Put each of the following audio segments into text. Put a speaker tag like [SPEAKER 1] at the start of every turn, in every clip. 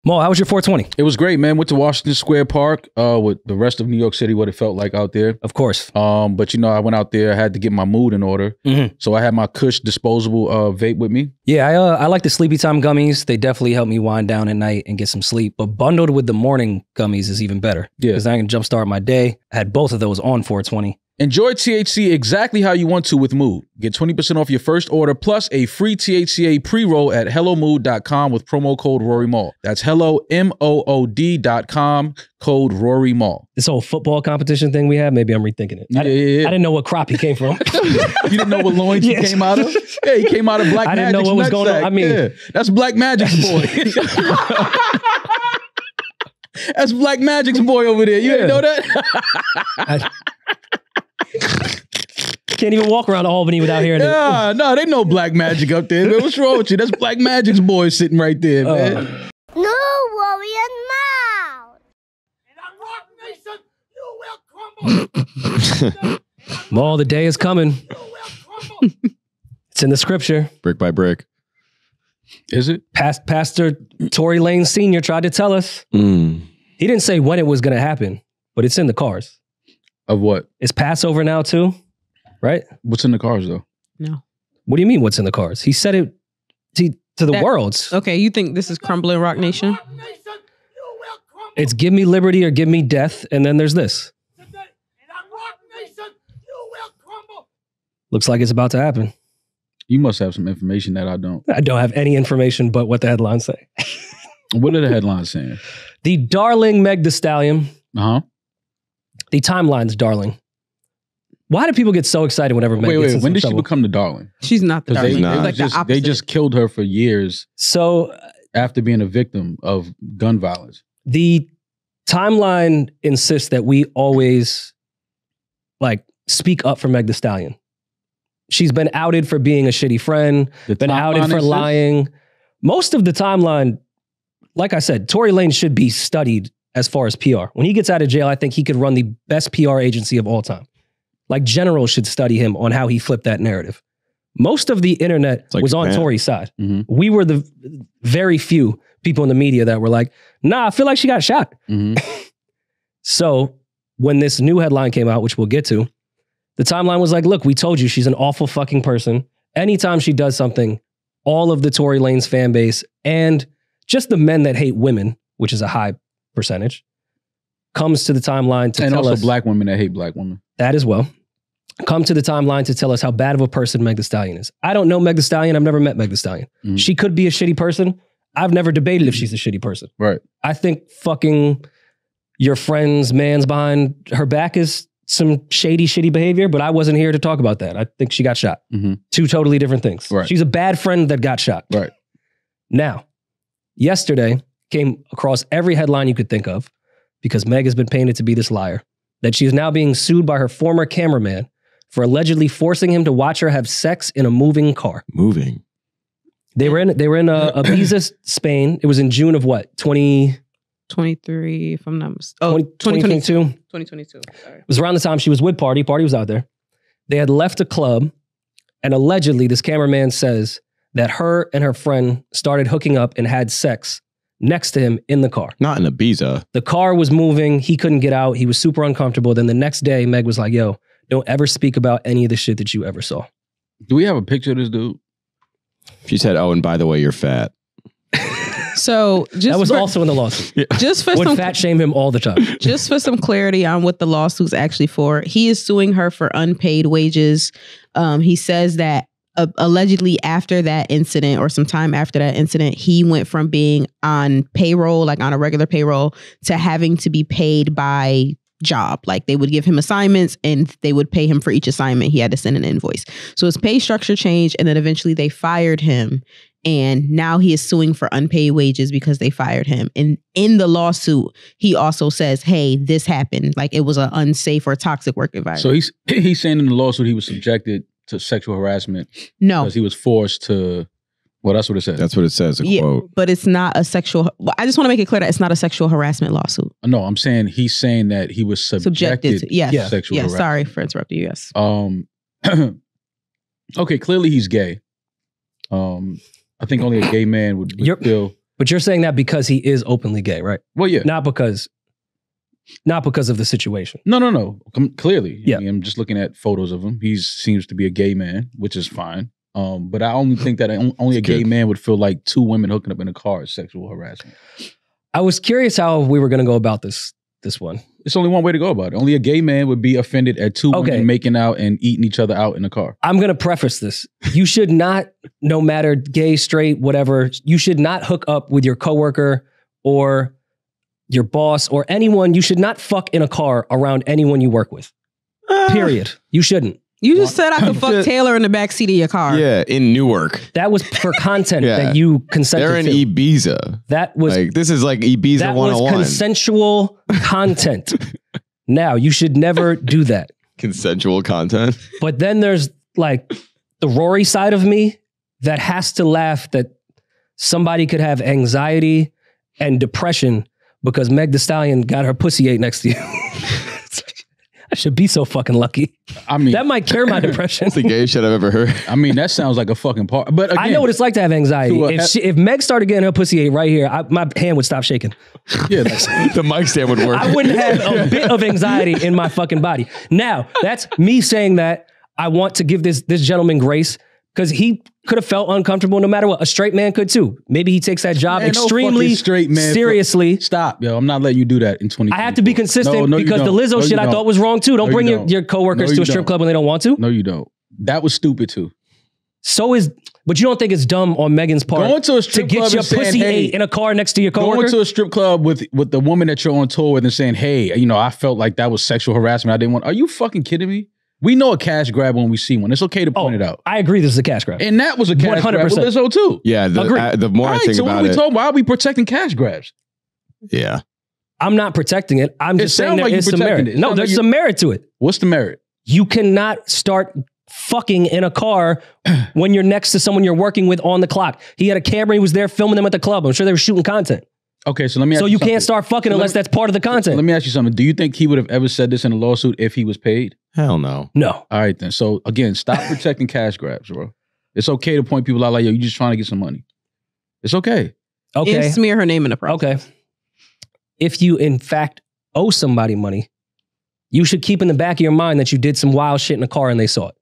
[SPEAKER 1] Mo, how was your 420?
[SPEAKER 2] It was great, man. Went to Washington Square Park with the rest of New York City, what it felt like out there.
[SPEAKER 1] Of course.
[SPEAKER 2] But you know, I went out there, I had to get my mood in order. So I had my Kush disposable vape with me.
[SPEAKER 1] Yeah, I like the Sleepy Time gummies. They definitely help me wind down at night and get some sleep. But bundled with the morning gummies is even better. Yeah. Because I can jumpstart my day. I had both of those on 420.
[SPEAKER 2] Enjoy THC exactly how you want to with Mood. Get 20% off your first order plus a free THCA pre-roll at hellomood.com with promo code RoryMall. That's hello, MOOD.com, code RoryMall.
[SPEAKER 1] This whole football competition thing we had, maybe I'm rethinking it. I didn't know what crop he came from.
[SPEAKER 2] You didn't know what loins he came out of? Yeah, he came out of Black Magic's
[SPEAKER 1] I didn't know what was going on. I mean,
[SPEAKER 2] that's Black Magic's boy. That's Black Magic's boy over there. You didn't know that?
[SPEAKER 1] Can't even walk around Albany without hearing it.
[SPEAKER 2] No, they know Black Magic up there. Man, what's wrong with you? That's Black Magic's boy sitting right there, man.
[SPEAKER 3] No worry now.
[SPEAKER 4] In a Roc Nation, you will crumble.
[SPEAKER 1] Well, the day is coming. It's in the scripture.
[SPEAKER 5] Brick by brick.
[SPEAKER 2] Is it?
[SPEAKER 1] Pastor Tory Lanez Sr. tried to tell us. He didn't say when it was going to happen, but it's in the cars.
[SPEAKER 2] Of what?
[SPEAKER 1] It's Passover now too, right?
[SPEAKER 2] What's in the cars though?
[SPEAKER 6] No.
[SPEAKER 1] What do you mean what's in the cars? He said it to the world.
[SPEAKER 6] Okay, you think this is Crumble in Roc Nation?
[SPEAKER 1] It's give me liberty or give me death, and then there's this. Looks like it's about to happen.
[SPEAKER 2] You must have some information that I don't.
[SPEAKER 1] I don't have any information but what the headlines say.
[SPEAKER 2] What are the headlines saying?
[SPEAKER 1] The darling Meg Thee Stallion. The timeline's darling. Why do people get so excited whenever Meg gets in
[SPEAKER 2] when did
[SPEAKER 1] trouble?
[SPEAKER 2] she become the darling?
[SPEAKER 6] She's not the darling.
[SPEAKER 2] They just killed her for years.
[SPEAKER 1] So
[SPEAKER 2] after being a victim of gun violence.
[SPEAKER 1] The timeline insists that we always speak up for Meg Thee Stallion. She's been outed for being a shitty friend, been outed for lying. Most of the timeline, like I said, Tory Lanez should be studied as far as PR. When he gets out of jail, I think he could run the best PR agency of all time. Like generals should study him on how he flipped that narrative. Most of the internet was on Tory's side. We were the very few people in the media that were like, nah, I feel like she got shot. So when this new headline came out, which we'll get to, the timeline was like, look, we told you she's an awful fucking person. Anytime she does something, all of the Tory Lanez fan base and just the men that hate women, which is a high percentage, comes to the timeline to tell us.
[SPEAKER 2] And also black women that hate black women.
[SPEAKER 1] That as well. Come to the timeline to tell us how bad of a person Meg Thee Stallion is. I don't know Meg Thee Stallion. I've never met Meg Thee Stallion. She could be a shitty person. I've never debated if she's a shitty person.
[SPEAKER 2] Right.
[SPEAKER 1] I think fucking your friend's man's behind her back is some shitty behavior, but I wasn't here to talk about that. I think she got shot. Two totally different things.
[SPEAKER 2] Right.
[SPEAKER 1] She's a bad friend that got shot.
[SPEAKER 2] Right.
[SPEAKER 1] Now, yesterday came across every headline you could think of because Meg has been painted to be this liar, that she is now being sued by her former cameraman for allegedly forcing him to watch her have sex in a moving car. They were in Ibiza, Spain. It was in June of what? 2023,
[SPEAKER 6] if I'm not mistaken.
[SPEAKER 1] 2022.
[SPEAKER 6] 2022. Sorry.
[SPEAKER 1] It was around the time she was with Party. Party was out there. They had left a club, and allegedly this cameraman says that her and her friend started hooking up and had sex next to him in the car.
[SPEAKER 5] Not in Ibiza.
[SPEAKER 1] The car was moving. He couldn't get out. He was super uncomfortable. Then the next day, Meg was like, yo, don't ever speak about any of the shit that you ever saw.
[SPEAKER 2] Do we have a picture of this dude?
[SPEAKER 5] She said, oh, and by the way, you're fat.
[SPEAKER 6] So
[SPEAKER 1] that was also in the lawsuit.
[SPEAKER 5] Yeah.
[SPEAKER 6] Just for
[SPEAKER 1] would fat shame him all the time.
[SPEAKER 6] Just for some clarity on what the lawsuit's actually for, he is suing her for unpaid wages. He says that allegedly after that incident or some time after that incident, he went from being on payroll, like on a regular payroll, to having to be paid by job. Like they would give him assignments and they would pay him for each assignment. He had to send an invoice. So his pay structure changed, and then eventually they fired him. And now he is suing for unpaid wages because they fired him. And in the lawsuit, he also says, hey, this happened. Like it was an unsafe or toxic work environment.
[SPEAKER 2] So he's saying in the lawsuit he was subjected to sexual harassment.
[SPEAKER 6] No.
[SPEAKER 2] Because he was forced to, well, that's what it says.
[SPEAKER 5] That's what it says, a quote.
[SPEAKER 6] But it's not a sexual, I just want to make it clear that it's not a sexual harassment lawsuit.
[SPEAKER 2] No, I'm saying he's saying that he was subjected to sexual harassment.
[SPEAKER 6] Sorry for interrupting you, yes.
[SPEAKER 2] Okay, clearly he's gay. I think only a gay man would feel
[SPEAKER 1] But you're saying that because he is openly gay, right?
[SPEAKER 2] Well, yeah.
[SPEAKER 1] Not because of the situation.
[SPEAKER 2] No. Clearly.
[SPEAKER 1] Yeah.
[SPEAKER 2] I mean, I'm just looking at photos of him. He seems to be a gay man, which is fine. But I only think that only a gay man would feel like two women hooking up in a car is sexual harassment.
[SPEAKER 1] I was curious how we were going to go about this one.
[SPEAKER 2] It's only one way to go about it. Only a gay man would be offended at two women making out and eating each other out in a car.
[SPEAKER 1] I'm going to preface this. You should not, no matter gay, straight, whatever, you should not hook up with your coworker or your boss or anyone. You should not fuck in a car around anyone you work with. Period. You shouldn't.
[SPEAKER 6] You just said I could fuck Taylor in the backseat of your car.
[SPEAKER 5] Yeah, in Newark.
[SPEAKER 1] That was for content that you consented to.
[SPEAKER 5] They're in Ibiza.
[SPEAKER 1] That was
[SPEAKER 5] like, this is like Ibiza
[SPEAKER 1] that
[SPEAKER 5] 101.
[SPEAKER 1] was consensual content. Now, you should never do that.
[SPEAKER 5] Consensual content.
[SPEAKER 1] But then there's like the Rory side of me that has to laugh that somebody could have anxiety and depression because Meg Thee Stallion got her pussy ate next to you. I should be so fucking lucky.
[SPEAKER 2] I mean,
[SPEAKER 1] that might cure my depression.
[SPEAKER 5] That's the gayest shit I've ever heard.
[SPEAKER 2] I mean, that sounds like a fucking part. But again,
[SPEAKER 1] I know what it's like to have anxiety. If Meg started getting her pussy ate right here, my hand would stop shaking.
[SPEAKER 2] Yeah,
[SPEAKER 5] the mic stand would work.
[SPEAKER 1] I wouldn't have a bit of anxiety in my fucking body. Now, that's me saying that I want to give this gentleman grace because he could have felt uncomfortable no matter what. A straight man could too. Maybe he takes that job extremely
[SPEAKER 2] straight man
[SPEAKER 1] seriously.
[SPEAKER 2] Stop, yo. I'm not letting you do that in 20.
[SPEAKER 1] I have to be consistent because the Lizzo shit I thought was wrong too. Don't bring your coworkers to a strip club when they don't want to.
[SPEAKER 2] No, you don't. That was stupid too.
[SPEAKER 1] But you don't think it's dumb on Megan's part
[SPEAKER 2] going to a strip
[SPEAKER 1] to get
[SPEAKER 2] club
[SPEAKER 1] your
[SPEAKER 2] saying,
[SPEAKER 1] pussy ate in a car next to your coworker?
[SPEAKER 2] Going to a strip club with the woman that you're on tour with and saying, hey, I felt like that was sexual harassment. I didn't want. Are you fucking kidding me? We know a cash grab when we see one. It's okay to point it out.
[SPEAKER 1] I agree this is a cash grab.
[SPEAKER 2] And that was a cash 100%. Grab with Lizzo too.
[SPEAKER 5] Yeah, the more I think
[SPEAKER 2] so
[SPEAKER 5] about
[SPEAKER 2] what are we
[SPEAKER 5] it.
[SPEAKER 2] talking? Why are we protecting cash grabs?
[SPEAKER 5] Yeah.
[SPEAKER 1] I'm not protecting it. I'm just saying there is some merit. No, there's some merit to it.
[SPEAKER 2] What's the merit?
[SPEAKER 1] You cannot start fucking in a car when you're next to someone you're working with on the clock. He had a camera. He was there filming them at the club. I'm sure they were shooting content.
[SPEAKER 2] Okay, so let me ask you
[SPEAKER 1] something. Can't start fucking unless that's part of the content.
[SPEAKER 2] Let me ask you something. Do you think he would have ever said this in a lawsuit if he was paid?
[SPEAKER 5] Hell no.
[SPEAKER 1] No.
[SPEAKER 2] All right then. So again, stop protecting cash grabs, bro. It's okay to point people out like, yo, you just trying to get some money. It's okay.
[SPEAKER 1] Okay.
[SPEAKER 6] And smear her name in the process.
[SPEAKER 1] Okay. If you in fact owe somebody money, you should keep in the back of your mind that you did some wild shit in a car and they saw it.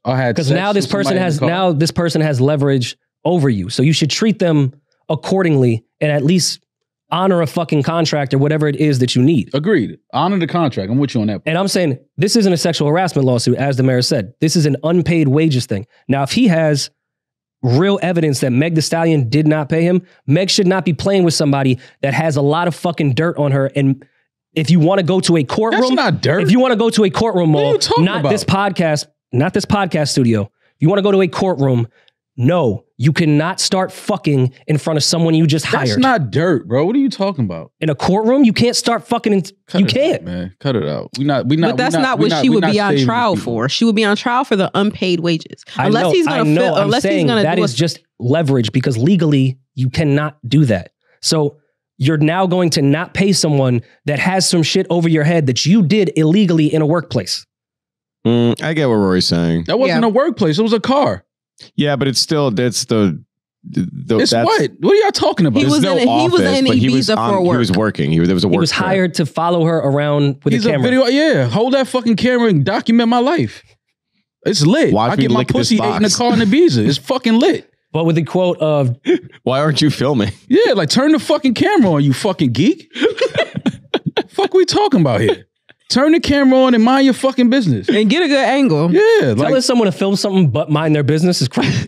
[SPEAKER 1] Because now this person has leverage over you. So you should treat them accordingly and at least honor a fucking contract or whatever it is that you need.
[SPEAKER 2] Agreed. Honor the contract. I'm with you on that.
[SPEAKER 1] And I'm saying this isn't a sexual harassment lawsuit, as Demaris said. This is an unpaid wages thing. Now, if he has real evidence that Meg Thee Stallion did not pay him, Meg should not be playing with somebody that has a lot of fucking dirt on her. And if you want to go to a courtroom,
[SPEAKER 2] that's not dirt.
[SPEAKER 1] If you want to go to a courtroom,
[SPEAKER 2] not
[SPEAKER 1] this podcast studio. If you want to go to a courtroom, no, you cannot start fucking in front of someone you just hired.
[SPEAKER 2] That's not dirt, bro. What are you talking about?
[SPEAKER 1] In a courtroom, you can't start fucking. You can't,
[SPEAKER 2] man. Cut it out. But
[SPEAKER 6] that's not what she would be on trial for. She would be on trial for the unpaid wages. Unless he's going to fill. Unless he's going to.
[SPEAKER 1] That is just leverage because legally you cannot do that. So you're now going to not pay someone that has some shit over your head that you did illegally in a workplace.
[SPEAKER 5] I get what Rory's saying.
[SPEAKER 2] That wasn't a workplace. It was a car.
[SPEAKER 5] Yeah, but it's still, it's
[SPEAKER 2] what? What are y'all talking about?
[SPEAKER 6] He was in Ibiza for work.
[SPEAKER 5] He was working. There was a work.
[SPEAKER 1] He was hired to follow her around with a camera.
[SPEAKER 2] Yeah, hold that fucking camera and document my life. It's lit. I get my pussy ate in the car in Ibiza. It's fucking lit.
[SPEAKER 1] But with the quote of,
[SPEAKER 5] why aren't you filming?
[SPEAKER 2] Yeah, like turn the fucking camera on, you fucking geek. Fuck we talking about here? Turn the camera on and mind your fucking business.
[SPEAKER 6] And get a good angle.
[SPEAKER 2] Yeah.
[SPEAKER 1] Telling someone to film something but mind their business is crazy.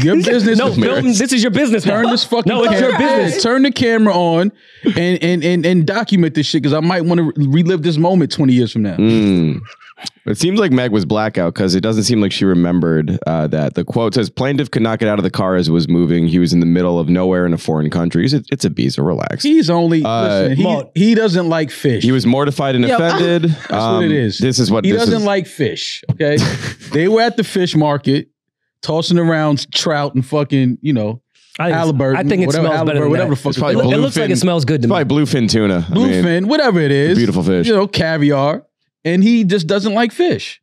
[SPEAKER 2] Your business.
[SPEAKER 1] No, film, this is your business.
[SPEAKER 2] Turn this fucking camera.
[SPEAKER 1] It's your business.
[SPEAKER 2] Turn the camera on and document this shit because I might want to relive this moment 20 years from now.
[SPEAKER 5] It seems like Meg was blackout because it doesn't seem like she remembered that. The quote says, plaintiff could not get out of the car as it was moving. He was in the middle of nowhere in a foreign country. It's Ibiza, relax.
[SPEAKER 2] He's only, he doesn't like fish.
[SPEAKER 5] He was mortified and offended.
[SPEAKER 2] That's what it is.
[SPEAKER 5] This is what
[SPEAKER 2] he doesn't like fish, okay? They were at the fish market tossing around trout and fucking, halibut.
[SPEAKER 1] I think it smells better than
[SPEAKER 2] whatever
[SPEAKER 1] that.
[SPEAKER 2] the fuck.
[SPEAKER 1] It looks like it smells good to me.
[SPEAKER 5] Probably bluefin tuna.
[SPEAKER 2] Bluefin, whatever it is.
[SPEAKER 5] Beautiful fish.
[SPEAKER 2] Caviar. And he just doesn't like fish.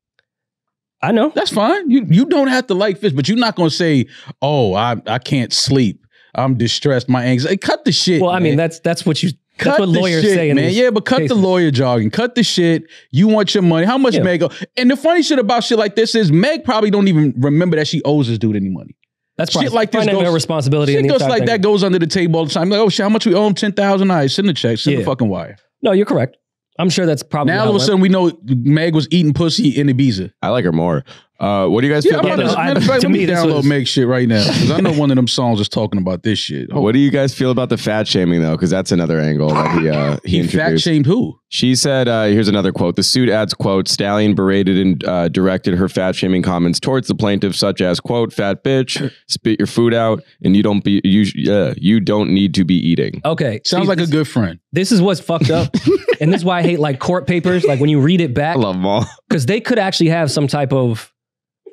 [SPEAKER 1] I know.
[SPEAKER 2] That's fine. You don't have to like fish, but you're not going to say, oh, I can't sleep. I'm distressed. My anxiety. Cut the shit.
[SPEAKER 1] Well, I mean,
[SPEAKER 2] man.
[SPEAKER 1] that's what
[SPEAKER 2] Cut
[SPEAKER 1] what
[SPEAKER 2] the
[SPEAKER 1] lawyers
[SPEAKER 2] shit,
[SPEAKER 1] say.
[SPEAKER 2] Man, yeah, but cut
[SPEAKER 1] cases.
[SPEAKER 2] the lawyer jargon. Cut the shit. You want your money. How much Meg? And the funny shit about shit like this is Meg probably don't even remember that she owes this dude any money.
[SPEAKER 1] That's
[SPEAKER 2] shit like this
[SPEAKER 1] goes, responsibility.
[SPEAKER 2] Shit
[SPEAKER 1] and
[SPEAKER 2] goes like that goes under the table all the time. Like, oh shit, how much we owe him? 10,000. All right, send the check. Send the fucking wire.
[SPEAKER 1] No, you're correct. I'm sure that's probably
[SPEAKER 2] now all of a sudden we know Meg was eating pussy in Ibiza.
[SPEAKER 5] I like her more. What do you guys feel about this?
[SPEAKER 2] Let me download Meg shit right now because I know one of them songs is talking about this shit.
[SPEAKER 5] What do you guys feel about the fat shaming though? Because that's another angle that he introduced.
[SPEAKER 2] Fat shamed who?
[SPEAKER 5] She said, here's another quote. The suit adds, quote, Stallion berated and directed her fat shaming comments towards the plaintiff, such as, quote, fat bitch, spit your food out, and you don't need to be eating.
[SPEAKER 1] Okay.
[SPEAKER 2] Sounds like a good friend.
[SPEAKER 1] This is what's fucked up. And this is why I hate like court papers. Like when you read it back.
[SPEAKER 5] I love them all.
[SPEAKER 1] Because they could actually have some type of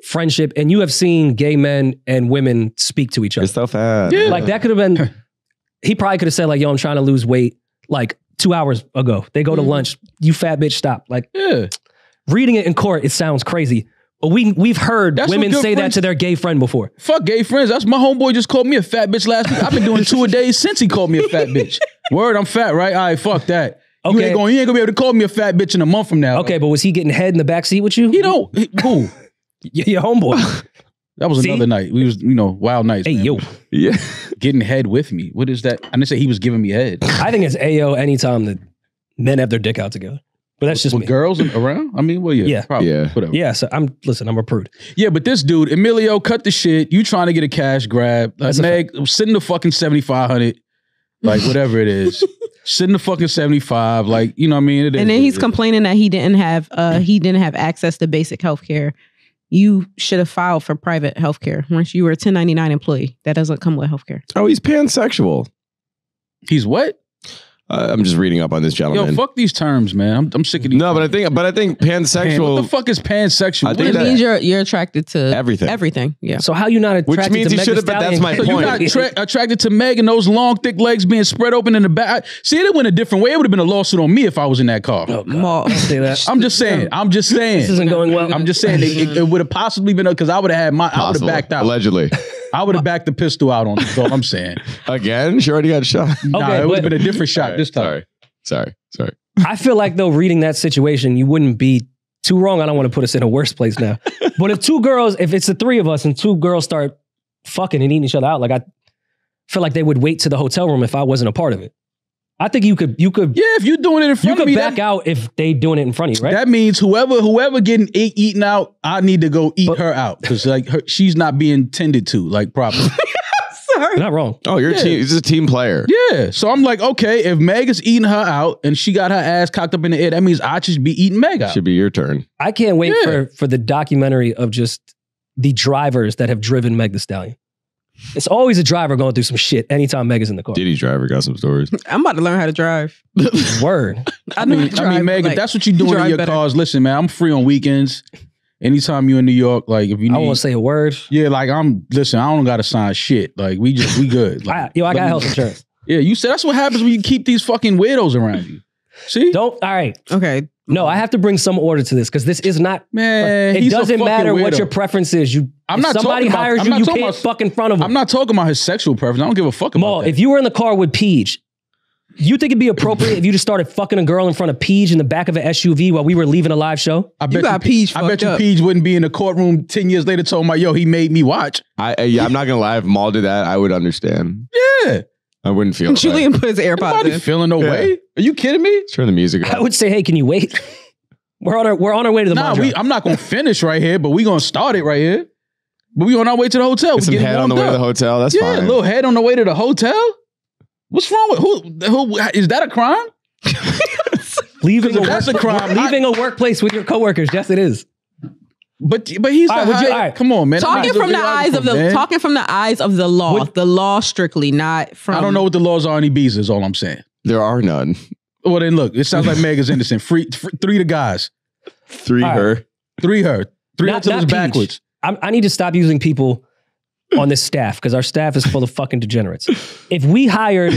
[SPEAKER 1] friendship, and you have seen gay men and women speak to each other.
[SPEAKER 5] You're so fat.
[SPEAKER 1] Yeah. Like that could have been, he probably could have said like, yo, I'm trying to lose weight like 2 hours ago. They go to lunch. You fat bitch, stop. Like reading it in court, it sounds crazy. But we've heard women say that to their gay friend before.
[SPEAKER 2] Fuck gay friends. That's my homeboy just called me a fat bitch last week. I've been doing 2 a day since he called me a fat bitch. Word, I'm fat, right? All right, fuck that. Okay. You ain't gonna be able to call me a fat bitch in a month from now.
[SPEAKER 1] Okay, but was he getting head in the back seat with you?
[SPEAKER 2] You know, who?
[SPEAKER 1] Your homeboy.
[SPEAKER 2] That was another night. We was, wild nights.
[SPEAKER 1] Hey,
[SPEAKER 2] man.
[SPEAKER 1] yo.
[SPEAKER 5] Yeah.
[SPEAKER 2] Getting head with me. What is that? I didn't say he was giving me head.
[SPEAKER 1] I think it's Ayo anytime that men have their dick out together. But that's just
[SPEAKER 2] with
[SPEAKER 1] me.
[SPEAKER 2] Girls around? I mean, well, yeah. Probably.
[SPEAKER 5] Yeah.
[SPEAKER 2] Whatever.
[SPEAKER 1] Yeah, so I'm a prude.
[SPEAKER 2] Yeah, but this dude, Emilio, cut the shit. You trying to get a cash grab. Meg, send the fucking 7,500. Like, whatever it is. Send the fucking 75. Like, you know what I mean?
[SPEAKER 6] And then he's complaining that he didn't have access to basic health care. You should have filed for private health care once you were a 1099 employee. That doesn't come with health care.
[SPEAKER 5] Oh, he's pansexual.
[SPEAKER 2] He's what?
[SPEAKER 5] I'm just reading up on this gentleman.
[SPEAKER 2] Yo, fuck these terms, man. I'm sick of these.
[SPEAKER 5] No, but I think pansexual.
[SPEAKER 2] What the fuck is pansexual?
[SPEAKER 6] It means you're attracted to
[SPEAKER 5] everything.
[SPEAKER 6] Everything. Yeah.
[SPEAKER 1] So how you not attracted
[SPEAKER 5] Which means
[SPEAKER 1] to
[SPEAKER 5] he should have, but that's my point.
[SPEAKER 2] You're not attracted to Meg and those long, thick legs being spread open in the back. See, it went a different way. It would have been a lawsuit on me if I was in that car.
[SPEAKER 1] Oh, God. Don't say that.
[SPEAKER 2] I'm just saying.
[SPEAKER 1] This isn't going well.
[SPEAKER 2] I'm just saying it would have possibly been because I would have had I would have backed out.
[SPEAKER 5] Allegedly.
[SPEAKER 2] I would have backed the pistol out on. That's all I'm saying.
[SPEAKER 5] Again, she already got shot.
[SPEAKER 2] Nah, it would have been a different shot this time.
[SPEAKER 5] Sorry.
[SPEAKER 1] I feel like though reading that situation, you wouldn't be too wrong. I don't want to put us in a worse place now. But if it's the three of us and 2 girls start fucking and eating each other out, like I feel like they would wait to the hotel room if I wasn't a part of it. I think you could. Yeah,
[SPEAKER 2] if you're doing it in front of me,
[SPEAKER 1] you could back out if they doing it in front of you, right?
[SPEAKER 2] That means whoever getting eaten out, I need to go eat her out because she's not being tended to like properly.
[SPEAKER 1] You're not wrong.
[SPEAKER 5] Oh, you're a team. He's a team player.
[SPEAKER 2] Yeah. So I'm like, okay, if Meg is eating her out and she got her ass cocked up in the air, that means I should be eating Meg out.
[SPEAKER 5] Should be your turn.
[SPEAKER 1] I can't wait for the documentary of just the drivers that have driven Meg Thee Stallion. It's always a driver going through some shit anytime Meg is in the car.
[SPEAKER 5] Diddy driver got some stories.
[SPEAKER 6] I'm about to learn how to drive.
[SPEAKER 1] Word.
[SPEAKER 2] I mean, Meg, if that's what you're doing in your cars, listen, man, I'm free on weekends. Anytime you in New York, like if you need,
[SPEAKER 1] I won't say a word.
[SPEAKER 2] Yeah, like I don't gotta sign shit. Like we good. Like,
[SPEAKER 1] I got health insurance.
[SPEAKER 2] Yeah, you said that's what happens when you keep these fucking weirdos around you. See?
[SPEAKER 1] All right.
[SPEAKER 6] Okay.
[SPEAKER 1] No, I have to bring some order to this because this is not.
[SPEAKER 2] Man,
[SPEAKER 1] it doesn't matter what your preference is. Somebody hires you, you can't fuck in front of them.
[SPEAKER 2] I'm not talking about his sexual preference. I don't give a fuck about that.
[SPEAKER 1] If you were in the car with Peach, you think it'd be appropriate if you just started fucking a girl in front of Peach in the back of an SUV while we were leaving a live show?
[SPEAKER 2] I bet you Peach wouldn't be in the courtroom 10 years later talking about, yo, he made me watch.
[SPEAKER 5] I'm not gonna lie. If Maul did that, I would understand.
[SPEAKER 2] Yeah.
[SPEAKER 5] I wouldn't feel
[SPEAKER 6] Julian put his AirPods in.
[SPEAKER 2] Feeling no way? Are you kidding me?
[SPEAKER 5] Turn the music up.
[SPEAKER 1] I would say, hey, can you wait? We're on our way to the mall.
[SPEAKER 2] I'm not gonna finish right here, but we gonna start it right here. But we on our way to the hotel.
[SPEAKER 5] Get some head on the way to the hotel. That's fine.
[SPEAKER 2] Yeah, a little head on the way to the hotel. What's wrong with who? Is that a crime?
[SPEAKER 1] Leaving
[SPEAKER 2] a crime.
[SPEAKER 1] Leaving a workplace with your coworkers. Yes, it is.
[SPEAKER 2] But he's come on, man.
[SPEAKER 6] Talking from the eyes of the law. The law strictly, not from.
[SPEAKER 2] I don't know what the laws are in Ibiza. Is all I'm saying.
[SPEAKER 5] There are none.
[SPEAKER 2] Well, then look. It sounds like Meg is innocent. Three the guys.
[SPEAKER 5] Three her.
[SPEAKER 2] Three until it's backwards.
[SPEAKER 1] I need to stop using people on this staff because our staff is full of fucking degenerates. If we hired,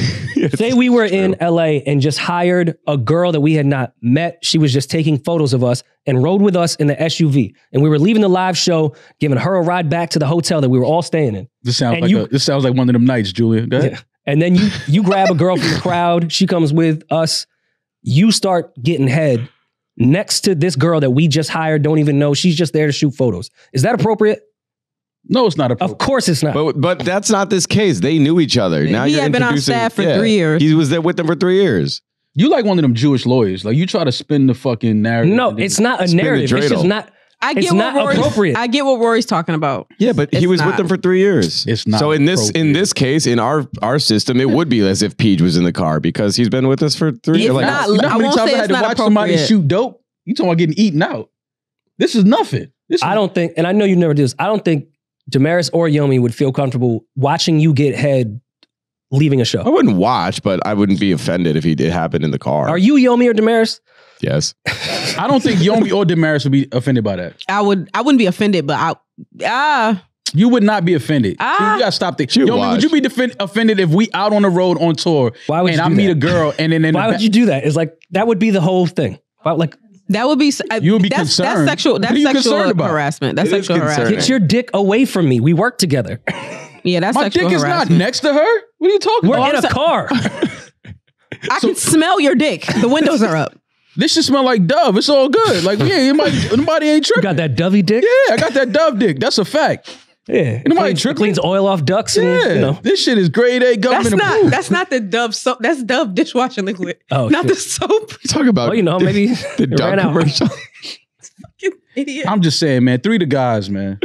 [SPEAKER 1] say we were in LA and just hired a girl that we had not met, she was just taking photos of us and rode with us in the SUV. And we were leaving the live show, giving her a ride back to the hotel that we were all staying in.
[SPEAKER 2] This sounds like one of them nights, Julian. Go ahead.
[SPEAKER 1] Yeah. And then you grab a girl from the crowd. She comes with us. You start getting head next to this girl that we just hired, don't even know. She's just there to shoot photos. Is that appropriate?
[SPEAKER 2] No, it's not appropriate.
[SPEAKER 1] Of course it's not.
[SPEAKER 5] But that's not this case. They knew each other. Now
[SPEAKER 6] he had been on staff for 3 years.
[SPEAKER 5] He was there with them for 3 years.
[SPEAKER 2] You like one of them Jewish lawyers. Like you try to spin the fucking narrative.
[SPEAKER 1] No, it's not a narrative. It's just not. It's not appropriate.
[SPEAKER 6] I get what Rory's talking about.
[SPEAKER 5] Yeah, but he was with them for 3 years.
[SPEAKER 2] It's not.
[SPEAKER 5] So in this case, in our system, it would be as if Peach was in the car because he's been with us for 3 years.
[SPEAKER 2] You know how many times I had to watch somebody shoot dope? You talking about getting eaten out? This is nothing. I
[SPEAKER 1] don't think, and I know you never do this. I don't think Demaris or Yomi would feel comfortable watching you get head leaving a show.
[SPEAKER 5] I wouldn't watch, but I wouldn't be offended if it happened in the car.
[SPEAKER 1] Are you Yomi or Demaris?
[SPEAKER 5] Yes.
[SPEAKER 2] I don't think Yomi or Demaris would be offended by that.
[SPEAKER 6] I wouldn't be offended, but
[SPEAKER 2] you would not be offended. You gotta stop that. Yomi, would you be offended if we out on the road on tour and I meet a girl and then
[SPEAKER 1] why would you do that? It's like that would be the whole thing.
[SPEAKER 6] That would be
[SPEAKER 2] you would be concerned.
[SPEAKER 6] That's sexual harassment. That's sexual harassment.
[SPEAKER 1] Get your dick away from me. We work together.
[SPEAKER 6] Yeah, that's
[SPEAKER 2] my
[SPEAKER 6] sexual
[SPEAKER 2] dick
[SPEAKER 6] harassment.
[SPEAKER 2] is not next to her. What are you talking about?
[SPEAKER 1] We're in a car.
[SPEAKER 6] I can smell your dick. The windows are up.
[SPEAKER 2] This should smell like Dove. It's all good. Like, yeah, nobody ain't tripping.
[SPEAKER 1] You got that Dovey dick?
[SPEAKER 2] Yeah, I got that Dove dick. That's a fact.
[SPEAKER 1] Yeah.
[SPEAKER 2] Nobody tripping.
[SPEAKER 1] Cleans oil off ducks.
[SPEAKER 2] Yeah.
[SPEAKER 1] And, you know.
[SPEAKER 2] This shit is grade A government approved.
[SPEAKER 6] That's not the Dove soap. That's Dove dishwashing liquid.
[SPEAKER 1] Oh,
[SPEAKER 6] not the soap.
[SPEAKER 5] Talk about
[SPEAKER 1] maybe
[SPEAKER 5] the Dove commercial.
[SPEAKER 6] Fucking idiot.
[SPEAKER 2] I'm just saying, man. 3 the guys, man.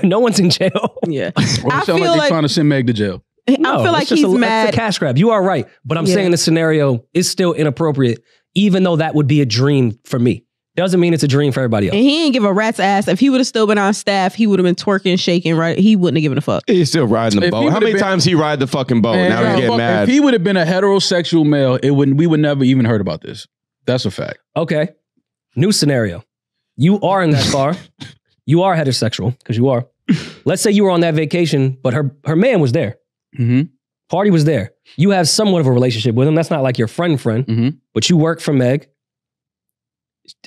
[SPEAKER 1] no one's in jail.
[SPEAKER 6] Yeah.
[SPEAKER 2] I feel like they're trying to send Meg to jail.
[SPEAKER 6] I feel like he's mad.
[SPEAKER 1] It's a cash grab. You are right. But I'm saying the scenario is still inappropriate, even though that would be a dream for me. Doesn't mean it's a dream for everybody else.
[SPEAKER 6] And he ain't give a rat's ass. If he would have still been on staff, he would have been twerking, shaking, right? He wouldn't have given a fuck.
[SPEAKER 5] He's still riding the boat. How many times he ride the fucking boat?
[SPEAKER 2] Man,
[SPEAKER 5] now he's getting mad.
[SPEAKER 2] If he would have been a heterosexual male, we would never even heard about this. That's a fact.
[SPEAKER 1] Okay. New scenario. You are in that car. You are heterosexual, because you are. Let's say you were on that vacation, but her man was there.
[SPEAKER 2] Mm-hmm.
[SPEAKER 1] Party was there. You have somewhat of a relationship with him. That's not like your friend, but you work for Meg.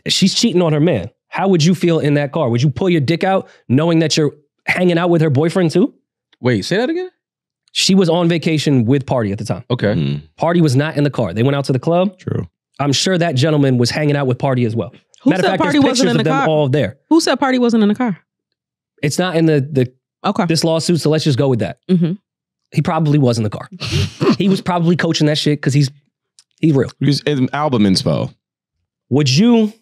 [SPEAKER 1] She's cheating on her man. How would you feel in that car? Would you pull your dick out knowing that you're hanging out with her boyfriend too?
[SPEAKER 2] Wait, say that again?
[SPEAKER 1] She was on vacation with Party at the time.
[SPEAKER 2] Okay.
[SPEAKER 1] Party was not in the car. They went out to the club.
[SPEAKER 5] True.
[SPEAKER 1] I'm sure that gentleman was hanging out with Party as well.
[SPEAKER 6] Who
[SPEAKER 1] Matter of
[SPEAKER 6] said
[SPEAKER 1] fact,
[SPEAKER 6] Party
[SPEAKER 1] there's
[SPEAKER 6] wasn't
[SPEAKER 1] pictures
[SPEAKER 6] in the
[SPEAKER 1] of them
[SPEAKER 6] car?
[SPEAKER 1] all there.
[SPEAKER 6] Who said Party wasn't in the car?
[SPEAKER 1] It's not in the
[SPEAKER 6] Okay.
[SPEAKER 1] this lawsuit, so let's just go with that.
[SPEAKER 6] Mm-hmm.
[SPEAKER 1] He probably was in the car. He was probably coaching that shit because he's real.
[SPEAKER 5] He's an album inspo.
[SPEAKER 1] Would you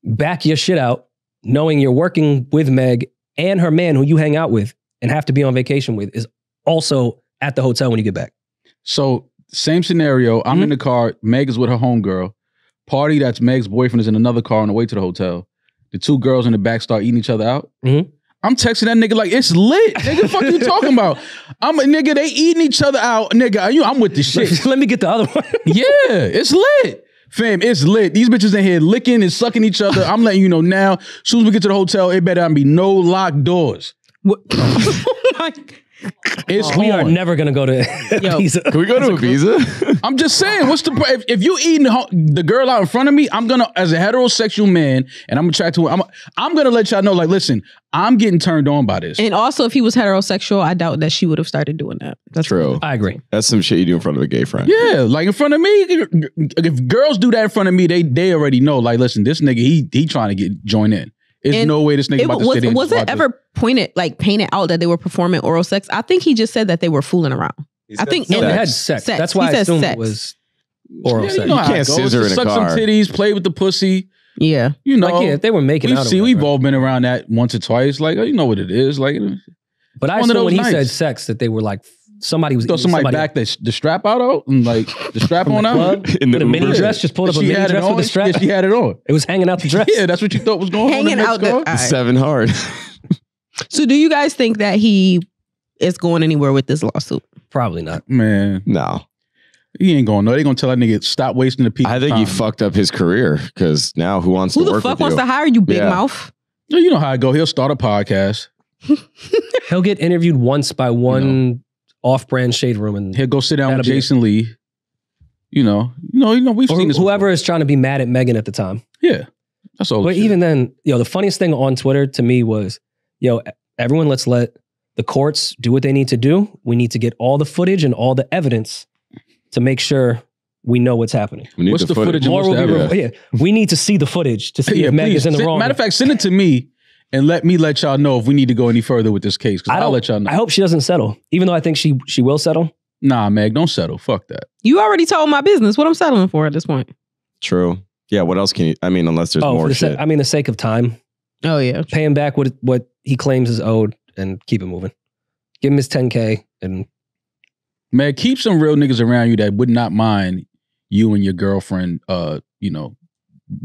[SPEAKER 1] back your shit out knowing you're working with Meg and her man who you hang out with and have to be on vacation with is also at the hotel when you get back?
[SPEAKER 2] So same scenario. I'm in the car. Meg is with her homegirl. Party, that's Meg's boyfriend, is in another car on the way to the hotel. The 2 girls in the back start eating each other out. I'm texting that nigga like, it's lit. Nigga, fuck you talking about? Nigga, they eating each other out. Nigga, I'm with the shit.
[SPEAKER 1] Let me get the other one.
[SPEAKER 2] Yeah, it's lit. Fam, it's lit. These bitches in here licking and sucking each other. I'm letting you know now. As soon as we get to the hotel, it better not be no locked doors.
[SPEAKER 1] We are never going to go to Ibiza.
[SPEAKER 5] Can we go to Ibiza?
[SPEAKER 2] I'm just saying, what's the if you eating the girl out in front of me, I'm gonna, as a heterosexual man, and I'm attracted to her, I'm gonna let y'all know, like, listen, I'm getting turned on by this.
[SPEAKER 6] And also, if he was heterosexual, I doubt that she would have started doing that. That's
[SPEAKER 5] true.
[SPEAKER 1] I agree.
[SPEAKER 5] That's some shit you do in front of a gay friend.
[SPEAKER 2] Yeah, like in front of me. If girls do that in front of me, they already know. Like, listen, this nigga, he trying to join in. There's no way this nigga about to sit in.
[SPEAKER 6] Was it ever painted out that they were performing oral sex? I think he just said that they were fooling around. I think
[SPEAKER 1] they had sex. That's why I assumed it was oral sex.
[SPEAKER 2] You know,
[SPEAKER 5] you can't scissor in a
[SPEAKER 2] suck
[SPEAKER 5] car.
[SPEAKER 2] some titties, play with the pussy.
[SPEAKER 6] Yeah,
[SPEAKER 2] you know,
[SPEAKER 1] like, they were making out.
[SPEAKER 2] We've all been around that once or twice. Like, you know what it is. Like,
[SPEAKER 1] but I assume when he said sex that they were like somebody was
[SPEAKER 2] somebody back the strap out and like the strap on out
[SPEAKER 1] in the mini dress. Just pulled up a mini dress with the strap.
[SPEAKER 2] Yeah, she had it on.
[SPEAKER 1] It was hanging out the dress.
[SPEAKER 2] Yeah, that's what you thought was going on.
[SPEAKER 6] Hanging out the
[SPEAKER 5] 7 hard.
[SPEAKER 6] So, do you guys think that he is going anywhere with this lawsuit?
[SPEAKER 1] Probably not.
[SPEAKER 2] Man,
[SPEAKER 5] no.
[SPEAKER 2] He ain't going. No, they gonna tell that nigga stop wasting the people.
[SPEAKER 5] I think he fucked up his career because now who wants to work with you?
[SPEAKER 6] Who the fuck wants to hire you, big mouth?
[SPEAKER 2] You know how I go. He'll start a podcast.
[SPEAKER 1] He'll get interviewed once by one off-brand shade room, and
[SPEAKER 2] he'll go sit down with Jason Lee. We've seen this.
[SPEAKER 1] Whoever is trying to be mad at Megan at the time.
[SPEAKER 2] Yeah, that's all.
[SPEAKER 1] But even then, the funniest thing on Twitter to me was, everyone, let's let the courts do what they need to do. We need to get all the footage and all the evidence to make sure we know what's happening.
[SPEAKER 2] What's the footage? And what's the evidence?
[SPEAKER 1] We need to see the footage to see if Meg is in the wrong.
[SPEAKER 2] Matter of fact, send it to me and let y'all know if we need to go any further with this case. Because I'll let y'all know.
[SPEAKER 1] I hope she doesn't settle, even though I think she will settle.
[SPEAKER 2] Nah, Meg, don't settle. Fuck that.
[SPEAKER 6] You already told my business. What I'm settling for at this point.
[SPEAKER 5] True. Yeah. What else can you? I mean, unless there's more shit.
[SPEAKER 1] The sake of time.
[SPEAKER 6] Oh yeah.
[SPEAKER 1] Pay him back what he claims is owed and keep it moving. Give him his $10K and.
[SPEAKER 2] Meg, keep some real niggas around you that would not mind you and your girlfriend,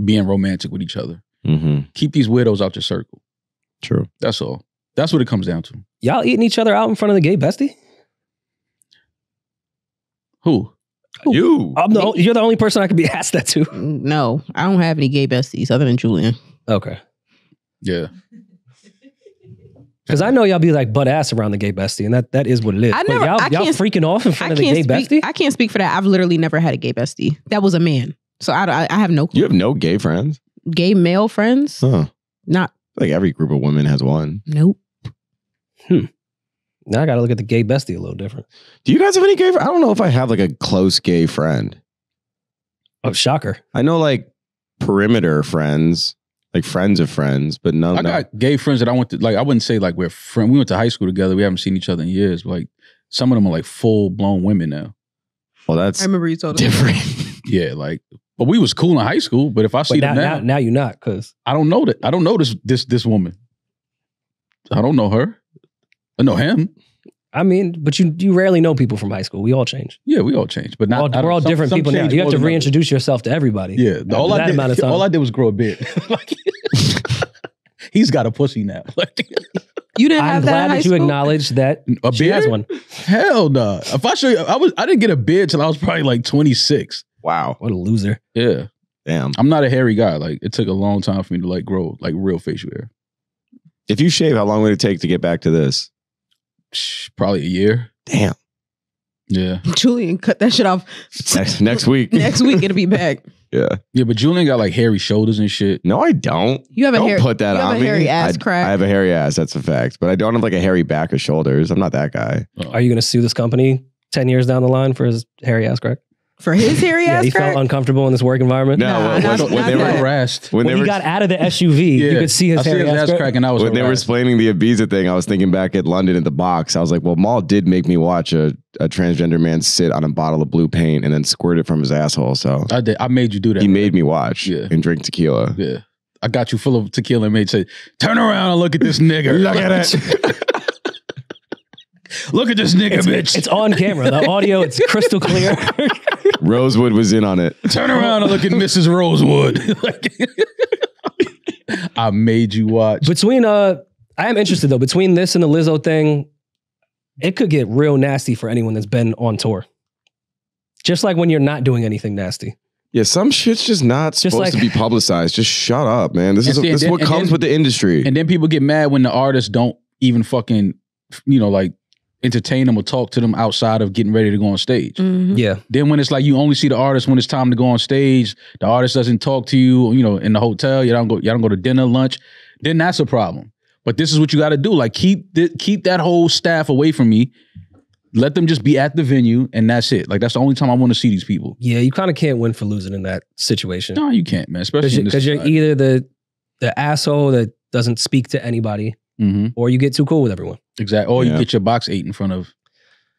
[SPEAKER 2] being romantic with each other.
[SPEAKER 5] Mm-hmm.
[SPEAKER 2] Keep these weirdos out your circle.
[SPEAKER 5] True.
[SPEAKER 2] That's all. That's what it comes down to.
[SPEAKER 1] Y'all eating each other out in front of the gay bestie?
[SPEAKER 2] Who?
[SPEAKER 5] You.
[SPEAKER 1] You're the only person I could be asked that to.
[SPEAKER 6] No, I don't have any gay besties other than Julian.
[SPEAKER 1] Okay.
[SPEAKER 2] Yeah.
[SPEAKER 1] Because I know y'all be like butt ass around the gay bestie, and that is what it is. Y'all freaking off in front of the gay bestie?
[SPEAKER 6] I can't speak for that. I've literally never had a gay bestie. That was a man. So I have no clue.
[SPEAKER 5] You have no gay friends?
[SPEAKER 6] Gay male friends?
[SPEAKER 5] Huh.
[SPEAKER 6] Not.
[SPEAKER 5] Like every group of women has one.
[SPEAKER 6] Nope.
[SPEAKER 1] Now I got to look at the gay bestie a little different.
[SPEAKER 5] Do you guys have any gay friends? I don't know if I have like a close gay friend.
[SPEAKER 1] Oh, shocker.
[SPEAKER 5] I know like perimeter friends, like friends of friends, but none.
[SPEAKER 2] I got gay friends that I went to, like, I wouldn't say like we're friends. We went to high school together. We haven't seen each other in years. But like some of them are like full blown women now.
[SPEAKER 5] Well, that's
[SPEAKER 6] I remember you told
[SPEAKER 5] different.
[SPEAKER 2] Yeah, like, but we was cool in high school. But if I see them
[SPEAKER 1] now you're not, because
[SPEAKER 2] I don't know that. I don't know this woman. I don't know her. I know him.
[SPEAKER 1] I mean, but you rarely know people from high school. We all change.
[SPEAKER 2] Yeah, we all change, but not.
[SPEAKER 1] We're all different people now. You have to reintroduce yourself to everybody.
[SPEAKER 2] Yeah, all I did was grow a beard. He's got a pussy now.
[SPEAKER 6] You didn't have that.
[SPEAKER 1] I'm glad that you acknowledged that she has one.
[SPEAKER 2] Hell no. If I show you, I didn't get a beard till I was probably like 26.
[SPEAKER 5] Wow,
[SPEAKER 1] what a loser.
[SPEAKER 2] Yeah,
[SPEAKER 5] damn.
[SPEAKER 2] I'm not a hairy guy. Like, it took a long time for me to like grow like real facial hair.
[SPEAKER 5] If you shave, how long would it take to get back to this?
[SPEAKER 2] Probably a year.
[SPEAKER 5] Damn.
[SPEAKER 6] Yeah. Julian, cut that shit off.
[SPEAKER 5] Next week.
[SPEAKER 6] Next week it'll be back.
[SPEAKER 5] Yeah.
[SPEAKER 2] Yeah, but Julian got like hairy shoulders and shit.
[SPEAKER 5] No, I don't.
[SPEAKER 6] You have a
[SPEAKER 5] don't put that on me.
[SPEAKER 6] You have a hairy ass crack.
[SPEAKER 5] I have a hairy ass. That's a fact. But I don't have like a hairy back or shoulders. I'm not that guy.
[SPEAKER 1] Are you going to sue this company 10 years down the line for his hairy ass crack?
[SPEAKER 6] For his hairy ass
[SPEAKER 1] he
[SPEAKER 6] crack?
[SPEAKER 1] felt uncomfortable in this work environment?
[SPEAKER 5] No, when they were
[SPEAKER 2] harassed.
[SPEAKER 1] When he got out of the SUV, you could see his hairy ass crack.
[SPEAKER 2] And I was
[SPEAKER 5] when they were explaining the Ibiza thing, I was thinking back at London at the box. I was like, well, Maul did make me watch a transgender man sit on a bottle of blue paint and then squirt it from his asshole. So
[SPEAKER 2] I did. I made you do that.
[SPEAKER 5] He made me watch and drink tequila.
[SPEAKER 2] Yeah. I got you full of tequila and made say, turn around and look at this nigga.
[SPEAKER 5] Look at it.
[SPEAKER 2] Look at this nigga, bitch.
[SPEAKER 1] It's on camera. The audio, it's crystal clear.
[SPEAKER 5] Rosewood was in on it.
[SPEAKER 2] Turn around and look at Mrs. Rosewood. I made you watch.
[SPEAKER 1] Between I am interested though. Between this and the Lizzo thing, it could get real nasty for anyone that's been on tour. Just like when you're not doing anything nasty.
[SPEAKER 5] Yeah, some shit's just not supposed to be publicized. Just shut up, man. This is what comes with the industry.
[SPEAKER 2] And then people get mad when the artists don't even fucking, like, entertain them or talk to them outside of getting ready to go on stage.
[SPEAKER 6] Mm-hmm.
[SPEAKER 1] Yeah.
[SPEAKER 2] Then when it's like you only see the artist when it's time to go on stage, the artist doesn't talk to you, in the hotel, y'all don't go to dinner, lunch, then that's a problem. But this is what you got to do. Like, keep that whole staff away from me. Let them just be at the venue and that's it. Like, that's the only time I want to see these people.
[SPEAKER 1] Yeah, you kind of can't win for losing in that situation.
[SPEAKER 2] No, you can't, man. Especially
[SPEAKER 1] because you're either the asshole that doesn't speak to anybody, or you get too cool with everyone.
[SPEAKER 2] Exactly. Or you get your box ate in front of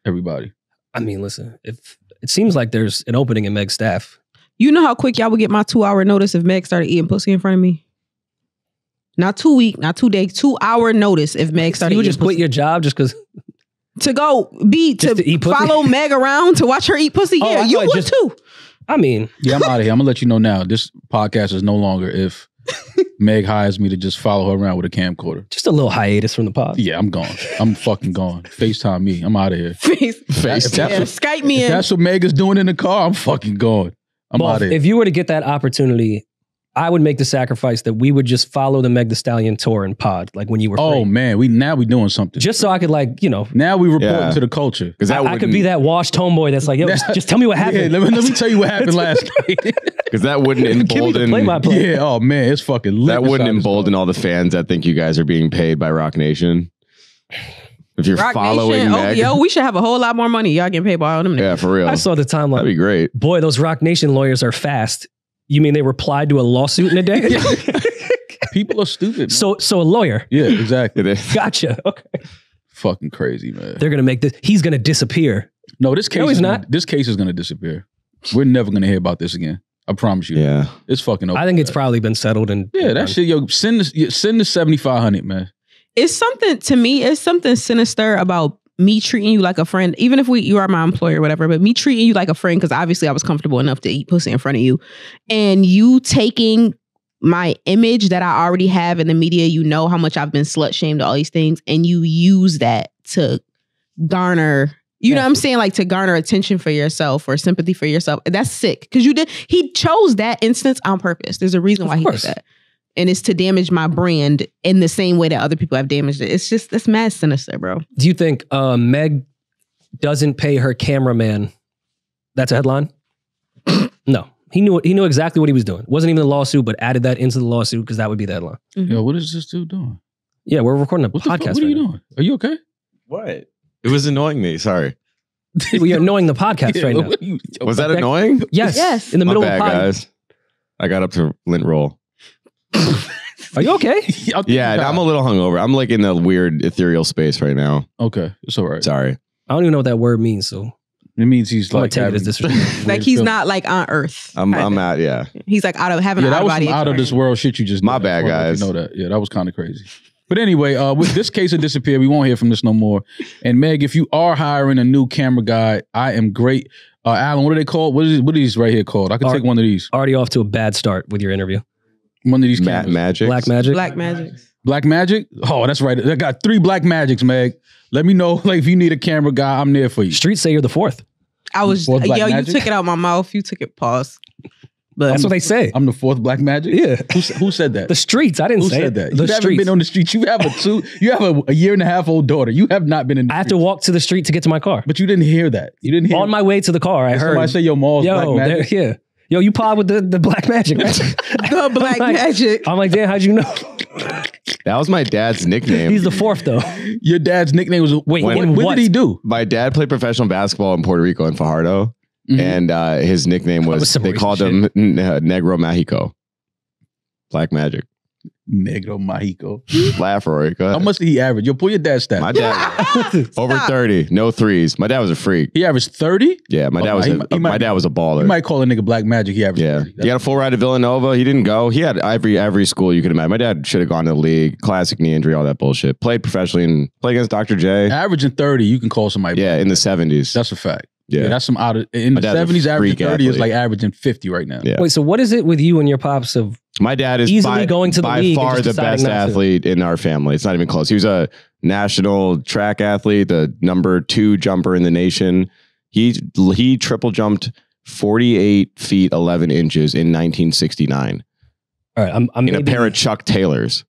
[SPEAKER 2] everybody.
[SPEAKER 1] I mean, listen, if it seems like there's an opening in Meg's staff.
[SPEAKER 6] You know how quick y'all would get my 2-hour notice if Meg started eating pussy in front of me? Not 2 week, not 2 day, 2-hour notice if Meg started
[SPEAKER 1] you would
[SPEAKER 6] eating
[SPEAKER 1] just quit your job just because...
[SPEAKER 6] To go to follow Meg around to watch her eat pussy? Yeah, you would too.
[SPEAKER 1] I mean...
[SPEAKER 2] Yeah, I'm out of here. I'm going to let you know now. This podcast is no longer if Meg hires me to just follow her around with a camcorder.
[SPEAKER 1] Just a little hiatus from the pod.
[SPEAKER 2] Yeah, I'm gone. I'm fucking gone. FaceTime me. I'm out of here.
[SPEAKER 6] FaceTime. Skype me in.
[SPEAKER 2] If that's what Meg is doing in the car, I'm fucking gone. I'm out of here.
[SPEAKER 1] If you were to get that opportunity I would make the sacrifice that we would just follow the Meg Thee Stallion tour and pod, like when you were free.
[SPEAKER 2] Oh man, we doing something.
[SPEAKER 1] Just so I could like,
[SPEAKER 2] Now we reporting to the culture.
[SPEAKER 5] Because
[SPEAKER 1] I could be that washed homeboy that's like, yo, just tell me what happened.
[SPEAKER 2] Yeah, let me tell you what happened last night.
[SPEAKER 5] Because that wouldn't embolden.
[SPEAKER 1] Play.
[SPEAKER 2] Yeah, oh man, it's fucking lit.
[SPEAKER 5] That wouldn't embolden all the fans that think you guys are being paid by Roc Nation. If you're
[SPEAKER 6] Roc
[SPEAKER 5] following
[SPEAKER 6] Nation,
[SPEAKER 5] Meg.
[SPEAKER 6] we should have a whole lot more money. Y'all getting paid by all them niggas.
[SPEAKER 5] Yeah, for real.
[SPEAKER 1] I saw the timeline.
[SPEAKER 5] That'd be great.
[SPEAKER 1] Boy, those Roc Nation lawyers are fast. You mean they replied to a lawsuit in a day?
[SPEAKER 2] People are stupid.
[SPEAKER 1] Man. So a lawyer.
[SPEAKER 2] Yeah, exactly.
[SPEAKER 1] Gotcha. Okay.
[SPEAKER 2] Fucking crazy, man.
[SPEAKER 1] They're gonna make this. He's gonna disappear.
[SPEAKER 2] No, this case.
[SPEAKER 1] He's not.
[SPEAKER 2] This case is gonna disappear. We're never gonna hear about this again. I promise you.
[SPEAKER 5] Yeah,
[SPEAKER 2] it's fucking over.
[SPEAKER 1] I think it's probably been settled. And
[SPEAKER 2] that shit. Yo, send the 7,500, man.
[SPEAKER 6] It's something to me. It's something sinister about me treating you like a friend, even if you are my employer or whatever, but me treating you like a friend because obviously I was comfortable enough to eat pussy in front of you, and you taking my image that I already have in the media, you know how much I've been slut shamed, all these things, and you use that to garner, you know what I'm saying, like to garner attention for yourself or sympathy for yourself. That's sick because he chose that instance on purpose. There's a reason why he did that. And it's to damage my brand in the same way that other people have damaged it. It's just, that's mad sinister, bro.
[SPEAKER 1] Do you think Meg doesn't pay her cameraman? That's a headline? No. He knew exactly what he was doing. It wasn't even a lawsuit, but added that into the lawsuit because that would be the headline.
[SPEAKER 6] Mm-hmm.
[SPEAKER 2] Yo, what is this dude doing?
[SPEAKER 1] Yeah, we're recording a podcast.
[SPEAKER 2] What are you doing? Are you okay?
[SPEAKER 5] What? It was annoying me. Sorry.
[SPEAKER 1] We are annoying the podcast right now.
[SPEAKER 5] Was that annoying?
[SPEAKER 1] Yes. In the middle
[SPEAKER 5] of the
[SPEAKER 1] podcast.
[SPEAKER 5] Guys. I got up to lint roll.
[SPEAKER 1] Are you okay?
[SPEAKER 5] Yeah, I'm a little hungover. I'm like in the weird ethereal space right now.
[SPEAKER 2] Okay, it's all right.
[SPEAKER 5] Sorry.
[SPEAKER 1] I don't even know what that word means, so
[SPEAKER 2] it means he's like
[SPEAKER 1] take it as disrespect.
[SPEAKER 6] Like he's not like on Earth.
[SPEAKER 5] I'm at
[SPEAKER 6] He's like having
[SPEAKER 2] that
[SPEAKER 6] out of
[SPEAKER 2] was
[SPEAKER 6] body.
[SPEAKER 2] Some out of this world shit you just.
[SPEAKER 5] My bad, guys.
[SPEAKER 2] You know that? Yeah, that was kind of crazy. But anyway, with this case of disappear, we won't hear from this no more. And Meg, if you are hiring a new camera guy, I am great. Alan, what are they called? What are these right here called? I can take one of these.
[SPEAKER 1] Already off to a bad start with your interview.
[SPEAKER 2] One of these
[SPEAKER 5] Magic.
[SPEAKER 1] Black Magic.
[SPEAKER 2] Black Magic? Oh, that's right. I got 3 Black Magics, Meg. Let me know like if you need a camera guy, I'm there for you.
[SPEAKER 1] Streets say you're the 4th.
[SPEAKER 6] I was you took it out my mouth. You took it pause. But
[SPEAKER 1] that's what they say.
[SPEAKER 2] I'm the 4th Black Magic?
[SPEAKER 1] Yeah.
[SPEAKER 2] Who said that?
[SPEAKER 1] The streets. I didn't say
[SPEAKER 2] said
[SPEAKER 1] it.
[SPEAKER 2] that. You haven't been on the streets. You have a year and a half old daughter. You have not been in the
[SPEAKER 1] I have to walk to the street to get to my car.
[SPEAKER 2] But you didn't hear that. You didn't hear
[SPEAKER 1] on my way to the car, I heard
[SPEAKER 2] somebody say your mall's Black Magic.
[SPEAKER 1] Yeah. Yo, you pod with the Black Magic, right?
[SPEAKER 6] The Black Magic.
[SPEAKER 1] I'm like, damn, how'd you know?
[SPEAKER 5] That was my dad's nickname.
[SPEAKER 1] He's the 4th, though.
[SPEAKER 2] Your dad's nickname was...
[SPEAKER 1] Wait,
[SPEAKER 2] what did he do?
[SPEAKER 5] My dad played professional basketball in Puerto Rico in Fajardo. Mm-hmm. And his nickname was they called him Negro Mexico. Black Magic.
[SPEAKER 2] Negro Mexico.
[SPEAKER 5] Laugh, Rory. Go ahead.
[SPEAKER 2] How much did he average? Yo, pull your dad's stats.
[SPEAKER 5] My dad, over 30, no threes. My dad was a freak.
[SPEAKER 2] He averaged 30?
[SPEAKER 5] Yeah, my dad was a baller.
[SPEAKER 2] You might call a nigga Black Magic. He averaged 30.
[SPEAKER 5] He got a full ride to Villanova. He didn't go. He had every school you could imagine. My dad should have gone to the league. Classic knee injury, all that bullshit. Played professionally and played against Dr. J.
[SPEAKER 2] Averaging 30, you can call somebody.
[SPEAKER 5] Yeah, in the 70s.
[SPEAKER 2] That's a fact.
[SPEAKER 5] Yeah,
[SPEAKER 2] that's some in the 70s. Averaging 30 athlete. Is like averaging 50 right now.
[SPEAKER 5] Yeah.
[SPEAKER 1] Wait, so what is it with you and your pops of?
[SPEAKER 5] My dad is
[SPEAKER 1] easily going to the
[SPEAKER 5] by
[SPEAKER 1] league
[SPEAKER 5] far the best athlete in our family. It's not even close. He was a national track athlete, the number 2 jumper in the nation. He triple jumped 48 feet 11 inches in 1969.
[SPEAKER 1] All right, I'm
[SPEAKER 5] in a pair of Chuck Taylors.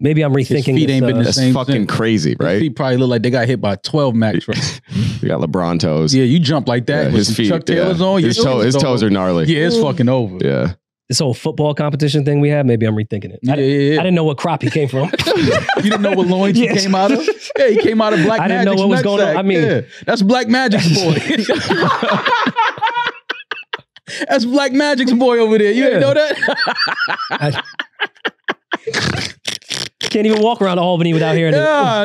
[SPEAKER 1] Maybe I'm rethinking.
[SPEAKER 2] His feet ain't been the
[SPEAKER 5] that's
[SPEAKER 2] same
[SPEAKER 5] fucking
[SPEAKER 2] thing.
[SPEAKER 5] Crazy, right?
[SPEAKER 2] His feet probably look like they got hit by 12 Max. Right?
[SPEAKER 5] We got LeBron toes.
[SPEAKER 2] Yeah, you jump like that with
[SPEAKER 5] his feet.
[SPEAKER 2] Chuck Taylors on.
[SPEAKER 5] His toes are gnarly.
[SPEAKER 2] Yeah, it's fucking over.
[SPEAKER 5] Yeah.
[SPEAKER 1] This whole football competition thing we had, maybe I'm rethinking it. I didn't know what crop he came from.
[SPEAKER 2] You didn't know what loins he came out of? Yeah, he came out of Black Magic's
[SPEAKER 1] I didn't know what was going on. I mean,
[SPEAKER 2] that's Black Magic's boy. That's Black Magic's boy over there. You didn't know that?
[SPEAKER 1] Can't even walk around Albany without hearing it.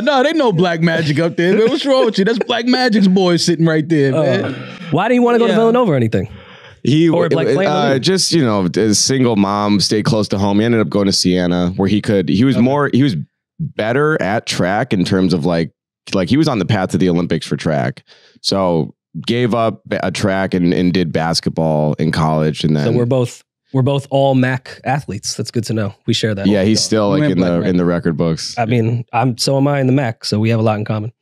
[SPEAKER 2] No, they know Black Magic up there. Man, what's wrong with you? That's Black Magic's boy sitting right there, man.
[SPEAKER 1] Why do you want to go to Villanova or anything?
[SPEAKER 5] He just, as single mom, stayed close to home. He ended up going to Siena where he was better at track in terms of like he was on the path to the Olympics for track. So gave up a track and did basketball in college. And then
[SPEAKER 1] so we're both all MAC athletes. That's good to know. We share that.
[SPEAKER 5] Yeah, he's still like in the record books.
[SPEAKER 1] I mean, so am I in the MAC, so we have a lot in common.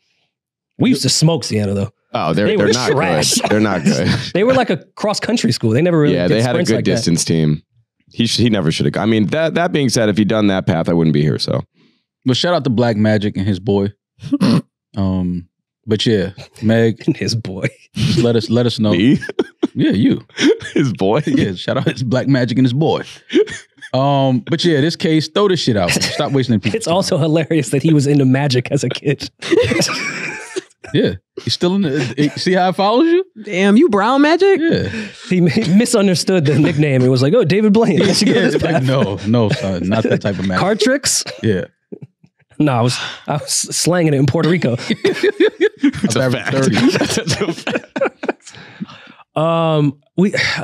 [SPEAKER 1] We used to smoke Siena though.
[SPEAKER 5] Oh, they're not
[SPEAKER 1] trash.
[SPEAKER 5] good. They're not good.
[SPEAKER 1] They were like a cross country school. They never really
[SPEAKER 5] they had a good distance team. He never should have. I mean, that being said, if he'd done that path, I wouldn't be here. So,
[SPEAKER 2] but shout out to Black Magic and his boy. But yeah, Meg
[SPEAKER 1] and his boy.
[SPEAKER 2] Just let us know.
[SPEAKER 5] Me?
[SPEAKER 2] Yeah, you.
[SPEAKER 5] His boy.
[SPEAKER 2] Yeah, shout out his Black Magic and his boy. But yeah, this case, throw this shit out. Stop wasting people's
[SPEAKER 1] It's also hilarious that he was into magic as a kid.
[SPEAKER 2] Yeah, he's still in the. See how it follows you?
[SPEAKER 6] Damn, you brown magic?
[SPEAKER 2] Yeah.
[SPEAKER 1] He misunderstood the nickname. It was like, oh, David Blaine.
[SPEAKER 2] Yeah, like, no, son, not that type of magic.
[SPEAKER 1] Card tricks?
[SPEAKER 2] Yeah.
[SPEAKER 1] No, I was slanging it in Puerto Rico.
[SPEAKER 5] It's a fact.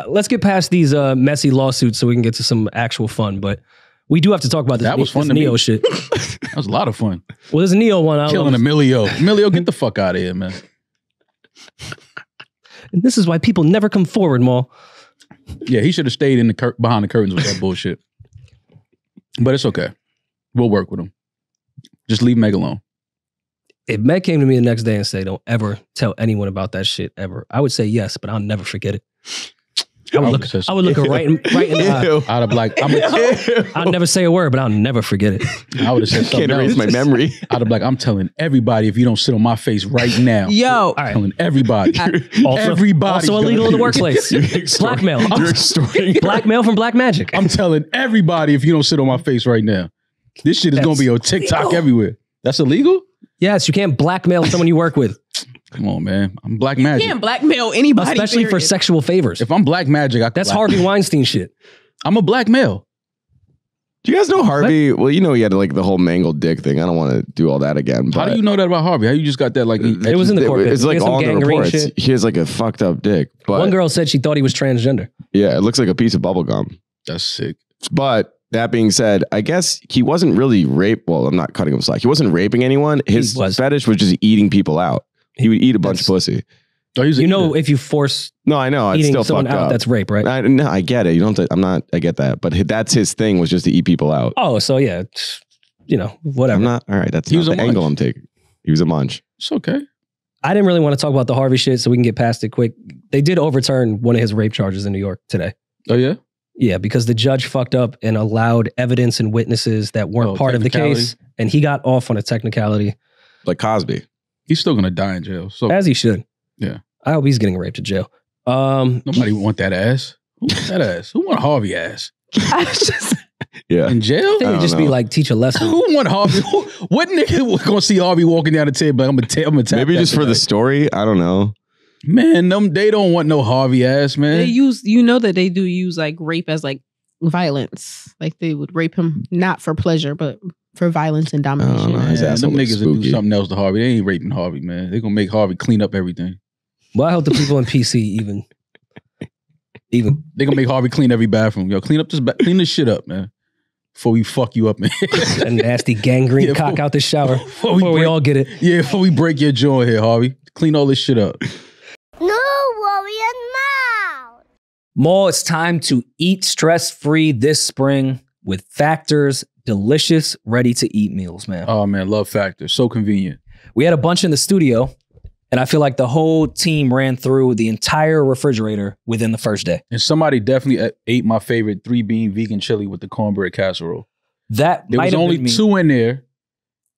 [SPEAKER 1] Let's get past these messy lawsuits so we can get to some actual fun. But we do have to talk about this.
[SPEAKER 2] That was fun
[SPEAKER 1] this
[SPEAKER 2] to
[SPEAKER 1] NeYo
[SPEAKER 2] me.
[SPEAKER 1] shit.
[SPEAKER 2] That was a lot of fun.
[SPEAKER 1] Well, there's a NeYo one.
[SPEAKER 2] Killing Emilio. Emilio, get the fuck out of here, man.
[SPEAKER 1] And this is why people never come forward, Maul.
[SPEAKER 2] Yeah, he should have stayed in the behind the curtains with that bullshit. But it's okay. We'll work with him. Just leave Meg alone.
[SPEAKER 1] If Meg came to me the next day and said, don't ever tell anyone about that shit ever, I would say yes, but I'll never forget it. I would look her right in the eye.
[SPEAKER 2] I'd have like,
[SPEAKER 1] I'll never say a word, but I'll never forget it.
[SPEAKER 2] I would have said something.
[SPEAKER 5] Can't erase my memory.
[SPEAKER 2] I'd have like, I'm telling everybody if you don't sit on my face right now.
[SPEAKER 6] Yo.
[SPEAKER 2] I'm telling everybody.
[SPEAKER 1] Also illegal in the workplace. Blackmail.
[SPEAKER 5] You're extorting.
[SPEAKER 1] Blackmail from Black Magic.
[SPEAKER 2] I'm telling everybody if you don't sit on my face right now. This shit is going to be on TikTok everywhere. That's illegal?
[SPEAKER 1] Yes, you can't blackmail someone you work with.
[SPEAKER 2] Come on, man. I'm Black Magic.
[SPEAKER 6] You can't blackmail anybody.
[SPEAKER 1] Especially for sexual favors.
[SPEAKER 2] If I'm Black Magic,
[SPEAKER 1] that's Harvey Weinstein shit.
[SPEAKER 2] I'm a blackmail.
[SPEAKER 5] Do you guys know Harvey? Well, you know he had like the whole mangled dick thing. I don't want to do all that again.
[SPEAKER 2] How do you know that about Harvey? How you just got that like...
[SPEAKER 1] It was in the court.
[SPEAKER 5] It's like all in the reports.
[SPEAKER 1] Shit.
[SPEAKER 5] He has like a fucked up dick. But
[SPEAKER 1] one girl said she thought he was transgender.
[SPEAKER 5] Yeah, it looks like a piece of bubble gum.
[SPEAKER 2] That's sick.
[SPEAKER 5] But that being said, I guess he wasn't really raped. Well, I'm not cutting him slack. He wasn't raping anyone. His fetish was just eating people out. He would eat a bunch of pussy.
[SPEAKER 2] Oh,
[SPEAKER 1] if you force
[SPEAKER 5] I know. It's still
[SPEAKER 1] someone
[SPEAKER 5] fucked
[SPEAKER 1] out,
[SPEAKER 5] up.
[SPEAKER 1] that's rape, right?
[SPEAKER 5] I get it. You don't. I get that. But that's his thing, was just to eat people out.
[SPEAKER 1] Oh, so yeah, whatever.
[SPEAKER 5] I'm not. All right, that's not the angle I'm taking. He was a munch.
[SPEAKER 2] It's okay.
[SPEAKER 1] I didn't really want to talk about the Harvey shit, so we can get past it quick. They did overturn one of his rape charges in New York today.
[SPEAKER 2] Oh yeah.
[SPEAKER 1] Yeah, because the judge fucked up and allowed evidence and witnesses that weren't part of the case, and he got off on a technicality.
[SPEAKER 5] Like Cosby.
[SPEAKER 2] He's still gonna die in jail. So
[SPEAKER 1] as he should.
[SPEAKER 2] Yeah.
[SPEAKER 1] I hope he's getting raped to jail.
[SPEAKER 2] Nobody want that ass. Who want that ass? Who want Harvey ass?
[SPEAKER 5] Yeah.
[SPEAKER 2] In jail?
[SPEAKER 1] I think it'd just be like, teach a lesson.
[SPEAKER 2] Who want Harvey? What nigga gonna see Harvey walking down the table? Like, I'm gonna tap
[SPEAKER 5] maybe just for the story. I don't know.
[SPEAKER 2] Man, they don't want no Harvey ass, man.
[SPEAKER 6] They use, that they do use like rape as like violence. Like they would rape him not for pleasure, but for violence and domination.
[SPEAKER 2] Them niggas that do something else to Harvey. They ain't raping Harvey, man. They gonna make Harvey clean up everything.
[SPEAKER 1] Well, I hope the people in PC even.
[SPEAKER 2] They gonna make Harvey clean every bathroom. Yo, clean this shit up, man. Before we fuck you up, man.
[SPEAKER 1] A nasty gangrene cock out the shower. Before we all get it.
[SPEAKER 2] Yeah, before we break your jaw here, Harvey. Clean all this shit up.
[SPEAKER 3] No worry and mouth.
[SPEAKER 7] Maul, it's time to eat stress-free this spring with Factor's delicious, ready-to-eat meals, man.
[SPEAKER 2] Oh, man, love Factor. So convenient.
[SPEAKER 7] We had a bunch in the studio, and I feel like the whole team ran through the entire refrigerator within the first day.
[SPEAKER 2] And somebody definitely ate my favorite 3-bean vegan chili with the cornbread casserole.
[SPEAKER 7] There
[SPEAKER 2] was only 2 in there,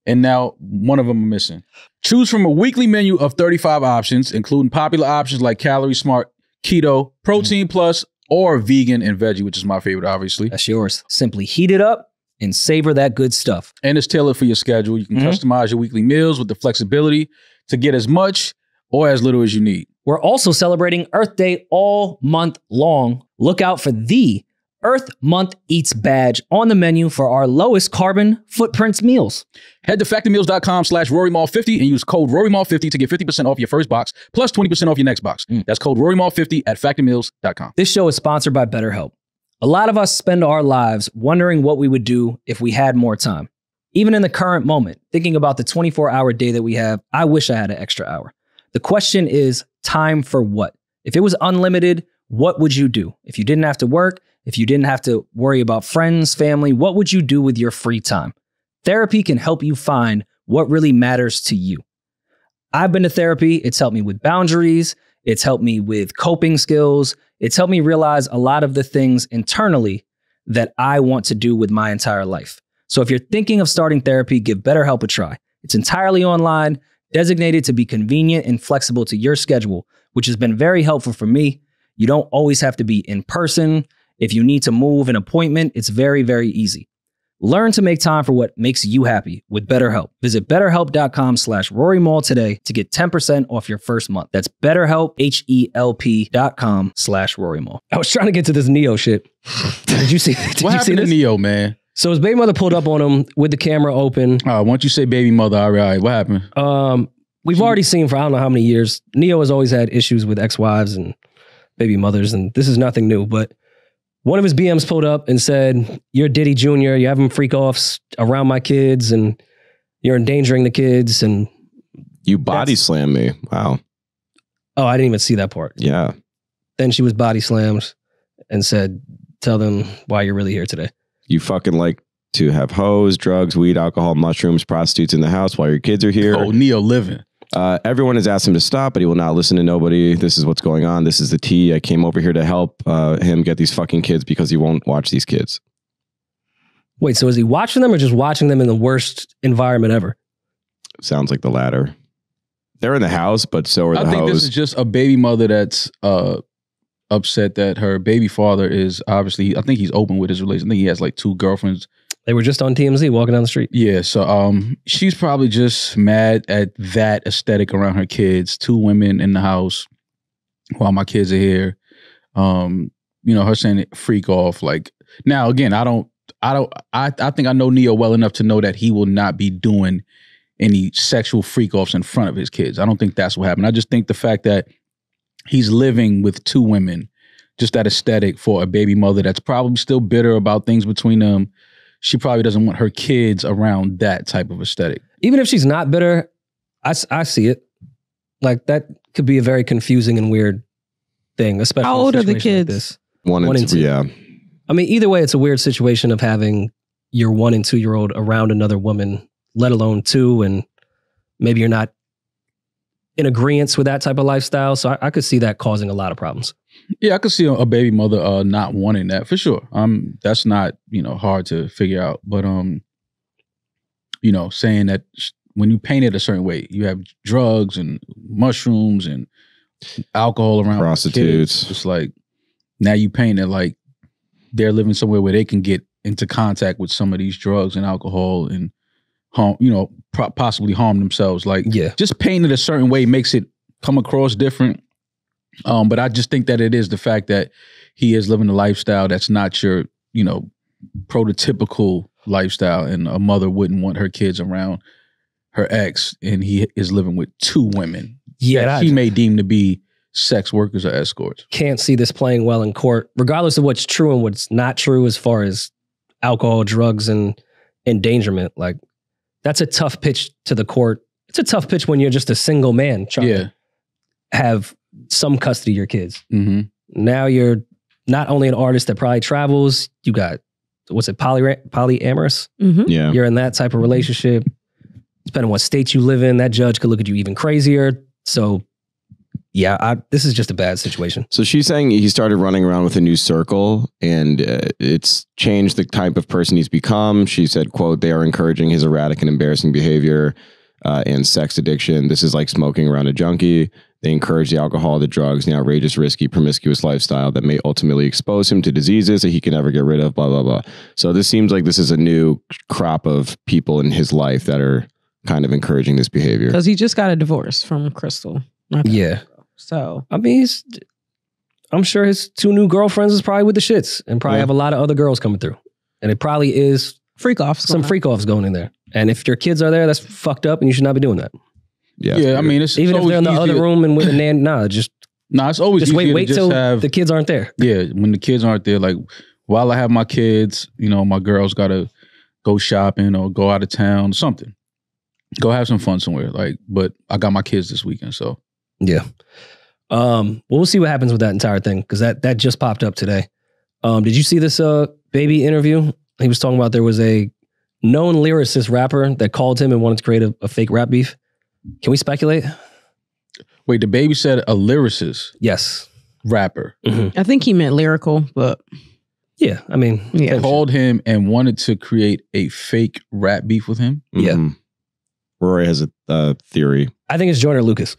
[SPEAKER 2] and now one of them are missing. Choose from a weekly menu of 35 options, including popular options like Calorie Smart, Keto, Protein Plus, or Vegan and Veggie, which is my favorite, obviously.
[SPEAKER 7] That's yours. Simply heat it up and savor that good stuff.
[SPEAKER 2] And it's tailored for your schedule. You can customize your weekly meals with the flexibility to get as much or as little as you need.
[SPEAKER 7] We're also celebrating Earth Day all month long. Look out for the Earth Month Eats badge on the menu for our lowest carbon footprints meals.
[SPEAKER 2] Head to factormeals.com/RoryMall50 and use code RoryMall50 to get 50% off your first box plus 20% off your next box. That's code RoryMall50 at factormeals.com.
[SPEAKER 7] This show is sponsored by BetterHelp. A lot of us spend our lives wondering what we would do if we had more time. Even in the current moment, thinking about the 24-hour day that we have, I wish I had an extra hour. The question is, time for what? If it was unlimited, what would you do? If you didn't have to work, if you didn't have to worry about friends, family, what would you do with your free time? Therapy can help you find what really matters to you. I've been to therapy. It's helped me with boundaries. It's helped me with coping skills. It's helped me realize a lot of the things internally that I want to do with my entire life. So if you're thinking of starting therapy, give BetterHelp a try. It's entirely online, designated to be convenient and flexible to your schedule, which has been very helpful for me. You don't always have to be in person. If you need to move an appointment, it's very, very easy. Learn to make time for what makes you happy with BetterHelp. Visit BetterHelp.com/RoryMall today to get 10% off your first month. That's BetterHelp, HELP.com/RoryMall. I was trying to get to this NeYo shit. Did you see?
[SPEAKER 2] What happened to NeYo, man?
[SPEAKER 1] So his baby mother pulled up on him with the camera open.
[SPEAKER 2] Once you say baby mother, all right, what happened?
[SPEAKER 1] We've already seen for I don't know how many years, NeYo has always had issues with ex-wives and baby mothers, and this is nothing new, but one of his BMs pulled up and said, "You're Diddy Jr., you're having freak offs around my kids and you're endangering the kids." And
[SPEAKER 5] you body slammed me. Wow.
[SPEAKER 1] Oh, I didn't even see that part.
[SPEAKER 5] Yeah.
[SPEAKER 1] Then she was body slammed and said, "Tell them why you're really here today."
[SPEAKER 5] You fucking like to have hoes, drugs, weed, alcohol, mushrooms, prostitutes in the house while your kids are here.
[SPEAKER 2] Oh, NeYo living.
[SPEAKER 5] Everyone has asked him to stop, but he will not listen to nobody. This is what's going on. This is the tea. I came over here to help him get these fucking kids because he won't watch these kids.
[SPEAKER 1] Wait, so is he watching them or just watching them in the worst environment ever?
[SPEAKER 5] Sounds like the latter. They're in the house, but so are the hoes.
[SPEAKER 2] I think this is just a baby mother that's upset that her baby father is obviously, I think he's open with his relationship. I think he has like 2 girlfriends.
[SPEAKER 1] They were just on TMZ walking down the street.
[SPEAKER 2] Yeah, so she's probably just mad at that aesthetic around her kids. 2 women in the house while my kids are here. You know, her saying it freak off. Like, now again, I think I know NeYo well enough to know that he will not be doing any sexual freak offs in front of his kids. I don't think that's what happened. I just think the fact that he's living with 2 women, just that aesthetic for a baby mother that's probably still bitter about things between them. She probably doesn't want her kids around that type of aesthetic.
[SPEAKER 1] Even if she's not bitter, I see it. Like, that could be a very confusing and weird thing, especially
[SPEAKER 6] how old are the
[SPEAKER 1] situation like
[SPEAKER 6] kids?
[SPEAKER 1] this.
[SPEAKER 5] 1 and 2. Yeah.
[SPEAKER 1] I mean, either way, it's a weird situation of having your 1 and 2-year-old around another woman, let alone 2, and maybe you're not in agreement with that type of lifestyle. So I could see that causing a lot of problems.
[SPEAKER 2] Yeah, I could see a baby mother not wanting that for sure. That's not, you know, hard to figure out. But you know, saying that when you paint it a certain way, you have drugs and mushrooms and alcohol around
[SPEAKER 5] prostitutes.
[SPEAKER 2] Kids. It's like now you paint it like they're living somewhere where they can get into contact with some of these drugs and alcohol and harm, you know, possibly harm themselves. Like,
[SPEAKER 1] yeah,
[SPEAKER 2] just painting it a certain way makes it come across different. But I just think that it is the fact that he is living a lifestyle that's not your, you know, prototypical lifestyle, and a mother wouldn't want her kids around her ex, and he is living with 2 women.
[SPEAKER 1] Yeah,
[SPEAKER 2] he may deem to be sex workers or escorts.
[SPEAKER 1] Can't see this playing well in court, regardless of what's true and what's not true as far as alcohol, drugs, and endangerment. Like, that's a tough pitch to the court. It's a tough pitch when you're just a single man trying to have some custody of your kids.
[SPEAKER 2] Mm-hmm.
[SPEAKER 1] Now you're not only an artist that probably travels, you got, what's it, polyamorous?
[SPEAKER 6] Mm-hmm.
[SPEAKER 5] Yeah.
[SPEAKER 1] You're in that type of relationship. Depending on what state you live in, that judge could look at you even crazier. So yeah, this is just a bad situation.
[SPEAKER 5] So she's saying he started running around with a new circle, and it's changed the type of person he's become. She said, quote, "They are encouraging his erratic and embarrassing behavior and sex addiction. This is like smoking around a junkie. They encourage the alcohol, the drugs, the outrageous, risky, promiscuous lifestyle that may ultimately expose him to diseases that he can never get rid of, blah, blah, blah." So this seems like this is a new crop of people in his life that are kind of encouraging this behavior.
[SPEAKER 6] Because he just got a divorce from Crystal.
[SPEAKER 1] Yeah.
[SPEAKER 6] So,
[SPEAKER 1] I mean, I'm sure his 2 new girlfriends is probably with the shits and probably have a lot of other girls coming through. And it probably is
[SPEAKER 6] freak offs.
[SPEAKER 1] Some freak offs going in there. And if your kids are there, that's fucked up and you should not be doing that.
[SPEAKER 2] Yeah, I mean, it's
[SPEAKER 1] even if they're in the other room and with a nan,
[SPEAKER 2] it's always
[SPEAKER 1] just
[SPEAKER 2] easier
[SPEAKER 1] wait
[SPEAKER 2] to
[SPEAKER 1] till
[SPEAKER 2] have,
[SPEAKER 1] the kids aren't there.
[SPEAKER 2] Yeah, when the kids aren't there, like while I have my kids, you know, my girls gotta go shopping or go out of town, something. Go have some fun somewhere. Like, but I got my kids this weekend, so
[SPEAKER 1] yeah. Well, we'll see what happens with that entire thing because that just popped up today. Did you see this Baby interview? He was talking about there was a known lyricist rapper that called him and wanted to create a fake rap beef. Can we speculate?
[SPEAKER 2] Wait, the Baby said a lyricist?
[SPEAKER 1] Yes.
[SPEAKER 2] Rapper.
[SPEAKER 1] Mm-hmm.
[SPEAKER 6] I think he meant lyrical, but
[SPEAKER 1] Yeah, I mean,
[SPEAKER 2] called him and wanted to create a fake rap beef with him.
[SPEAKER 1] Yeah.
[SPEAKER 5] Mhm. Rory has a theory.
[SPEAKER 1] I think it's Joyner Lucas.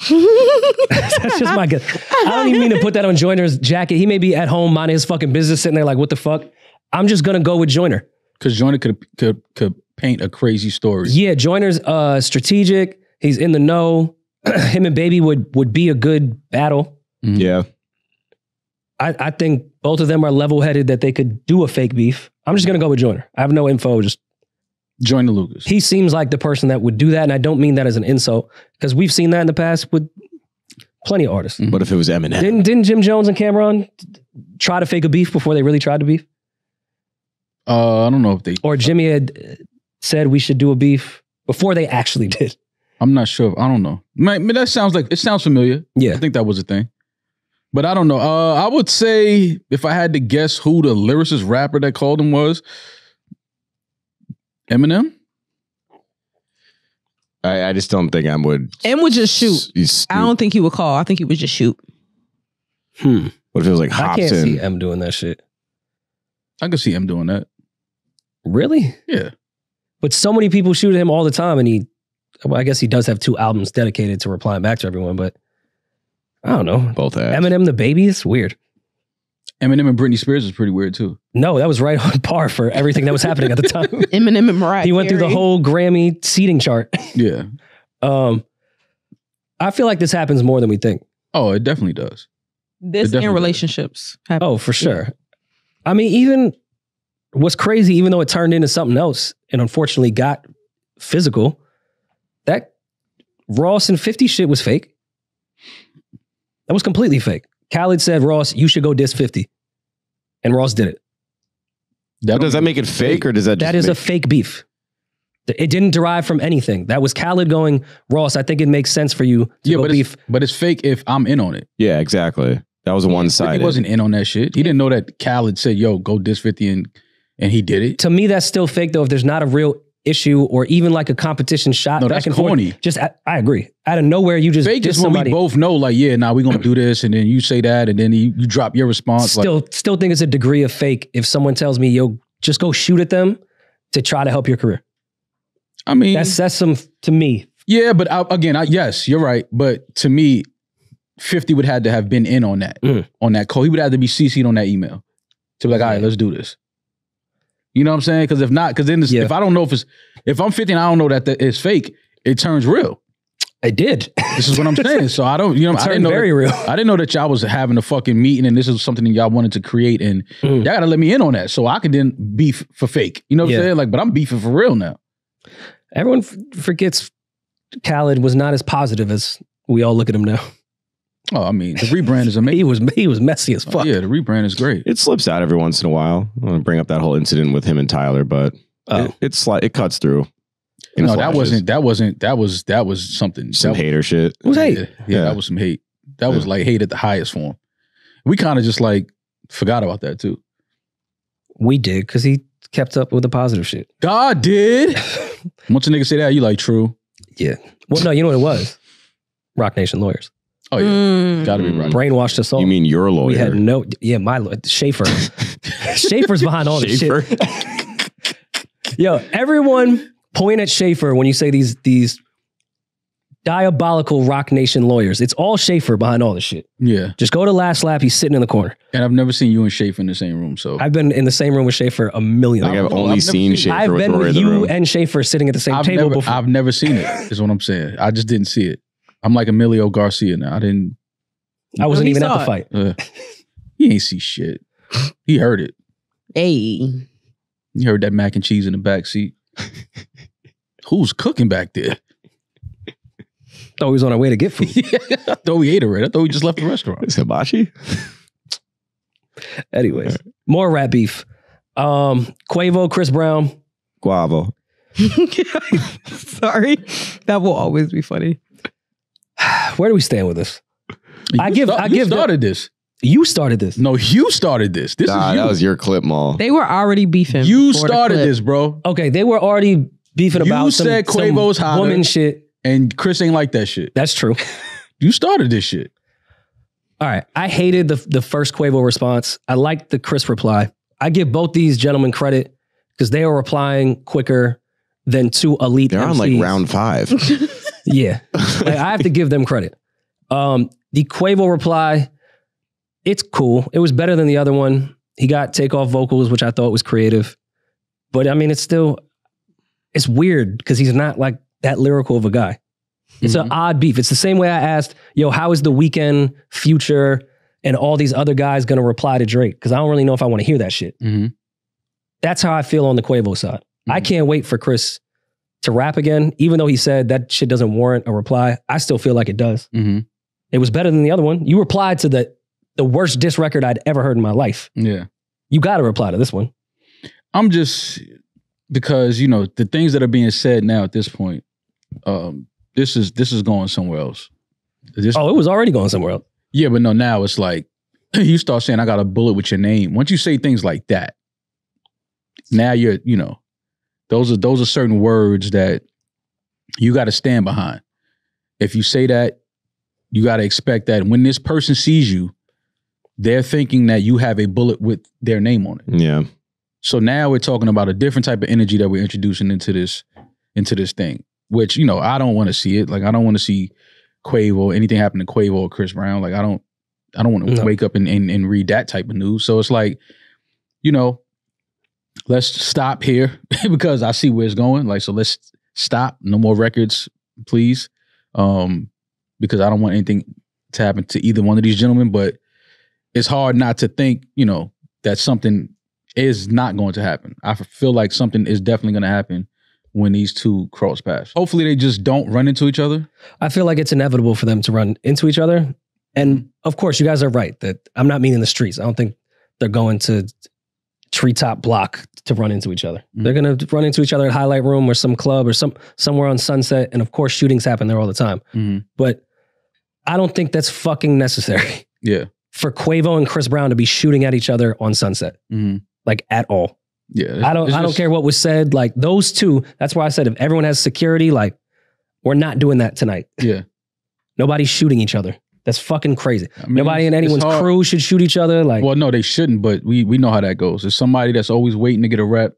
[SPEAKER 1] That's just my guess. I don't even mean to put that on Joyner's jacket. He may be at home minding his fucking business, sitting there like, what the fuck? I'm just gonna go with Joyner.
[SPEAKER 2] Because Joyner could paint a crazy story.
[SPEAKER 1] Yeah, Joyner's strategic. He's in the know. Him and Baby would be a good battle.
[SPEAKER 2] Mhm.
[SPEAKER 5] Yeah.
[SPEAKER 1] I think both of them are level-headed that they could do a fake beef. I'm just gonna go with Joyner. I have no info. Just
[SPEAKER 2] Joyner Lucas.
[SPEAKER 1] he seems like the person that would do that, and I don't mean that as an insult because we've seen that in the past with plenty of artists.
[SPEAKER 5] What if it was Eminem?
[SPEAKER 1] Didn't Jim Jones and Cameron try to fake a beef before they really tried to beef?
[SPEAKER 2] I don't know if they...
[SPEAKER 1] Or Jimmy had said we should do a beef before they actually did.
[SPEAKER 2] I'm not sure. I don't know. That sounds familiar.
[SPEAKER 1] Yeah.
[SPEAKER 2] I think that was a thing. But I don't know. I would say if I had to guess who the lyricist rapper that called him was, Eminem?
[SPEAKER 5] I just don't think M would.
[SPEAKER 6] M would just shoot. I don't think he would call. I think he would just shoot.
[SPEAKER 5] What if it was like
[SPEAKER 1] I can't
[SPEAKER 5] Hobson?
[SPEAKER 1] see M doing that shit.
[SPEAKER 2] I could see him doing that.
[SPEAKER 1] Really?
[SPEAKER 2] Yeah.
[SPEAKER 1] But so many people shoot him all the time, and I guess he does have 2 albums dedicated to replying back to everyone, but I don't know.
[SPEAKER 5] Both ass.
[SPEAKER 1] Eminem the Baby is weird.
[SPEAKER 2] Eminem and Britney Spears is pretty weird too.
[SPEAKER 1] No, that was right on par for everything that was happening at the time.
[SPEAKER 6] Eminem and Mariah
[SPEAKER 1] He went through the
[SPEAKER 6] Carey.
[SPEAKER 1] whole Grammy seating chart.
[SPEAKER 2] Yeah.
[SPEAKER 1] I feel like this happens more than we think.
[SPEAKER 2] Oh, it definitely does.
[SPEAKER 6] This
[SPEAKER 2] definitely
[SPEAKER 6] and
[SPEAKER 2] does.
[SPEAKER 6] relationships. happen.
[SPEAKER 1] Oh, for sure. I mean, even what's crazy, even though it turned into something else and unfortunately got physical, that Ross and 50 shit was fake. That was completely fake. Khaled said, Ross, you should go diss 50. And Ross did it.
[SPEAKER 5] Does that make it fake or does that just
[SPEAKER 1] That is a fake beef. It didn't derive from anything. That was Khaled going, Ross, I think it makes sense for you to go beef.
[SPEAKER 2] But it's fake if I'm in on it.
[SPEAKER 5] Yeah, exactly. That was a one-sided.
[SPEAKER 2] He wasn't in on that shit. He didn't know that Khaled said, yo, go diss 50 and he did it.
[SPEAKER 1] To me, that's still fake though. If there's not a real issue or even like a competition shot
[SPEAKER 2] No,
[SPEAKER 1] back
[SPEAKER 2] that's
[SPEAKER 1] and
[SPEAKER 2] corny.
[SPEAKER 1] forth. Just, I agree. Out of nowhere, you just
[SPEAKER 2] Fake
[SPEAKER 1] diss
[SPEAKER 2] is when
[SPEAKER 1] somebody.
[SPEAKER 2] we both know, like, yeah, nah, we're going to do this. And then you say that. And then you drop your response.
[SPEAKER 1] Still think it's a degree of fake if someone tells me, yo, just go shoot at them to try to help your career.
[SPEAKER 2] I mean,
[SPEAKER 1] that's some, to me.
[SPEAKER 2] Yeah, but yes, you're right. But to me, 50 would have to have been in on that, on that call. He would have to be CC'd on that email to be like, all right, let's do this. You know what I'm saying? Because if not, because then if I don't know if I'm 50 and I don't know that it's fake, it turns real.
[SPEAKER 1] It did.
[SPEAKER 2] This is what I'm saying. So I don't, I didn't know
[SPEAKER 1] very real.
[SPEAKER 2] I didn't know that y'all was having a fucking meeting and this is something that y'all wanted to create and y'all gotta let me in on that so I could then beef for fake. You know what I'm saying? Like, but I'm beefing for real now.
[SPEAKER 1] Everyone forgets Khaled was not as positive as we all look at him now.
[SPEAKER 2] Oh, I mean, the rebrand is amazing.
[SPEAKER 1] He was messy as fuck.
[SPEAKER 2] Yeah, the rebrand is great.
[SPEAKER 5] It slips out every once in a while. I want to bring up that whole incident with him and Tyler, but it cuts through.
[SPEAKER 2] No, that was something.
[SPEAKER 5] Some hater shit.
[SPEAKER 1] It was hate.
[SPEAKER 2] Yeah, that was some hate. That was like hate at the highest form. We kind of just like forgot about that too.
[SPEAKER 1] We did, because he kept up with the positive shit.
[SPEAKER 2] God did. Once a nigga say that, you like, true.
[SPEAKER 1] Yeah. Well, no, you know what it was? Roc Nation lawyers.
[SPEAKER 2] Oh, yeah. Gotta be right.
[SPEAKER 1] Brainwashed us all.
[SPEAKER 5] You mean your lawyer?
[SPEAKER 1] We had my lawyer, Schaefer. Schaefer's behind all this shit. Yo, everyone point at Schaefer when you say these diabolical Roc Nation lawyers. It's all Schaefer behind all this shit.
[SPEAKER 2] Yeah.
[SPEAKER 1] Just go to Last Lap. He's sitting in the corner.
[SPEAKER 2] And I've never seen you and Schaefer in the same room. So
[SPEAKER 1] I've been in the same room with Schaefer a million
[SPEAKER 5] times. I've only seen Schaefer
[SPEAKER 1] I've
[SPEAKER 5] with
[SPEAKER 1] been
[SPEAKER 5] Rory
[SPEAKER 1] with
[SPEAKER 5] in the
[SPEAKER 1] you
[SPEAKER 5] room.
[SPEAKER 1] and Schaefer sitting at the same table before.
[SPEAKER 2] I've never seen it, is what I'm saying. I just didn't see it. I'm like Emilio Garcia now.
[SPEAKER 1] I wasn't even at the fight.
[SPEAKER 2] He ain't see shit. He heard it.
[SPEAKER 6] Hey.
[SPEAKER 2] He heard that mac and cheese in the back seat. Who's cooking back there?
[SPEAKER 1] Thought we was on our way to get food.
[SPEAKER 2] I thought we ate already. I thought we just left the restaurant.
[SPEAKER 5] Is hibachi?
[SPEAKER 1] Anyways, more rap beef. Quavo, Chris Brown.
[SPEAKER 5] Quavo.
[SPEAKER 6] Sorry. That will always be funny.
[SPEAKER 1] Where do we stand with this?
[SPEAKER 2] You started this.
[SPEAKER 1] You started this.
[SPEAKER 2] No, you started this. This is you.
[SPEAKER 5] That was your clip, Maul.
[SPEAKER 6] They were already beefing.
[SPEAKER 2] You started this, bro.
[SPEAKER 1] Okay, they were already beefing about
[SPEAKER 2] you said Quavo's
[SPEAKER 1] some
[SPEAKER 2] hotter,
[SPEAKER 1] woman shit.
[SPEAKER 2] And Chris ain't like that shit.
[SPEAKER 1] That's true.
[SPEAKER 2] You started this shit.
[SPEAKER 1] All right. I hated the first Quavo response. I liked the Chris reply. I give both these gentlemen credit because they are replying quicker than two elite
[SPEAKER 5] They're
[SPEAKER 1] MCs.
[SPEAKER 5] on like round 5.
[SPEAKER 1] Yeah. Like, I have to give them credit. The Quavo reply, it's cool. It was better than the other one. He got takeoff vocals, which I thought was creative. But I mean, it's weird because he's not like that lyrical of a guy. It's an odd beef. It's the same way I asked, how is The Weeknd, Future, and all these other guys going to reply to Drake? Because I don't really know if I want to hear that shit.
[SPEAKER 2] Mm-hmm.
[SPEAKER 1] That's how I feel on the Quavo side.
[SPEAKER 2] Mm-hmm.
[SPEAKER 1] I can't wait for Chris to rap again. Even though he said that shit doesn't warrant a reply, I still feel like it does.
[SPEAKER 2] Mm-hmm.
[SPEAKER 1] It was better than the other one. You replied to the worst diss record I'd ever heard in my life.
[SPEAKER 2] Yeah.
[SPEAKER 1] You got to reply to this one.
[SPEAKER 2] I'm just, because, the things that are being said now at this point, this is going somewhere else. It
[SPEAKER 1] was already going somewhere else.
[SPEAKER 2] Yeah, but no, now it's like, you start saying, I got a bullet with your name. Once you say things like that, now you're, those are certain words that you got to stand behind. If you say that, you got to expect that when this person sees you, they're thinking that you have a bullet with their name on it.
[SPEAKER 5] Yeah.
[SPEAKER 2] So now we're talking about a different type of energy that we're introducing into this thing, which, I don't want to see it. Like, I don't want to see Quavo, anything happen to Quavo or Chris Brown. Like, I don't want to wake up and read that type of news. So it's like, let's stop here because I see where it's going. Like, so let's stop. No more records, please. Because I don't want anything to happen to either one of these gentlemen, but it's hard not to think, that something is not going to happen. I feel like something is definitely going to happen when these two cross paths. Hopefully they just don't run into each other.
[SPEAKER 1] I feel like it's inevitable for them to run into each other. And of course, you guys are right that I'm not meaning the streets. I don't think they're going to Treetop Block to run into each other. Mm-hmm. They're going to run into each other at Highlight Room or some club or somewhere on Sunset. And of course, shootings happen there all the time.
[SPEAKER 2] Mm-hmm.
[SPEAKER 1] But I don't think that's fucking necessary.
[SPEAKER 2] Yeah.
[SPEAKER 1] For Quavo and Chris Brown to be shooting at each other on Sunset.
[SPEAKER 2] Mm-hmm.
[SPEAKER 1] Like, at all.
[SPEAKER 2] Yeah.
[SPEAKER 1] I don't care what was said. Like, those two, that's why I said if everyone has security, like, we're not doing that tonight.
[SPEAKER 2] Yeah.
[SPEAKER 1] Nobody's shooting each other. That's fucking crazy.
[SPEAKER 2] I mean,
[SPEAKER 1] nobody in anyone's crew should shoot each other. Like,
[SPEAKER 2] well, no, they shouldn't, but we know how that goes. There's somebody that's always waiting to get a rep.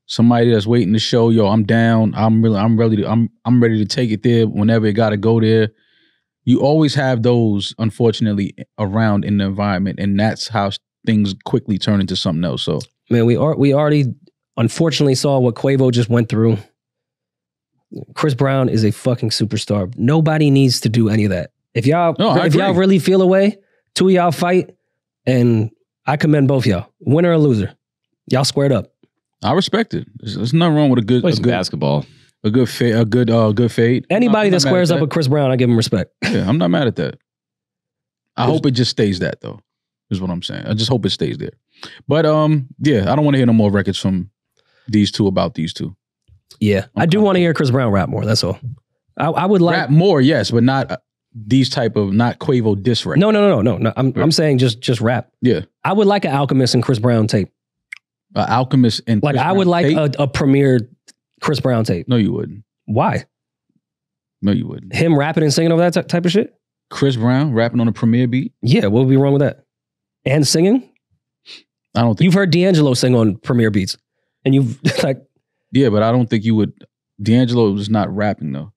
[SPEAKER 2] Somebody that's waiting to show, I'm down. I'm ready to take it there whenever it gotta go there. You always have those, unfortunately, around in the environment, and that's how things quickly turn into something else. So,
[SPEAKER 1] man, we already unfortunately saw what Quavo just went through. Chris Brown is a fucking superstar. Nobody needs to do any of that. If y'all really feel a way, two of y'all fight, and I commend both y'all. Winner or loser, y'all squared up.
[SPEAKER 2] I respect it. There's nothing wrong with a good
[SPEAKER 5] basketball.
[SPEAKER 2] A good fade.
[SPEAKER 1] Anybody that squares up with Chris Brown, I give him respect.
[SPEAKER 2] Yeah, I'm not mad at that. I hope it just stays that, though, is what I'm saying. I just hope it stays there. But yeah, I don't want to hear no more records from these two about these two.
[SPEAKER 1] Yeah, I do want to hear Chris Brown rap more. That's all. I would like
[SPEAKER 2] rap more, yes, but not these type of, not Quavo diss records.
[SPEAKER 1] No. I'm saying just rap.
[SPEAKER 2] Yeah,
[SPEAKER 1] I would like an Alchemist and Chris Brown tape.
[SPEAKER 2] Alchemist and
[SPEAKER 1] like, I would like a premiere Chris Brown tape.
[SPEAKER 2] No, you wouldn't.
[SPEAKER 1] Why?
[SPEAKER 2] No, you wouldn't.
[SPEAKER 1] Him rapping and singing over that type of shit?
[SPEAKER 2] Chris Brown rapping on a premiere beat?
[SPEAKER 1] Yeah, what would be wrong with that? And singing?
[SPEAKER 2] I don't think
[SPEAKER 1] you've heard D'Angelo sing on premiere beats, and you've like.
[SPEAKER 2] Yeah, but I don't think you would. D'Angelo was not rapping though.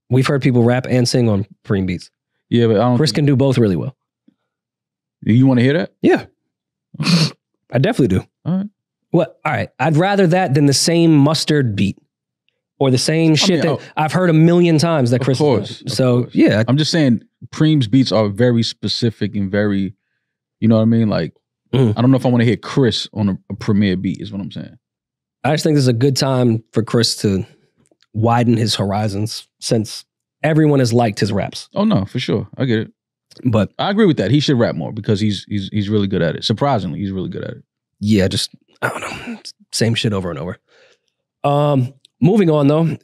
[SPEAKER 1] We've heard people rap and sing on premiere beats.
[SPEAKER 2] Yeah, but I don't.
[SPEAKER 1] Chris can do both really well.
[SPEAKER 2] You want to hear that?
[SPEAKER 1] Yeah, I definitely do.
[SPEAKER 2] All right.
[SPEAKER 1] What? All right. I'd rather that than the same mustard beat or the same shit that I've heard a million times that Chris does. So, yeah.
[SPEAKER 2] I'm just saying Preem's beats are very specific and very, you know what I mean? Like, I don't know if I want to hear Chris on a premiere beat is what I'm saying.
[SPEAKER 1] I just think this is a good time for Chris to widen his horizons since everyone has liked his raps.
[SPEAKER 2] Oh, no, for sure. I get it.
[SPEAKER 1] But
[SPEAKER 2] I agree with that. He should rap more because he's really good at it. Surprisingly, he's really good at it.
[SPEAKER 1] Yeah, just, I don't know, same shit over and over. Moving on though,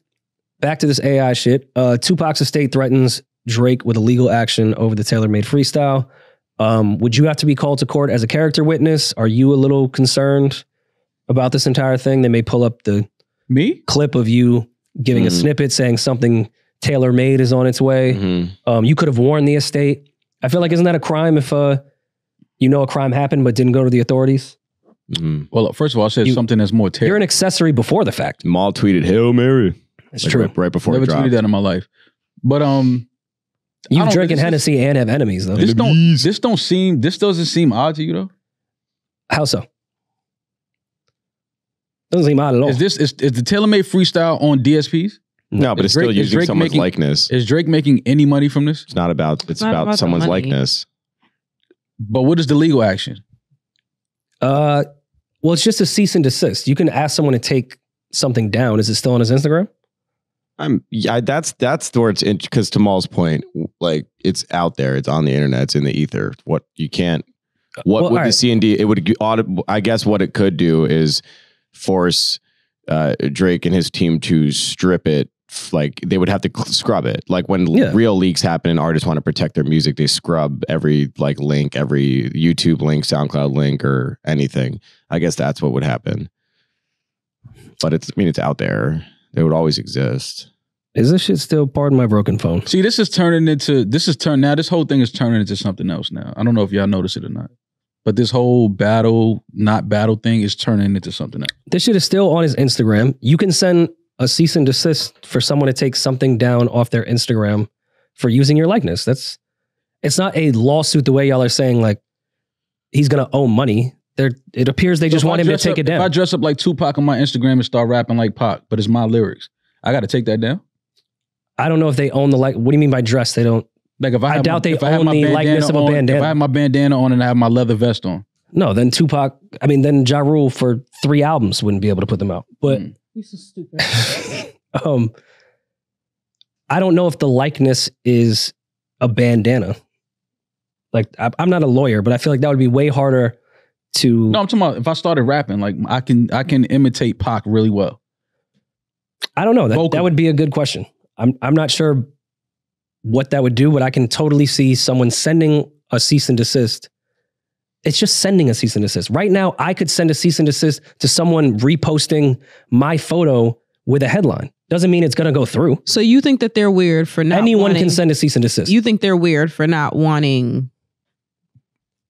[SPEAKER 1] back to this AI shit. Tupac's estate threatens Drake with a legal action over the tailor-made freestyle. Would you have to be called to court as a character witness? Are you a little concerned about this entire thing? They may pull up the clip of you giving a snippet saying something tailor-made is on its way. You could have warned the estate. I feel like, isn't that a crime if you know a crime happened but didn't go to the authorities?
[SPEAKER 2] Mm-hmm. Well, first of all, I said something that's more terrible.
[SPEAKER 1] You're an accessory before the fact.
[SPEAKER 5] Maul tweeted Hail Mary.
[SPEAKER 1] It's true.
[SPEAKER 5] Right before
[SPEAKER 2] Never
[SPEAKER 5] it dropped.
[SPEAKER 2] tweeted that in my life. But
[SPEAKER 1] you've drinking Hennessy and have enemies though.
[SPEAKER 2] This doesn't seem odd to you though.
[SPEAKER 1] How so? Doesn't seem odd at all.
[SPEAKER 2] Is the TaylorMade freestyle on DSPs?
[SPEAKER 5] No, but it's still using someone's likeness.
[SPEAKER 2] Is Drake making any money from this?
[SPEAKER 5] It's not about. It's about someone's likeness.
[SPEAKER 2] But what is the legal action?
[SPEAKER 1] Well, it's just a cease and desist. You can ask someone to take something down. Is it still on his Instagram?
[SPEAKER 5] That's where it's in, because to Maul's point, like it's out there, it's on the internet, it's in the ether. What you can't. What would the C&D? It would. I guess what it could do is force Drake and his team to strip it. Like they would have to scrub it. Like when real leaks happen and artists want to protect their music, they scrub every like link, every YouTube link, SoundCloud link, or anything. I guess that's what would happen. But it's out there. They would always exist.
[SPEAKER 1] Is this shit still? Pardon my broken phone.
[SPEAKER 2] See, this whole thing is turning into something else now. I don't know if y'all notice it or not. But this whole not battle thing is turning into something else.
[SPEAKER 1] This shit is still on his Instagram. You can send a cease and desist for someone to take something down off their Instagram for using your likeness. It's not a lawsuit the way y'all are saying, like, he's going to owe money. It appears they just want him to take it down.
[SPEAKER 2] If I dress up like Tupac on my Instagram and start rapping like Pac, but it's my lyrics, I got to take that down?
[SPEAKER 1] I don't know if they own the what do you mean by dress? They don't.
[SPEAKER 2] Like
[SPEAKER 1] I doubt they own the likeness of a bandana.
[SPEAKER 2] If I have my bandana on and I have my leather vest on.
[SPEAKER 1] No, then then Ja Rule for 3 albums wouldn't be able to put them out. But
[SPEAKER 6] you're so stupid.
[SPEAKER 1] I don't know if the likeness is a bandana. Like I'm not a lawyer, but I feel like that would be way harder to.
[SPEAKER 2] No, I'm talking about if I started rapping, like I can imitate Pac really well.
[SPEAKER 1] I don't know. That would be a good question. I'm not sure what that would do, but I can totally see someone sending a cease and desist. It's just sending a cease and desist. Right now, I could send a cease and desist to someone reposting my photo with a headline. Doesn't mean it's going to go through.
[SPEAKER 6] So you think that they're weird for not
[SPEAKER 1] Anyone can send a cease and desist.
[SPEAKER 6] You think they're weird for not wanting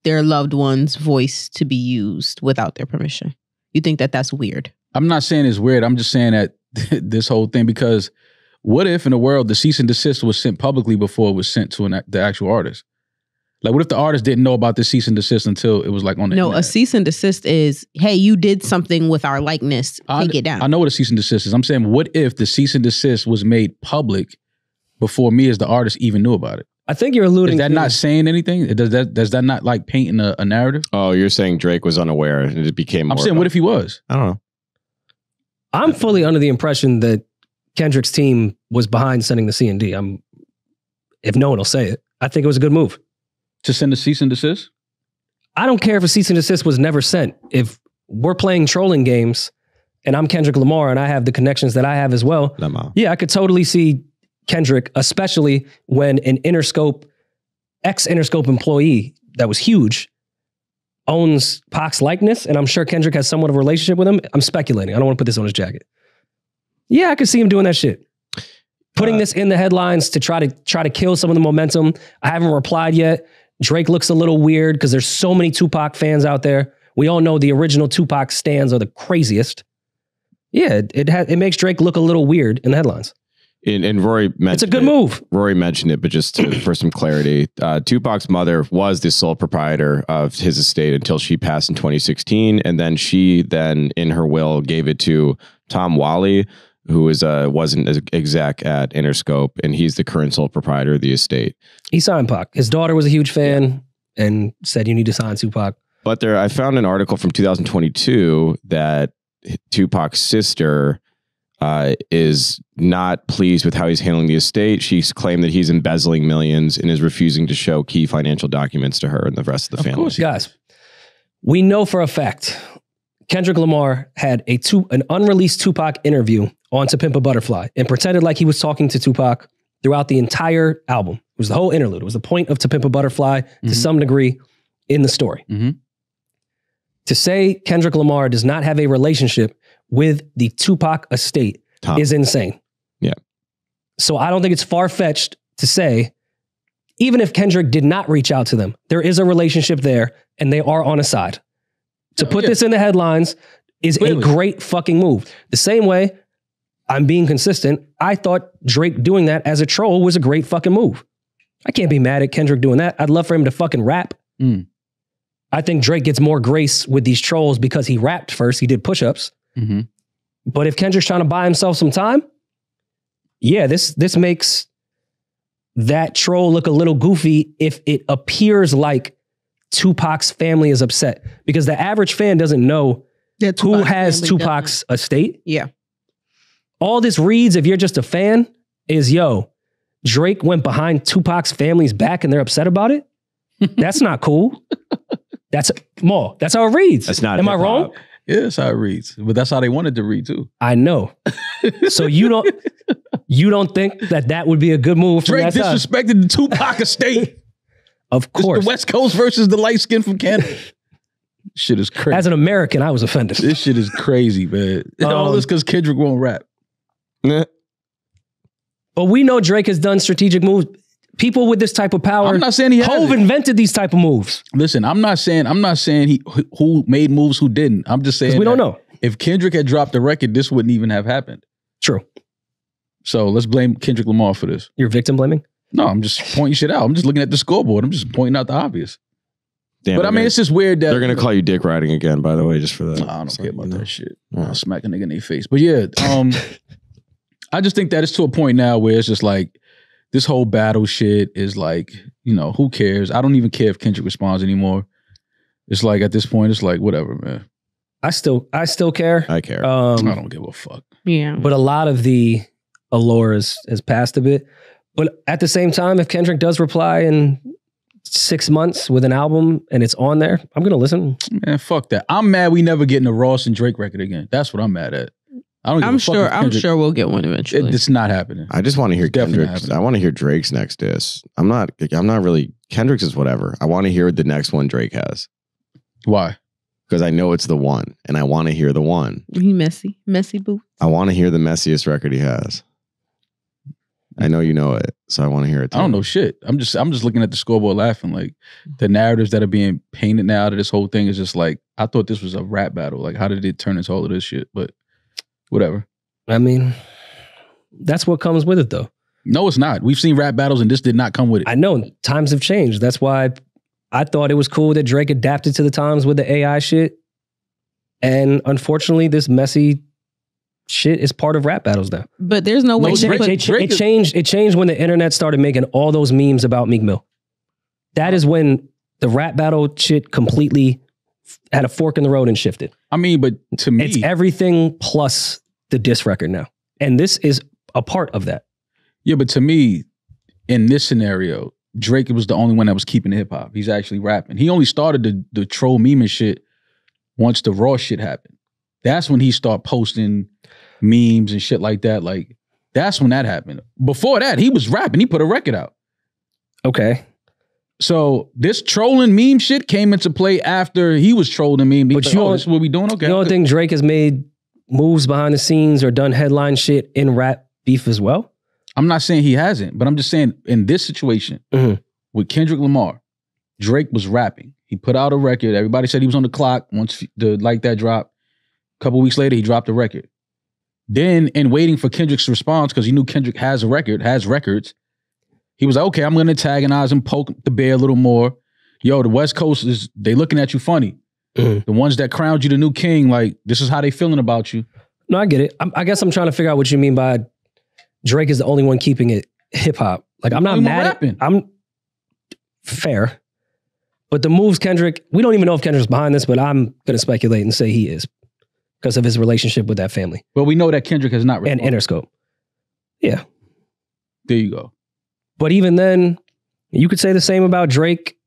[SPEAKER 6] their loved one's voice to be used without their permission? You think that that's weird?
[SPEAKER 2] I'm not saying it's weird. I'm just saying that this whole thing, because what if in the world the cease and desist was sent publicly before it was sent to the actual artist? Like, what if the artist didn't know about the cease and desist until it was like on the internet?
[SPEAKER 6] A cease and desist is, hey, you did something with our likeness. Take it down.
[SPEAKER 2] I know what a cease and desist is. I'm saying, what if the cease and desist was made public before me as the artist even knew about it?
[SPEAKER 1] I think you're alluding.
[SPEAKER 2] Is that not saying anything? Does that not like painting a narrative?
[SPEAKER 5] Oh, you're saying Drake was unaware and it became.
[SPEAKER 2] I'm saying, what if he was?
[SPEAKER 5] I don't know.
[SPEAKER 1] I'm fully under the impression that Kendrick's team was behind sending the C&D. If no one will say it, I think it was a good move.
[SPEAKER 2] To send a cease and desist?
[SPEAKER 1] I don't care if a cease and desist was never sent. If we're playing trolling games and I'm Kendrick Lamar and I have the connections that I have as well, yeah, I could totally see Kendrick, especially when an ex-Interscope employee that was huge owns Pac's likeness, and I'm sure Kendrick has somewhat of a relationship with him. I'm speculating. I don't want to put this on his jacket. Yeah, I could see him doing that shit. Putting this in the headlines to try to kill some of the momentum. I haven't replied yet. Drake looks a little weird because there's so many Tupac fans out there. We all know the original Tupac stans are the craziest. Yeah, it makes Drake look a little weird in the headlines.
[SPEAKER 5] And Rory mentioned
[SPEAKER 1] it's a good move.
[SPEAKER 5] Rory mentioned it, but just for some clarity, Tupac's mother was the sole proprietor of his estate until she passed in 2016. And then she in her will gave it to Tom Wally, who wasn't an exec at Interscope, and he's the current sole proprietor of the estate. He
[SPEAKER 1] signed Pac. His daughter was a huge fan and said, you need to sign Tupac.
[SPEAKER 5] But I found an article from 2022 that Tupac's sister is not pleased with how he's handling the estate. She's claimed that he's embezzling millions and is refusing to show key financial documents to her and the rest of the family.
[SPEAKER 1] Of course, guys. We know for a fact Kendrick Lamar had an unreleased Tupac interview on To Pimp a Butterfly and pretended like he was talking to Tupac throughout the entire album. It was the whole interlude. It was the point of To Pimp a Butterfly to some degree in the story. To say Kendrick Lamar does not have a relationship with the Tupac estate is insane.
[SPEAKER 5] Yeah.
[SPEAKER 1] So I don't think it's far-fetched to say even if Kendrick did not reach out to them, there is a relationship there and they are on a side. To put this in the headlines is a great fucking move. The same way, I'm being consistent, I thought Drake doing that as a troll was a great fucking move. I can't be mad at Kendrick doing that. I'd love for him to fucking rap. I think Drake gets more grace with these trolls because he rapped first. He did push-ups. But if Kendrick's trying to buy himself some time, yeah, this makes that troll look a little goofy if it appears like Tupac's family is upset. Because the average fan doesn't know who has Tupac's estate.
[SPEAKER 6] Yeah.
[SPEAKER 1] All this reads, if you're just a fan, is, yo, Drake went behind Tupac's family's back and they're upset about it? That's not cool. That's how it reads.
[SPEAKER 5] That's not
[SPEAKER 1] Am I wrong?
[SPEAKER 2] Yeah, that's how it reads. But that's how they wanted to read too.
[SPEAKER 1] I know. So you don't think that would be a good move?
[SPEAKER 2] Drake disrespected the Tupac estate.
[SPEAKER 1] Of course.
[SPEAKER 2] It's the West Coast versus the light skin from Canada. Shit is crazy.
[SPEAKER 1] As an American, I was offended.
[SPEAKER 2] This shit is crazy, man. All this because Kendrick won't rap.
[SPEAKER 1] But we know Drake has done strategic moves. People with this type of power.
[SPEAKER 2] I'm not saying he
[SPEAKER 1] Hove invented these type of moves.
[SPEAKER 2] Listen, I'm not saying who made moves, who didn't. I'm just saying
[SPEAKER 1] we don't know.
[SPEAKER 2] If Kendrick had dropped the record, this wouldn't even have happened.
[SPEAKER 1] True.
[SPEAKER 2] So let's blame Kendrick Lamar for this.
[SPEAKER 1] You're victim blaming?
[SPEAKER 2] No, I'm just pointing shit out. I'm just looking at the scoreboard. I'm just pointing out the obvious.
[SPEAKER 5] Damn,
[SPEAKER 2] but I mean, it's just weird that
[SPEAKER 5] they're gonna call you dick riding again. By the way, just for that.
[SPEAKER 2] I don't care about that shit. I'll smack a nigga in their face. But yeah, I just think that it's to a point now where it's just like this whole battle shit is like, who cares? I don't even care if Kendrick responds anymore. It's like at this point, it's like whatever, man.
[SPEAKER 1] I still care.
[SPEAKER 5] I care.
[SPEAKER 2] I don't give a fuck.
[SPEAKER 6] Yeah.
[SPEAKER 1] But a lot of the allure has passed a bit. But at the same time, if Kendrick does reply in 6 months with an album and it's on there, I'm gonna listen.
[SPEAKER 2] Man, fuck that. I'm mad we never getting a Ross and Drake record again. That's what I'm mad at. I'm
[SPEAKER 6] sure we'll get one eventually.
[SPEAKER 2] It's not happening.
[SPEAKER 5] I just want to hear Kendrick's. I want to hear Drake's next diss. I'm not really Kendrick's is whatever. I want to hear the next one Drake has.
[SPEAKER 2] Why?
[SPEAKER 5] Because I know it's the one, and I want to hear the one.
[SPEAKER 6] He messy boo.
[SPEAKER 5] I want to hear the messiest record he has. I know you know it, so I want to hear it too.
[SPEAKER 2] I don't know shit. I'm just looking at the scoreboard laughing. Like the narratives that are being painted now out of this whole thing is just like, I thought this was a rap battle. Like, how did it turn into all of this shit? But whatever.
[SPEAKER 1] I mean, that's what comes with it though.
[SPEAKER 2] No, it's not. We've seen rap battles and this did not come with it.
[SPEAKER 1] I know. Times have changed. That's why I thought it was cool that Drake adapted to the times with the AI shit. And unfortunately, this messy shit is part of rap battles now.
[SPEAKER 6] But there's no way.
[SPEAKER 1] It changed when the internet started making all those memes about Meek Mill. That is when the rap battle shit completely had a fork in the road and shifted.
[SPEAKER 2] I mean, but to me,
[SPEAKER 1] it's everything plus the diss record now. And this is a part of that.
[SPEAKER 2] Yeah, but to me, in this scenario, Drake was the only one that was keeping hip hop. He's actually rapping. He only started the troll meme and shit once the raw shit happened. That's when he started posting memes and shit like that. Like, that's when that happened. Before that, he was rapping. He put a record out.
[SPEAKER 1] Okay.
[SPEAKER 2] So this trolling meme shit came into play after he was trolling meme. But this is what we doing? Okay.
[SPEAKER 1] You don't think Drake has made moves behind the scenes or done headline shit in rap beef as well?
[SPEAKER 2] I'm not saying he hasn't, but I'm just saying in this situation with Kendrick Lamar, Drake was rapping. He put out a record. Everybody said he was on the clock once the Like That dropped. A couple weeks later, he dropped a record. Then, in waiting for Kendrick's response, because he knew Kendrick has records, he was like, okay, I'm going to antagonize him, poke the bear a little more. Yo, the West Coast, they looking at you funny. The ones that crowned you the new king, like, this is how they feeling about you.
[SPEAKER 1] No, I get it. I guess I'm trying to figure out what you mean by Drake is the only one keeping it hip hop. Like, I'm not mad at I'm fair. But the moves Kendrick, we don't even know if Kendrick's behind this, but I'm going to speculate and say he is because of his relationship with that family.
[SPEAKER 2] But we know that Kendrick has not responded.
[SPEAKER 1] And Interscope. Yeah.
[SPEAKER 2] There you go.
[SPEAKER 1] But even then, you could say the same about Drake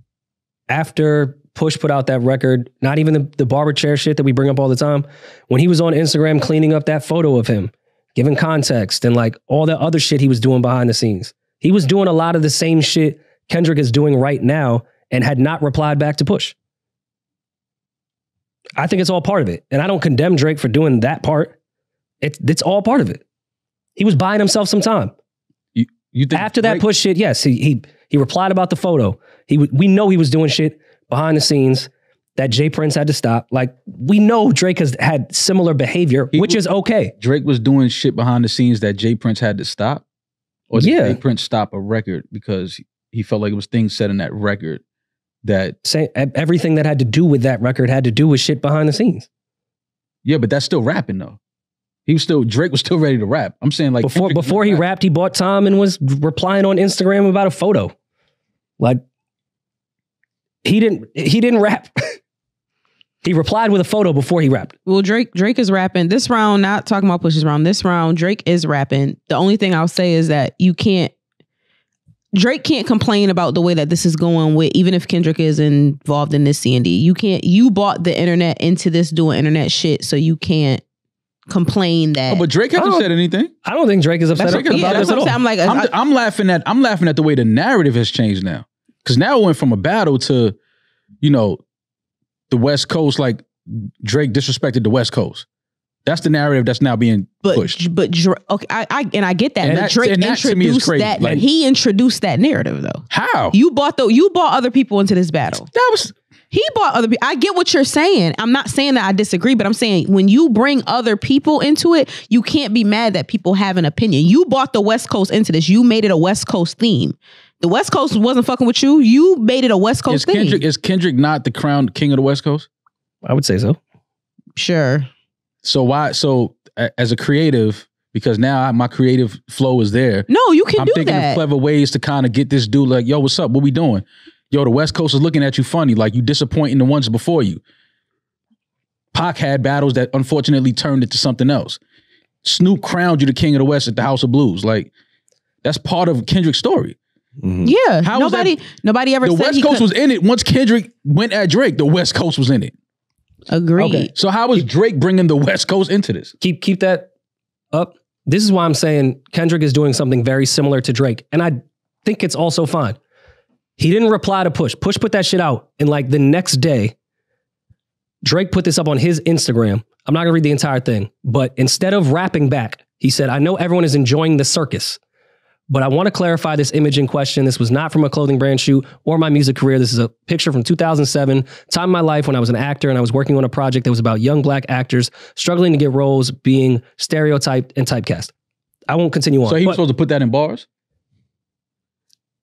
[SPEAKER 1] after Push put out that record, not even the barber chair shit that we bring up all the time. When he was on Instagram cleaning up that photo of him, giving context and like all the other shit he was doing behind the scenes. He was doing a lot of the same shit Kendrick is doing right now and had not replied back to Push. I think it's all part of it. And I don't condemn Drake for doing that part. It's all part of it. He was buying himself some time. After that push shit, yes, he replied about the photo. We know he was doing shit behind the scenes that Jay Prince had to stop. Like, we know Drake has had similar behavior, which is okay.
[SPEAKER 2] Drake was doing shit behind the scenes that Jay Prince had to stop? Or did Jay Prince stop a record because he felt like it was things said in that record that...
[SPEAKER 1] Everything that had to do with that record had to do with shit behind the scenes.
[SPEAKER 2] Yeah, but that's still rapping though. Drake was still ready to rap. I'm saying like...
[SPEAKER 1] Before he rapped, he bought time and was replying on Instagram about a photo. Like, he didn't rap. He replied with a photo before he rapped.
[SPEAKER 6] Well, Drake is rapping this round, not talking about Push's round. This round, Drake is rapping. The only thing I'll say is that Drake can't complain about the way that this is going with, even if Kendrick is involved in this C&D. You bought the internet into this doing internet shit, so you can't complain that.
[SPEAKER 2] Oh, but Drake hasn't said anything.
[SPEAKER 1] I don't think Drake is upset about this at all.
[SPEAKER 2] I'm laughing at the way the narrative has changed now. Because now it went from a battle to, the West Coast, like Drake disrespected the West Coast. That's the narrative that's now being pushed.
[SPEAKER 6] But okay, I get that.
[SPEAKER 2] And
[SPEAKER 6] Drake introduced that. Like, he introduced that narrative though.
[SPEAKER 2] How?
[SPEAKER 6] You bought other people into this battle. He bought other people. I get what you're saying. I'm not saying that I disagree, but I'm saying when you bring other people into it, you can't be mad that people have an opinion. You bought the West Coast into this. You made it a West Coast theme. The West Coast wasn't fucking with you. You made it a West Coast theme.
[SPEAKER 2] Is Kendrick not the crowned king of the West Coast?
[SPEAKER 1] I would say so.
[SPEAKER 6] Sure.
[SPEAKER 2] So why? So as a creative, because now my creative flow is there.
[SPEAKER 6] No, you can do that.
[SPEAKER 2] I'm thinking of clever ways to kind of get this dude like, yo, what's up? What we doing? Yo, the West Coast is looking at you funny, like you disappointing the ones before you. Pac had battles that unfortunately turned into something else. Snoop crowned you the king of the West at the House of Blues. Like, that's part of Kendrick's story.
[SPEAKER 6] Mm-hmm. Yeah. Nobody ever
[SPEAKER 2] said the West Coast was in it. Once Kendrick went at Drake, the West Coast was in it.
[SPEAKER 6] Agreed.
[SPEAKER 2] Okay. So how is Drake bringing the West Coast into this?
[SPEAKER 1] Keep that up. This is why I'm saying Kendrick is doing something very similar to Drake. And I think it's also fine. He didn't reply to Push. Push put that shit out. And like the next day, Drake put this up on his Instagram. I'm not gonna read the entire thing, but instead of rapping back, he said, I know everyone is enjoying the circus, but I want to clarify this image in question. This was not from a clothing brand shoot or my music career. This is a picture from 2007, time in my life when I was an actor and I was working on a project that was about young black actors struggling to get roles, being stereotyped and typecast. I won't continue on.
[SPEAKER 2] So he was supposed to put that in bars?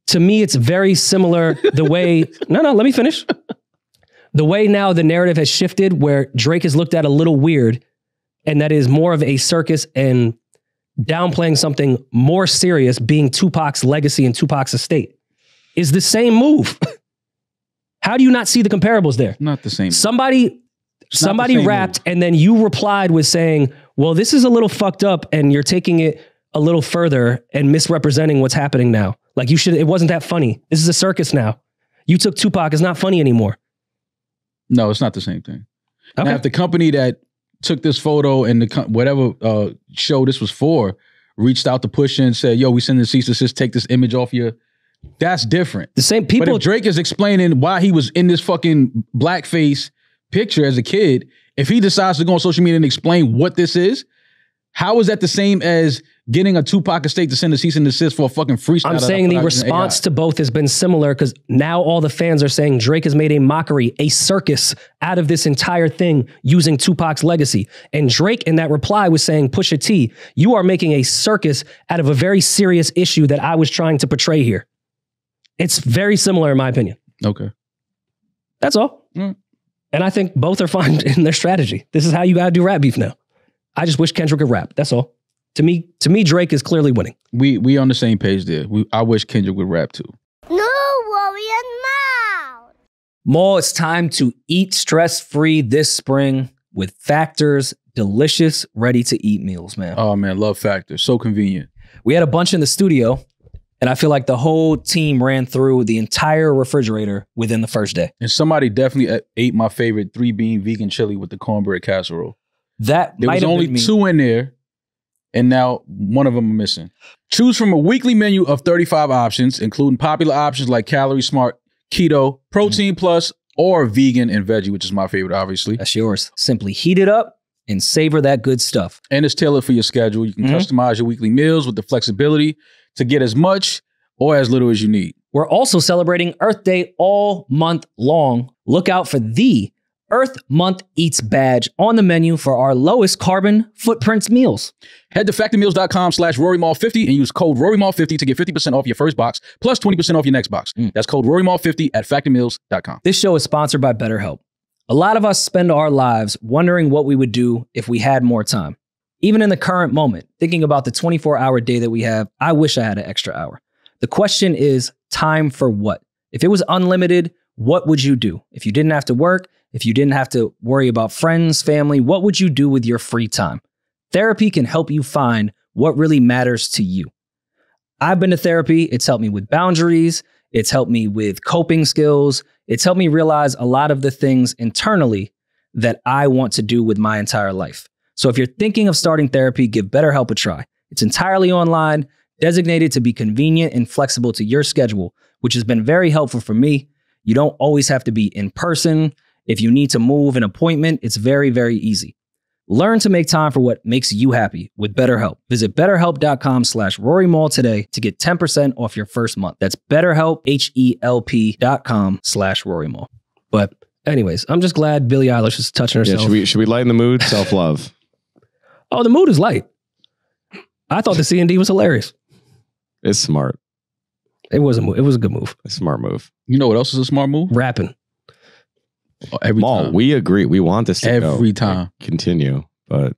[SPEAKER 1] To me, it's very similar the way... No, let me finish. The way now the narrative has shifted where Drake is looked at a little weird and that is more of a circus and downplaying something more serious being Tupac's legacy and Tupac's estate is the same move. How do you not see the comparables there?
[SPEAKER 2] Not the same.
[SPEAKER 1] Somebody rapped and then you replied with saying, well, this is a little fucked up and you're taking it a little further and misrepresenting what's happening now. Like it wasn't that funny. This is a circus now. You took Tupac, it's not funny anymore.
[SPEAKER 2] No, it's not the same thing.
[SPEAKER 1] Okay.
[SPEAKER 2] Now, if the company that took this photo and whatever show this was for reached out to Push and said, yo, we send the cease and desist, take this image off you, that's different.
[SPEAKER 1] The same people.
[SPEAKER 2] But if Drake is explaining why he was in this fucking blackface picture as a kid, if he decides to go on social media and explain what this is, how is that the same as getting a Tupac estate to send a cease and desist for a fucking freestyle?
[SPEAKER 1] I'm saying the response to both has been similar because now all the fans are saying Drake has made a mockery, a circus out of this entire thing using Tupac's legacy. And Drake in that reply was saying, Pusha T, you are making a circus out of a very serious issue that I was trying to portray here. It's very similar in my opinion.
[SPEAKER 2] Okay.
[SPEAKER 1] That's all. And I think both are fine in their strategy. This is how you got to do rap beef now. I just wish Kendrick could rap. That's all. To me, Drake is clearly winning.
[SPEAKER 2] We on the same page there. I wish Kendrick would rap too.
[SPEAKER 3] No worry and mouth.
[SPEAKER 7] Mo, it's time to eat stress-free this spring with Factor's delicious, ready-to-eat meals, man.
[SPEAKER 2] Oh, man, love Factor. So convenient.
[SPEAKER 7] We had a bunch in the studio, and I feel like the whole team ran through the entire refrigerator within the first day.
[SPEAKER 2] And somebody definitely ate my favorite 3-bean vegan chili with the cornbread casserole.
[SPEAKER 7] There
[SPEAKER 2] was only 2 in there, and now one of them are missing. Choose from a weekly menu of 35 options, including popular options like Calorie Smart, Keto, Protein Plus, or Vegan and Veggie, which is my favorite, obviously.
[SPEAKER 7] That's yours. Simply heat it up and savor that good stuff.
[SPEAKER 2] And it's tailored for your schedule. You can customize your weekly meals with the flexibility to get as much or as little as you need.
[SPEAKER 7] We're also celebrating Earth Day all month long. Look out for the Earth Month Eats badge on the menu for our lowest carbon footprints meals.
[SPEAKER 2] Head to factormeals.com/RoryMall50 and use code RoryMall50 to get 50% off your first box plus 20% off your next box. That's code RoryMall50 at factormeals.com.
[SPEAKER 7] This show is sponsored by BetterHelp. A lot of us spend our lives wondering what we would do if we had more time. Even in the current moment, thinking about the 24-hour day that we have, I wish I had an extra hour. The question is, time for what? If it was unlimited, what would you do? If you didn't have to work, if you didn't have to worry about friends, family, what would you do with your free time? Therapy can help you find what really matters to you. I've been to therapy. It's helped me with boundaries. It's helped me with coping skills. It's helped me realize a lot of the things internally that I want to do with my entire life. So if you're thinking of starting therapy, give BetterHelp a try. It's entirely online, designated to be convenient and flexible to your schedule, which has been very helpful for me. You don't always have to be in person. If you need to move an appointment, it's very, very easy. Learn to make time for what makes you happy with BetterHelp. Visit BetterHelp.com/RoryMall today to get 10% off your first month. That's BetterHelp, HELP.com/RoryMall. But anyways, I'm just glad Billie Ellish is touching herself.
[SPEAKER 5] Yeah, should we lighten the mood? Self-love.
[SPEAKER 1] Oh, the mood is light. I thought the C&D was hilarious.
[SPEAKER 5] It's smart.
[SPEAKER 1] It was a good move.
[SPEAKER 5] A smart move.
[SPEAKER 2] You know what else is a smart move?
[SPEAKER 1] Rapping.
[SPEAKER 2] Every
[SPEAKER 5] Maul,
[SPEAKER 2] time.
[SPEAKER 5] we agree. We want this to
[SPEAKER 2] Every
[SPEAKER 5] go.
[SPEAKER 2] time.
[SPEAKER 5] Continue. But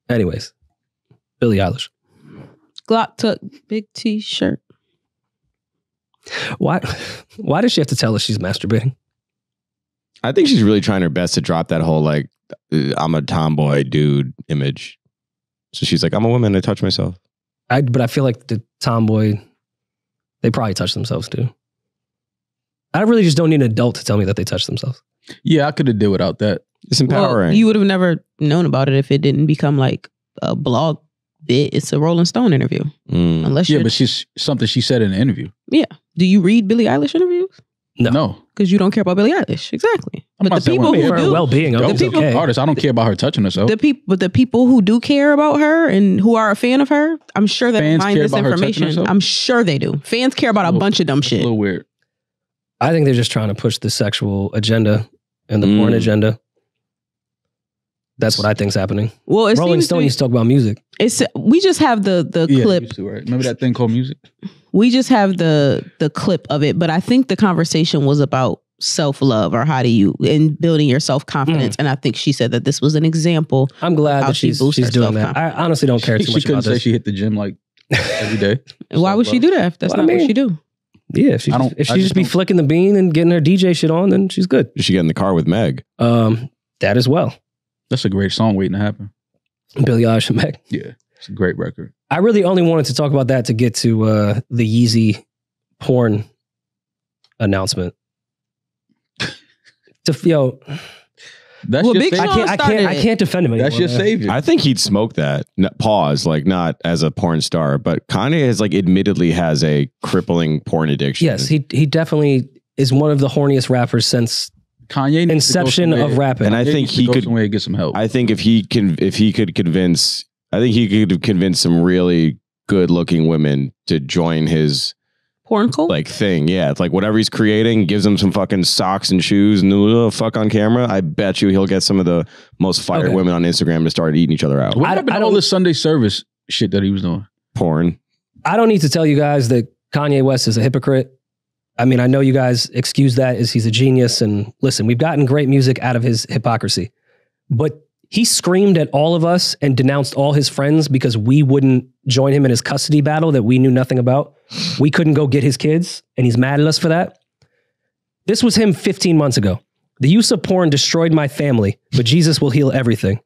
[SPEAKER 1] Anyways, Billie Eilish.
[SPEAKER 6] Glock took big T-shirt.
[SPEAKER 1] Why does she have to tell us she's masturbating?
[SPEAKER 5] I think she's really trying her best to drop that whole like I'm a tomboy dude image. So she's like, I'm a woman, I touch myself.
[SPEAKER 1] But I feel like the tomboy, they probably touch themselves too. I really just don't need an adult to tell me that they touch themselves.
[SPEAKER 2] Yeah, I could have did without that.
[SPEAKER 5] It's empowering.
[SPEAKER 6] Well, you would have never known about it if it didn't become like a blog bit. It's a Rolling Stone interview. Unless
[SPEAKER 2] Yeah, but she's something she said in an interview.
[SPEAKER 6] Yeah. Do you read Billie Eilish interviews?
[SPEAKER 2] No.
[SPEAKER 6] Because you don't care about Billie Eilish. Exactly.
[SPEAKER 2] I'm
[SPEAKER 6] But
[SPEAKER 2] not
[SPEAKER 6] the
[SPEAKER 2] saying
[SPEAKER 6] people
[SPEAKER 2] women-
[SPEAKER 6] who
[SPEAKER 1] For her
[SPEAKER 6] do,
[SPEAKER 1] well-being, I
[SPEAKER 6] the
[SPEAKER 1] think it's
[SPEAKER 6] people-
[SPEAKER 1] okay.
[SPEAKER 2] Artist, I don't care about her touching herself.
[SPEAKER 6] the people who do care about her and who are a fan of her, I'm sure they
[SPEAKER 2] Fans
[SPEAKER 6] find
[SPEAKER 2] care
[SPEAKER 6] this
[SPEAKER 2] about her touching
[SPEAKER 6] information.
[SPEAKER 2] herself?
[SPEAKER 6] I'm sure they do. Fans care about a bunch of dumb
[SPEAKER 2] It's a
[SPEAKER 6] shit.
[SPEAKER 2] little weird.
[SPEAKER 1] I think they're just trying to push the sexual agenda and the porn agenda. That's what I think's happening.
[SPEAKER 6] Well, it
[SPEAKER 1] Rolling
[SPEAKER 6] seems
[SPEAKER 1] Stone used to talk about music.
[SPEAKER 6] we just have the
[SPEAKER 2] Yeah,
[SPEAKER 6] clip.
[SPEAKER 2] used to, right? Remember that thing called music?
[SPEAKER 6] We just have the clip of it, but I think the conversation was about self-love or how do you in building your self-confidence. And I think she said that this was an example.
[SPEAKER 1] I'm glad
[SPEAKER 6] How
[SPEAKER 1] that
[SPEAKER 6] she
[SPEAKER 1] she's
[SPEAKER 6] boosts her
[SPEAKER 1] doing that. I
[SPEAKER 6] self-confidence.
[SPEAKER 1] honestly don't care too
[SPEAKER 2] She
[SPEAKER 1] much
[SPEAKER 2] couldn't
[SPEAKER 1] about
[SPEAKER 2] say
[SPEAKER 1] this.
[SPEAKER 2] she hit the gym like every day.
[SPEAKER 6] Why would she do that if that's
[SPEAKER 1] Well, I
[SPEAKER 6] not what
[SPEAKER 1] mean-
[SPEAKER 6] she do?
[SPEAKER 1] Yeah, if she
[SPEAKER 2] I don't-
[SPEAKER 1] if
[SPEAKER 2] I
[SPEAKER 1] she
[SPEAKER 2] just
[SPEAKER 1] just be
[SPEAKER 2] don't-
[SPEAKER 1] flicking the bean and getting her DJ shit on, then she's good.
[SPEAKER 5] You should get in the car with Meg.
[SPEAKER 1] That as well.
[SPEAKER 2] That's a great song waiting to happen.
[SPEAKER 1] Billie Eilish and Meg.
[SPEAKER 2] Yeah, it's a great record.
[SPEAKER 1] I really only wanted to talk about that to get to the Yeezy porn announcement.
[SPEAKER 2] That's
[SPEAKER 6] Well,
[SPEAKER 2] your
[SPEAKER 6] Big
[SPEAKER 2] favorite.
[SPEAKER 6] Sean started
[SPEAKER 1] I
[SPEAKER 6] it.
[SPEAKER 1] can't defend him anymore.
[SPEAKER 2] That's your
[SPEAKER 1] man.
[SPEAKER 2] savior.
[SPEAKER 5] I think he'd smoke that. Pause. Like not as a porn star, but Kanye is like admittedly has a crippling porn addiction.
[SPEAKER 1] Yes, he definitely is one of the horniest rappers since
[SPEAKER 2] Kanye needs to go
[SPEAKER 1] inception
[SPEAKER 2] somewhere.
[SPEAKER 1] of rapping.
[SPEAKER 5] And I
[SPEAKER 2] Kanye
[SPEAKER 5] think
[SPEAKER 2] needs to
[SPEAKER 5] he
[SPEAKER 2] go
[SPEAKER 5] could.
[SPEAKER 2] somewhere and get some help.
[SPEAKER 5] I think if he could convince, I think he could convince some really good looking women to join his
[SPEAKER 6] Porn cult?
[SPEAKER 5] like thing. Yeah, it's like whatever he's creating gives him some fucking socks and shoes and fuck on camera. I bet you he'll get some of the most fired
[SPEAKER 1] Okay.
[SPEAKER 5] women on Instagram to start eating each other out.
[SPEAKER 2] What happened to all
[SPEAKER 1] don't-
[SPEAKER 2] the Sunday service shit that he was doing?
[SPEAKER 5] Porn.
[SPEAKER 1] I don't need to tell you guys that Kanye West is a hypocrite. I mean, I know you guys excuse that as he's a genius. And listen, we've gotten great music out of his hypocrisy. But he screamed at all of us and denounced all his friends because we wouldn't join him in his custody battle that we knew nothing about. We couldn't go get his kids, and he's mad at us for that. This was him 15 months ago. The use of porn destroyed my family, but Jesus will heal everything.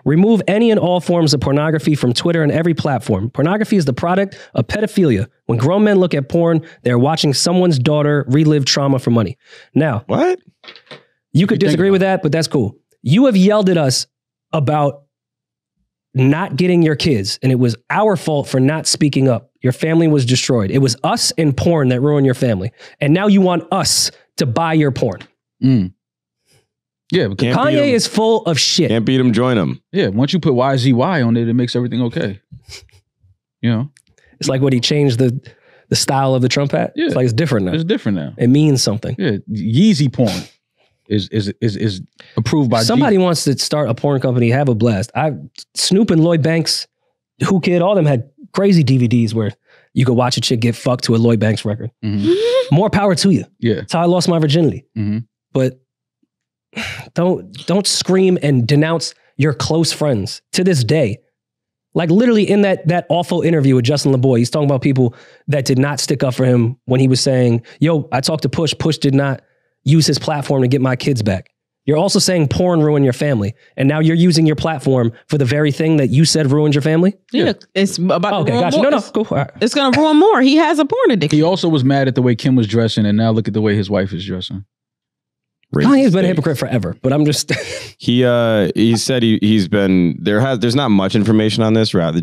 [SPEAKER 1] Remove any and all forms of pornography from Twitter and every platform. Pornography is the product of pedophilia. When grown men look at porn, they're watching someone's daughter relive trauma for money. Now,
[SPEAKER 5] What?
[SPEAKER 1] you could
[SPEAKER 2] think
[SPEAKER 1] disagree
[SPEAKER 2] about
[SPEAKER 1] with that, but that's cool. You have yelled at us about not getting your kids, and it was our fault for not speaking up. Your family was destroyed. It was us and porn that ruined your family. And now you want us to buy your porn.
[SPEAKER 2] Yeah, because
[SPEAKER 5] Can't beat
[SPEAKER 1] Kanye
[SPEAKER 5] him.
[SPEAKER 1] is full of shit.
[SPEAKER 5] Can't beat him. Join him.
[SPEAKER 2] yeah, once you put YZY on it, it makes everything okay. You know?
[SPEAKER 1] It's like when he changed the style of the Trump hat.
[SPEAKER 2] Yeah.
[SPEAKER 1] It's like it's different now.
[SPEAKER 2] It's different now.
[SPEAKER 1] It means something.
[SPEAKER 2] Yeah, Yeezy porn is approved by
[SPEAKER 1] Somebody
[SPEAKER 2] G.
[SPEAKER 1] wants to start a porn company. Have a blast. Snoop and Lloyd Banks, Who Kid, all of them had crazy DVDs where you could watch a chick get fucked to a Lloyd Banks record.
[SPEAKER 2] Mm-hmm.
[SPEAKER 1] More power to you.
[SPEAKER 2] Yeah,
[SPEAKER 1] that's how I lost my virginity.
[SPEAKER 2] Mm-hmm.
[SPEAKER 1] But don't scream and denounce your close friends to this day. Like literally in that awful interview with Justin Laboy, he's talking about people that did not stick up for him when he was saying, yo, I talked to Push. Push did not use his platform to get my kids back. You're also saying porn ruined your family. And now you're using your platform for the very thing that you said ruined your family?
[SPEAKER 6] Yeah, it's about to ruin
[SPEAKER 1] gotcha.
[SPEAKER 6] more.
[SPEAKER 1] No, go for it.
[SPEAKER 6] It's going to ruin more. He has a porn addiction.
[SPEAKER 2] He also was mad at the way Kim was dressing, and now look at the way his wife is dressing.
[SPEAKER 1] Kanye's been a hypocrite forever, but I'm just...
[SPEAKER 5] He said he's been... There's not much information on this, rather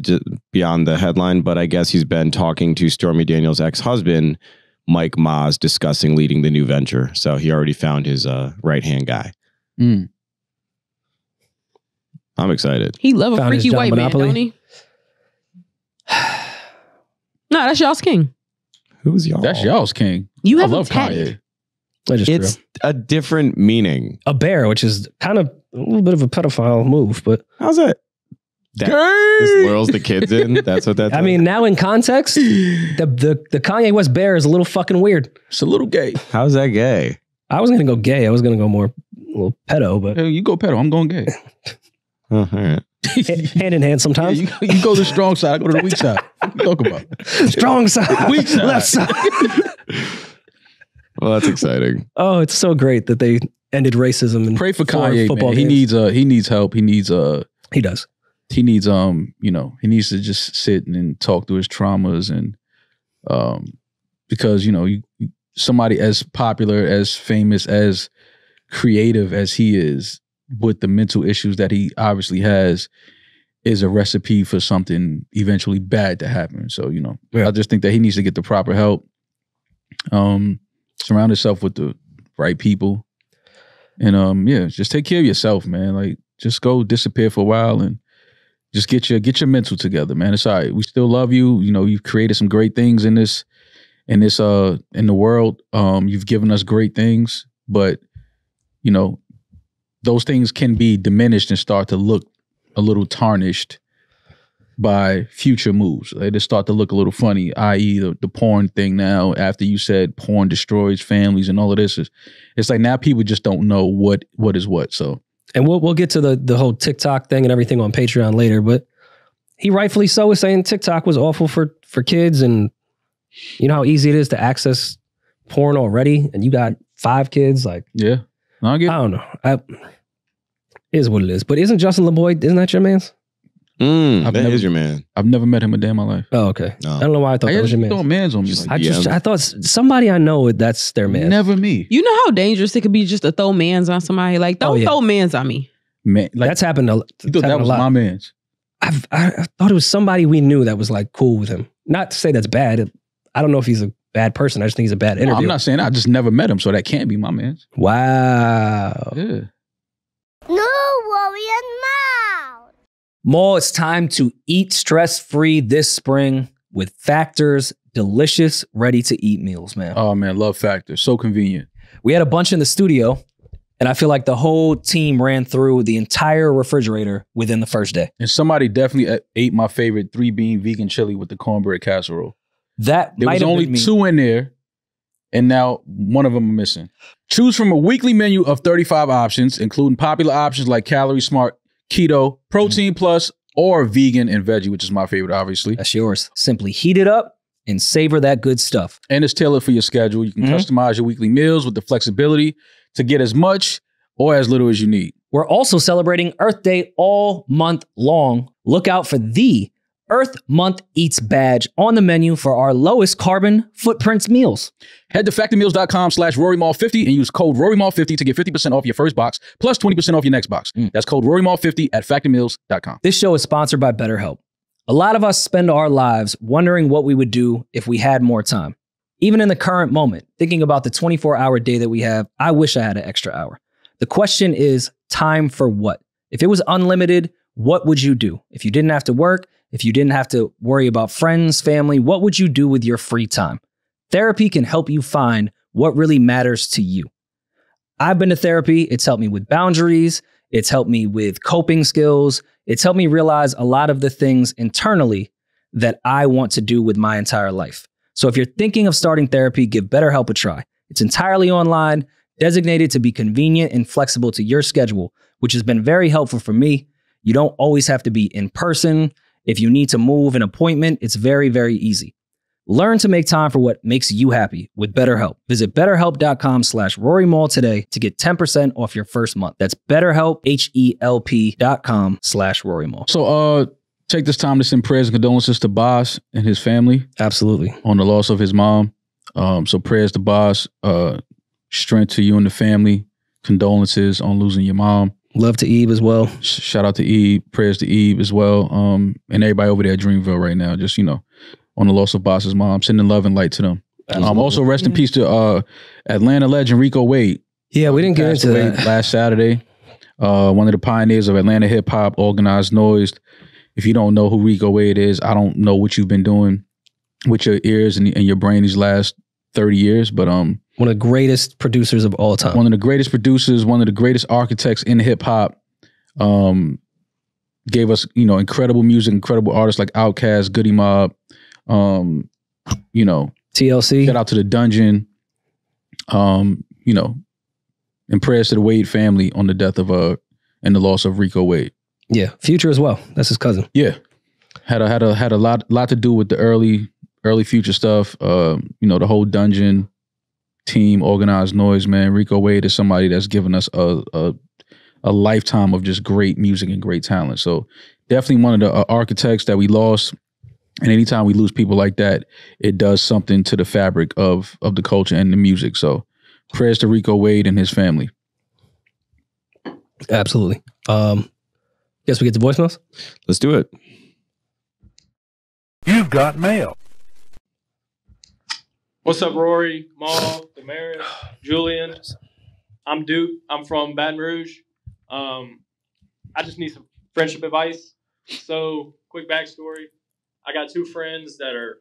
[SPEAKER 5] beyond the headline, but I guess he's been talking to Stormy Daniels' ex-husband, Mike Maz, discussing leading the new venture. So he already found his right-hand guy.
[SPEAKER 2] Mm.
[SPEAKER 5] I'm excited.
[SPEAKER 6] He love a freaky white man, don't he? No, that's y'all's king.
[SPEAKER 5] Who's y'all?
[SPEAKER 2] That's y'all's king.
[SPEAKER 6] You have
[SPEAKER 2] I love
[SPEAKER 6] Kanye.
[SPEAKER 5] It's a different meaning.
[SPEAKER 1] A bear, which is kind of a little bit of a pedophile move, but...
[SPEAKER 5] How's that? This lures the kids in? That's what that's
[SPEAKER 1] I mean, now in context, the Kanye West bear is a little fucking weird.
[SPEAKER 2] It's a little gay.
[SPEAKER 5] How's that gay?
[SPEAKER 1] I was going to go gay. I was going to go more a little pedo, but...
[SPEAKER 2] Hey, you go pedo. I'm going gay.
[SPEAKER 5] Oh, all right.
[SPEAKER 1] Hand in hand sometimes.
[SPEAKER 2] Yeah, you go to the strong side. I go to the weak side. What you talk about?
[SPEAKER 1] Strong side.
[SPEAKER 2] Weak side.
[SPEAKER 1] Left side.
[SPEAKER 5] Well, that's exciting.
[SPEAKER 1] Oh, it's so great that they ended racism and
[SPEAKER 2] pray for Kanye,
[SPEAKER 1] football
[SPEAKER 2] man.
[SPEAKER 1] games.
[SPEAKER 2] He needs help. He needs
[SPEAKER 1] he does.
[SPEAKER 2] He needs he needs to just sit and talk through his traumas, and because somebody as popular, as famous, as creative as he is, with the mental issues that he obviously has, is a recipe for something eventually bad to happen. So, I just think that he needs to get the proper help. Surround yourself with the right people. And just take care of yourself, man. Like, just go disappear for a while and just get your mental together, man. It's all right. We still love you. You've created some great things in the world. You've given us great things, but those things can be diminished and start to look a little tarnished by future moves. They just start to look a little funny, i.e. the porn thing now. After you said porn destroys families and all of this, it's like now people just don't know what is what. So,
[SPEAKER 1] and we'll get to the whole TikTok thing and everything on Patreon later, but he rightfully so is saying TikTok was awful for kids, and you know how easy it is to access porn already, and you got 5 kids. Like,
[SPEAKER 2] yeah, I
[SPEAKER 1] don't know. It is what it is. But isn't Justin Laboy? Isn't that your man's?
[SPEAKER 5] That is your man.
[SPEAKER 2] I've never met him a day in my life.
[SPEAKER 1] Oh, okay.
[SPEAKER 5] No.
[SPEAKER 1] I don't know why I thought that was your man.
[SPEAKER 2] Throwing mans on me.
[SPEAKER 1] I thought somebody I know that's their man.
[SPEAKER 2] Never me.
[SPEAKER 6] You know how dangerous it could be just to throw mans on somebody? Like, don't throw mans on me.
[SPEAKER 2] Man, like,
[SPEAKER 1] that's happened.
[SPEAKER 2] You thought that was my man's?
[SPEAKER 1] I thought it was somebody we knew that was like cool with him. Not to say that's bad. I don't know if he's a bad person. I just think he's a bad interview.
[SPEAKER 2] I'm not saying that. I just never met him, so that can't be my man's.
[SPEAKER 1] Wow.
[SPEAKER 2] Yeah.
[SPEAKER 3] No worry and mouth.
[SPEAKER 7] Mo, it's time to eat stress-free this spring with Factor's delicious, ready-to-eat meals, man.
[SPEAKER 2] Oh, man, love Factor. So convenient.
[SPEAKER 7] We had a bunch in the studio, and I feel like the whole team ran through the entire refrigerator within the first day.
[SPEAKER 2] And somebody definitely ate my favorite 3-bean vegan chili with the cornbread casserole.
[SPEAKER 7] There
[SPEAKER 2] was only 2 in there, and now one of them are missing. Choose from a weekly menu of 35 options, including popular options like Calorie Smart, Keto, Protein Plus, or Vegan and Veggie, which is my favorite, obviously.
[SPEAKER 7] That's yours. Simply heat it up and savor that good stuff.
[SPEAKER 2] And it's tailored for your schedule. You can customize your weekly meals with the flexibility to get as much or as little as you need.
[SPEAKER 7] We're also celebrating Earth Day all month long. Look out for the Earth Month Eats badge on the menu for our lowest carbon footprints meals.
[SPEAKER 2] Head to factormeals.com/RoryMall50 and use code RoryMall50 to get 50% off your first box plus 20% off your next box. That's code RoryMall50 at factormeals.com.
[SPEAKER 7] This show is sponsored by BetterHelp. A lot of us spend our lives wondering what we would do if we had more time. Even in the current moment, thinking about the 24-hour day that we have, I wish I had an extra hour. The question is, time for what? If it was unlimited, what would you do? If you didn't have to work If you didn't have to worry about friends, family, what would you do with your free time? Therapy can help you find what really matters to you. I've been to therapy. It's helped me with boundaries. It's helped me with coping skills. It's helped me realize a lot of the things internally that I want to do with my entire life. So if you're thinking of starting therapy, give BetterHelp a try. It's entirely online, designated to be convenient and flexible to your schedule, which has been very helpful for me. You don't always have to be in person. If you need to move an appointment, it's very, very easy. Learn to make time for what makes you happy with BetterHelp. Visit BetterHelp.com/RoryMall today to get 10% off your first month. That's BetterHelp, HELP.com/RoryMall.
[SPEAKER 2] So, take this time to send prayers and condolences to Boss and his family.
[SPEAKER 1] Absolutely.
[SPEAKER 2] On the loss of his mom. So prayers to Boss, strength to you and the family. Condolences on losing your mom.
[SPEAKER 1] Love to Eve as well.
[SPEAKER 2] Shout out to Eve. Prayers to Eve as well. And everybody over there at Dreamville right now, just, on the loss of Boss's mom. Sending love and light to them. Also, rest in peace to Atlanta legend Rico Wade.
[SPEAKER 1] Yeah, we didn't get into that.
[SPEAKER 2] Last Saturday. One of the pioneers of Atlanta hip-hop, organized noise. If you don't know who Rico Wade is, I don't know what you've been doing with your ears and your brain these last 30 years, but
[SPEAKER 1] one of the greatest producers of all time.
[SPEAKER 2] One of the greatest producers, one of the greatest architects in hip hop. Gave us, incredible music, incredible artists like Outkast, Goody Mob,
[SPEAKER 1] TLC.
[SPEAKER 2] Shout out to The Dungeon. And prayers to the Wade family on the death of and the loss of Rico Wade.
[SPEAKER 1] Yeah, Future as well. That's his cousin.
[SPEAKER 2] Yeah, had a lot to do with the early Future stuff. The whole Dungeon team, organized noise, man. Rico Wade is somebody that's given us a lifetime of just great music and great talent. So definitely one of the architects that we lost. And anytime we lose people like that, it does something to the fabric of the culture and the music. So prayers to Rico Wade and his family.
[SPEAKER 1] Absolutely. Guess we get to voicemails?
[SPEAKER 5] Let's do it.
[SPEAKER 4] You've got mail.
[SPEAKER 8] What's up, Rory, Momma, Demaris, Julian? I'm Duke. I'm from Baton Rouge. I just need some friendship advice. So, quick backstory. I got two friends they're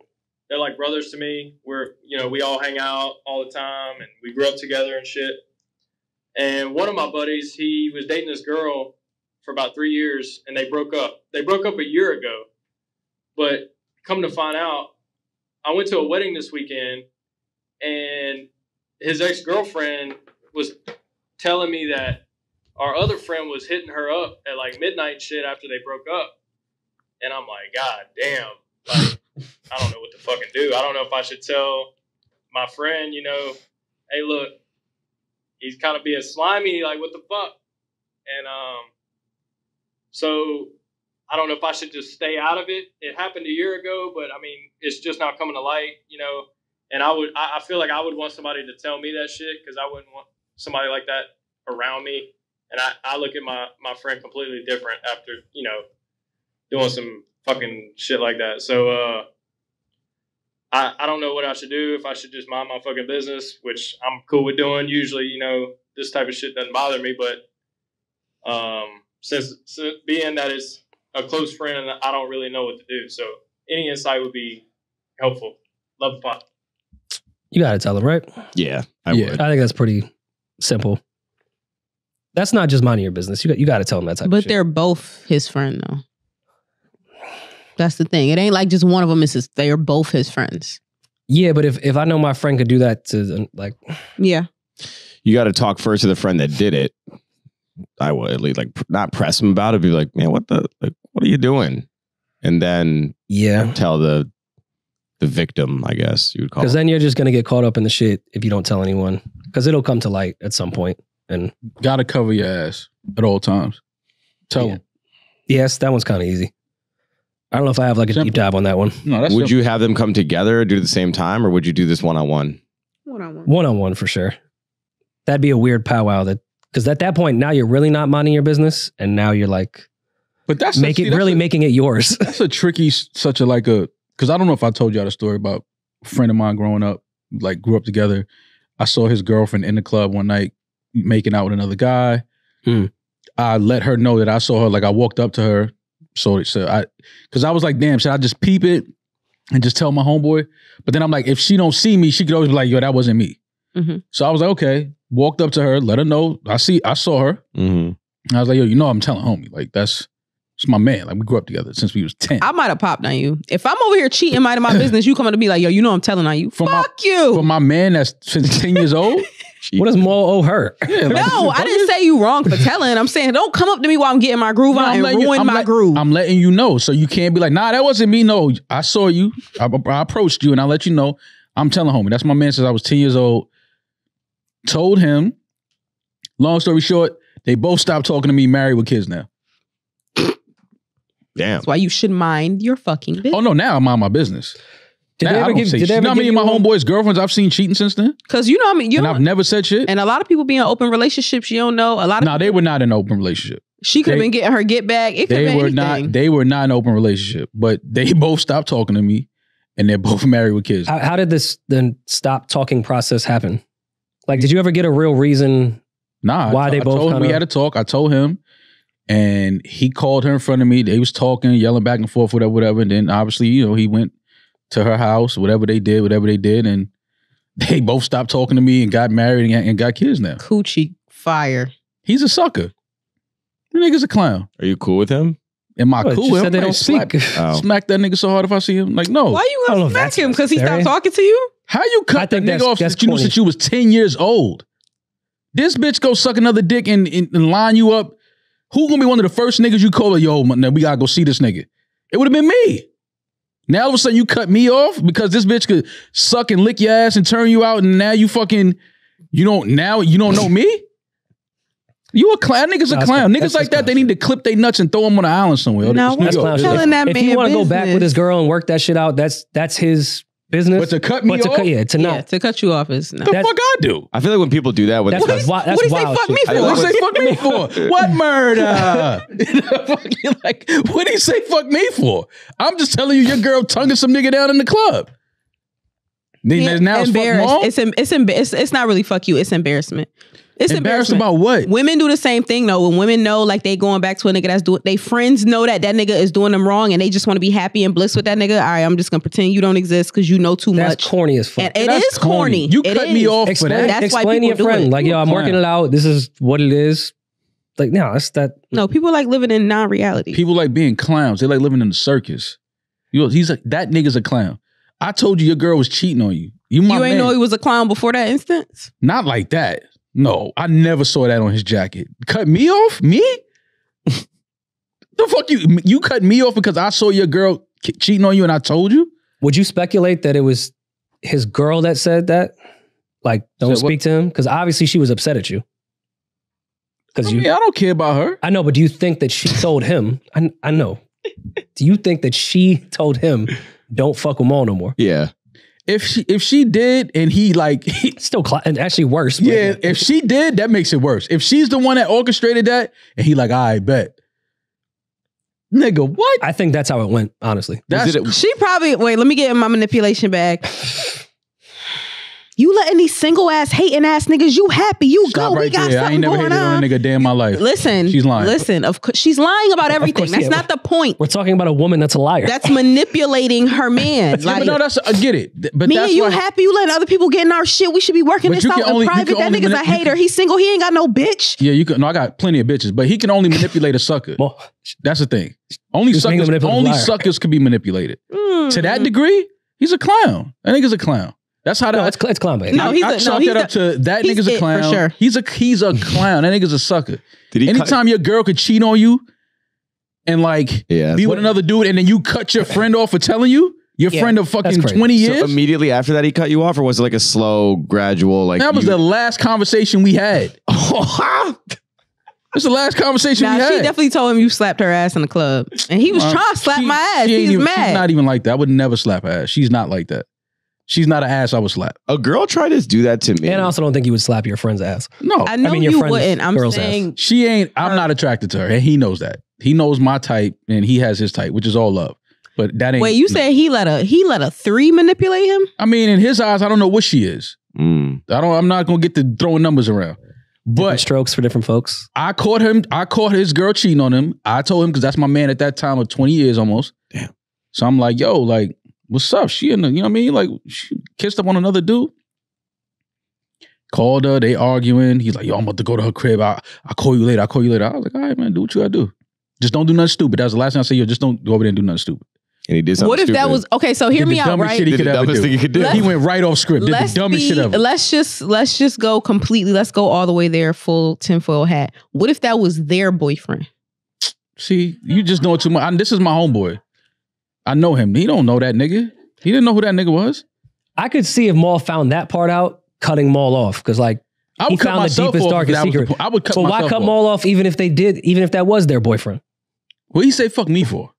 [SPEAKER 8] like brothers to me. We all hang out all the time, and we grew up together and shit. And one of my buddies, he was dating this girl for about 3 years, and they broke up. They broke up a year ago. But come to find out, I went to a wedding this weekend, and his ex-girlfriend was telling me that our other friend was hitting her up at like midnight shit after they broke up. And I'm like, God damn. Like, I don't know what to fucking do. I don't know if I should tell my friend, hey, look, he's kind of being slimy. Like, what the fuck? And so I don't know if I should just stay out of it. It happened a year ago, but I mean, it's just now coming to light, And I feel like I would want somebody to tell me that shit, because I wouldn't want somebody like that around me. And I look at my friend completely different after, doing some fucking shit like that. So I don't know what I should do, if I should just mind my fucking business, which I'm cool with doing. Usually, this type of shit doesn't bother me. But since being that it's a close friend, I don't really know what to do. So any insight would be helpful. Love the pot.
[SPEAKER 1] You got to tell him, right?
[SPEAKER 5] Yeah, I would.
[SPEAKER 1] I think that's pretty simple. That's not just minding your business. You got to tell him that type of shit.
[SPEAKER 6] But they're both his friend, though. That's the thing. It ain't like just one of them is his. They are both his friends.
[SPEAKER 1] Yeah, but if I know my friend could do that to
[SPEAKER 6] yeah,
[SPEAKER 5] you got to talk first to the friend that did it. I would at least not press him about it. Be like, man, what are you doing? And then tell the victim, I guess you would call.
[SPEAKER 1] Because then you're just gonna get caught up in the shit if you don't tell anyone. Because it'll come to light at some point. And
[SPEAKER 2] gotta cover your ass at all times. Tell them.
[SPEAKER 1] Yes, that one's kind of easy. I don't know if I have like a deep dive on that one.
[SPEAKER 2] No, that's
[SPEAKER 5] would you have them come together, do it at the same time, or would you do this one-on-one?
[SPEAKER 6] One-on-one.
[SPEAKER 1] One-on-one for sure. That'd be a weird powwow. Because at that point, now you're really not minding your business, and now you're like,
[SPEAKER 2] but that's
[SPEAKER 1] making it yours.
[SPEAKER 2] That's a tricky, because I don't know if I told y'all the story about a friend of mine growing up, like grew up together. I saw his girlfriend in the club one night making out with another guy. I let her know that I saw her. Like I walked up to her. So because I was like, damn, should I just peep it and just tell my homeboy? But then I'm like, if she don't see me, she could always be like, yo, that wasn't me. Mm-hmm. So I was like, okay. Walked up to her, let her know. I saw her. Mm-hmm. I was like, yo, you know I'm telling homie. Like, that's my man. Like, we grew up together since we was 10.
[SPEAKER 6] I might have popped on you. If I'm over here cheating, minding my business, you coming to me like, yo, you know I'm telling on you. Fuck you.
[SPEAKER 2] For my man that's 10 years old?
[SPEAKER 1] What does Mo owe her?
[SPEAKER 2] Yeah, like,
[SPEAKER 6] no, I didn't say you wrong for telling. I'm saying don't come up to me while I'm getting my groove on and ruin my groove.
[SPEAKER 2] I'm letting you know. So you can't be like, nah, that wasn't me. No, I saw you. I approached you and I let you know. I'm telling homie. That's my man since I was 10 years old. Told him. Long story short, they both stopped talking to me, married with kids now.
[SPEAKER 5] Damn.
[SPEAKER 6] That's why you should mind your fucking business.
[SPEAKER 2] Oh no, now I mind my business.
[SPEAKER 1] Did they ever give
[SPEAKER 2] you know how many of my homeboys' girlfriends I've seen cheating since then?
[SPEAKER 6] Because you know, I mean, you know,
[SPEAKER 2] I've never said shit.
[SPEAKER 6] And a lot of people be in open relationships. You don't know a lot of.
[SPEAKER 2] No, they were not in an open relationship.
[SPEAKER 6] She could have been getting her get back. It could have been anything.
[SPEAKER 2] They were not in an open relationship, but they both stopped talking to me, and they're both married with kids.
[SPEAKER 1] How did this then stop talking process happen? Like, did you ever get a real reason?
[SPEAKER 2] Nah,
[SPEAKER 1] why they both?
[SPEAKER 2] We had a talk. I told him, and he called her in front of me. They was talking, yelling back and forth, whatever. And then obviously, you know, he went to her house, whatever they did, and they both stopped talking to me and got married and got kids now.
[SPEAKER 6] Coochie fire.
[SPEAKER 2] He's a sucker. The nigga's a clown.
[SPEAKER 5] Are you cool with him?
[SPEAKER 2] Am I cool with him?
[SPEAKER 1] They don't speak.
[SPEAKER 2] Smack that nigga so hard if I see him. Like, no.
[SPEAKER 6] Why you gonna smack him? Because he stopped talking to you?
[SPEAKER 2] How you cut that nigga off that you knew since you was 10 years old? This bitch go suck another dick and line you up. Who gonna be one of the first niggas you call? Yo, man, we gotta go see this nigga. It would have been me. Now all of a sudden you cut me off because this bitch could suck and lick your ass and turn you out, and now you don't know me? You a clown? Niggas a clown. Niggas like that, they need to clip their nuts and throw them on an island somewhere.
[SPEAKER 6] No,
[SPEAKER 1] that's clown shit. If you want to go back with his girl and work that shit out, that's his business.
[SPEAKER 2] But to cut me off?
[SPEAKER 6] To cut you off is no.
[SPEAKER 2] The fuck I do?
[SPEAKER 5] I feel like when people do that,
[SPEAKER 6] what do you say fuck me for?
[SPEAKER 2] What do you say fuck me for? What murder? Like, what do you say fuck me for? I'm just telling you, your girl tonguing some nigga down in the club. Now it's fuck mom?
[SPEAKER 6] It's not really fuck you. It's embarrassment. It's
[SPEAKER 2] embarrassed about what?
[SPEAKER 6] Women do the same thing though. When women know like they going back to a nigga that's doing, they friends know that nigga is doing them wrong and they just want to be happy and bliss with that nigga. All right, I'm just gonna pretend you don't exist because you know too much.
[SPEAKER 1] That's corny as fuck.
[SPEAKER 6] And it is corny.
[SPEAKER 2] You cut me off for that.
[SPEAKER 6] That's why
[SPEAKER 1] explain to
[SPEAKER 6] people
[SPEAKER 1] your friend,
[SPEAKER 6] do it.
[SPEAKER 1] like, yo, I'm working it out. This is what it is. Like, no, that's that.
[SPEAKER 6] No, people like living in non-reality.
[SPEAKER 2] People like being clowns. They like living in the circus. He's like, that nigga's a clown. I told you your girl was cheating on you. You
[SPEAKER 6] ain't know he was a clown before that instance?
[SPEAKER 2] Not like that. No, I never saw that on his jacket. Cut me off? Me? The fuck you cut me off because I saw your girl cheating on you and I told you?
[SPEAKER 1] Would you speculate that it was his girl that said that? Like, don't speak to him? Because obviously she was upset at you.
[SPEAKER 2] I don't care about her.
[SPEAKER 1] I know, but do you think that she told him? I know. Do you think that she told him, don't fuck with Mo no more?
[SPEAKER 5] Yeah.
[SPEAKER 2] If she did and he
[SPEAKER 1] still and actually worse.
[SPEAKER 2] Yeah, if she did, that makes it worse. If she's the one that orchestrated that and he like, I bet. Nigga, what?
[SPEAKER 1] I think that's how it went, honestly.
[SPEAKER 6] She probably, wait, let me get in my manipulation bag. You letting these single ass hating ass niggas, you happy, you
[SPEAKER 2] Stop
[SPEAKER 6] go,
[SPEAKER 2] right
[SPEAKER 6] we got
[SPEAKER 2] there.
[SPEAKER 6] something
[SPEAKER 2] I ain't never
[SPEAKER 6] going
[SPEAKER 2] hated on a nigga day in my life.
[SPEAKER 6] Listen.
[SPEAKER 2] She's lying.
[SPEAKER 6] Listen, of course, she's lying about everything. That's not the point.
[SPEAKER 1] We're talking about a woman that's a liar.
[SPEAKER 6] That's manipulating her man.
[SPEAKER 2] Like, no, I get it. But
[SPEAKER 6] me and you happy, you letting other people get in our shit. We should be working this out in private. That nigga's a hater. He's single. He ain't got no bitch.
[SPEAKER 2] Yeah, I got plenty of bitches, but he can only manipulate a sucker. That's the thing. Only suckers can be manipulated. To that degree, he's a clown. That nigga's a clown. That's how
[SPEAKER 1] it's clown, baby.
[SPEAKER 6] No,
[SPEAKER 2] I chalk that up to that nigga's a clown.
[SPEAKER 6] For sure.
[SPEAKER 2] He's a clown. That nigga's a sucker. Anytime your girl could cheat on you and be with another dude and then you cut your friend off for telling you, your friend of fucking 20 years.
[SPEAKER 5] So immediately after that he cut you off, or was it like a slow, gradual
[SPEAKER 2] that was the last conversation we had. That's the last conversation we had.
[SPEAKER 6] She definitely told him you slapped her ass in the club. And he was trying to slap my ass. He was mad.
[SPEAKER 2] She's not even like that. I would never slap her ass. She's not like that. She's not an ass I would slap.
[SPEAKER 5] A girl tried to do that to me.
[SPEAKER 1] And I also don't think you would slap your friend's ass.
[SPEAKER 2] No.
[SPEAKER 6] I know you wouldn't. I'm saying.
[SPEAKER 2] She ain't, I'm not attracted to her. And he knows that. He knows my type and he has his type, which is all love. But that ain't.
[SPEAKER 6] Wait, you said he let a 3 manipulate him?
[SPEAKER 2] I mean, in his eyes, I don't know what she is. I'm not going to get to throwing numbers around.
[SPEAKER 1] Different strokes for different folks.
[SPEAKER 2] I caught his girl cheating on him. I told him, because that's my man at that time of 20 years almost.
[SPEAKER 5] Damn.
[SPEAKER 2] So I'm like, yo, like, what's up? She in the, you know what I mean? Like, she kissed up on another dude. Called her, they arguing. He's like, yo, I'm about to go to her crib. I'll call you later. I was like, all right, man, do what you gotta do. Just don't do nothing stupid. That was the last thing I said. Yo, just don't go over there and do nothing stupid.
[SPEAKER 5] And he did something
[SPEAKER 6] What if
[SPEAKER 5] stupid.
[SPEAKER 6] that was okay? So hear me out, right?
[SPEAKER 2] Shit he
[SPEAKER 5] Did
[SPEAKER 2] could
[SPEAKER 5] the
[SPEAKER 2] ever
[SPEAKER 5] dumbest
[SPEAKER 2] do.
[SPEAKER 5] thing he could do.
[SPEAKER 2] He went right off script. Did the dumbest shit ever.
[SPEAKER 6] Let's just go completely. Let's go all the way there. Full tinfoil hat. What if that was their boyfriend?
[SPEAKER 2] See, you just know too much. This is my homeboy. I know him. He don't know that nigga. He didn't know who that nigga was.
[SPEAKER 1] I could see if Maul found that part out, cutting Maul off, because like
[SPEAKER 2] I
[SPEAKER 1] he
[SPEAKER 2] would cut
[SPEAKER 1] found the
[SPEAKER 2] myself
[SPEAKER 1] deepest,
[SPEAKER 2] off if
[SPEAKER 1] darkest
[SPEAKER 2] that was the
[SPEAKER 1] secret.
[SPEAKER 2] point. I would cut
[SPEAKER 1] But why
[SPEAKER 2] myself
[SPEAKER 1] cut
[SPEAKER 2] off.
[SPEAKER 1] Maul off even if that was their boyfriend?
[SPEAKER 2] What he say fuck me for?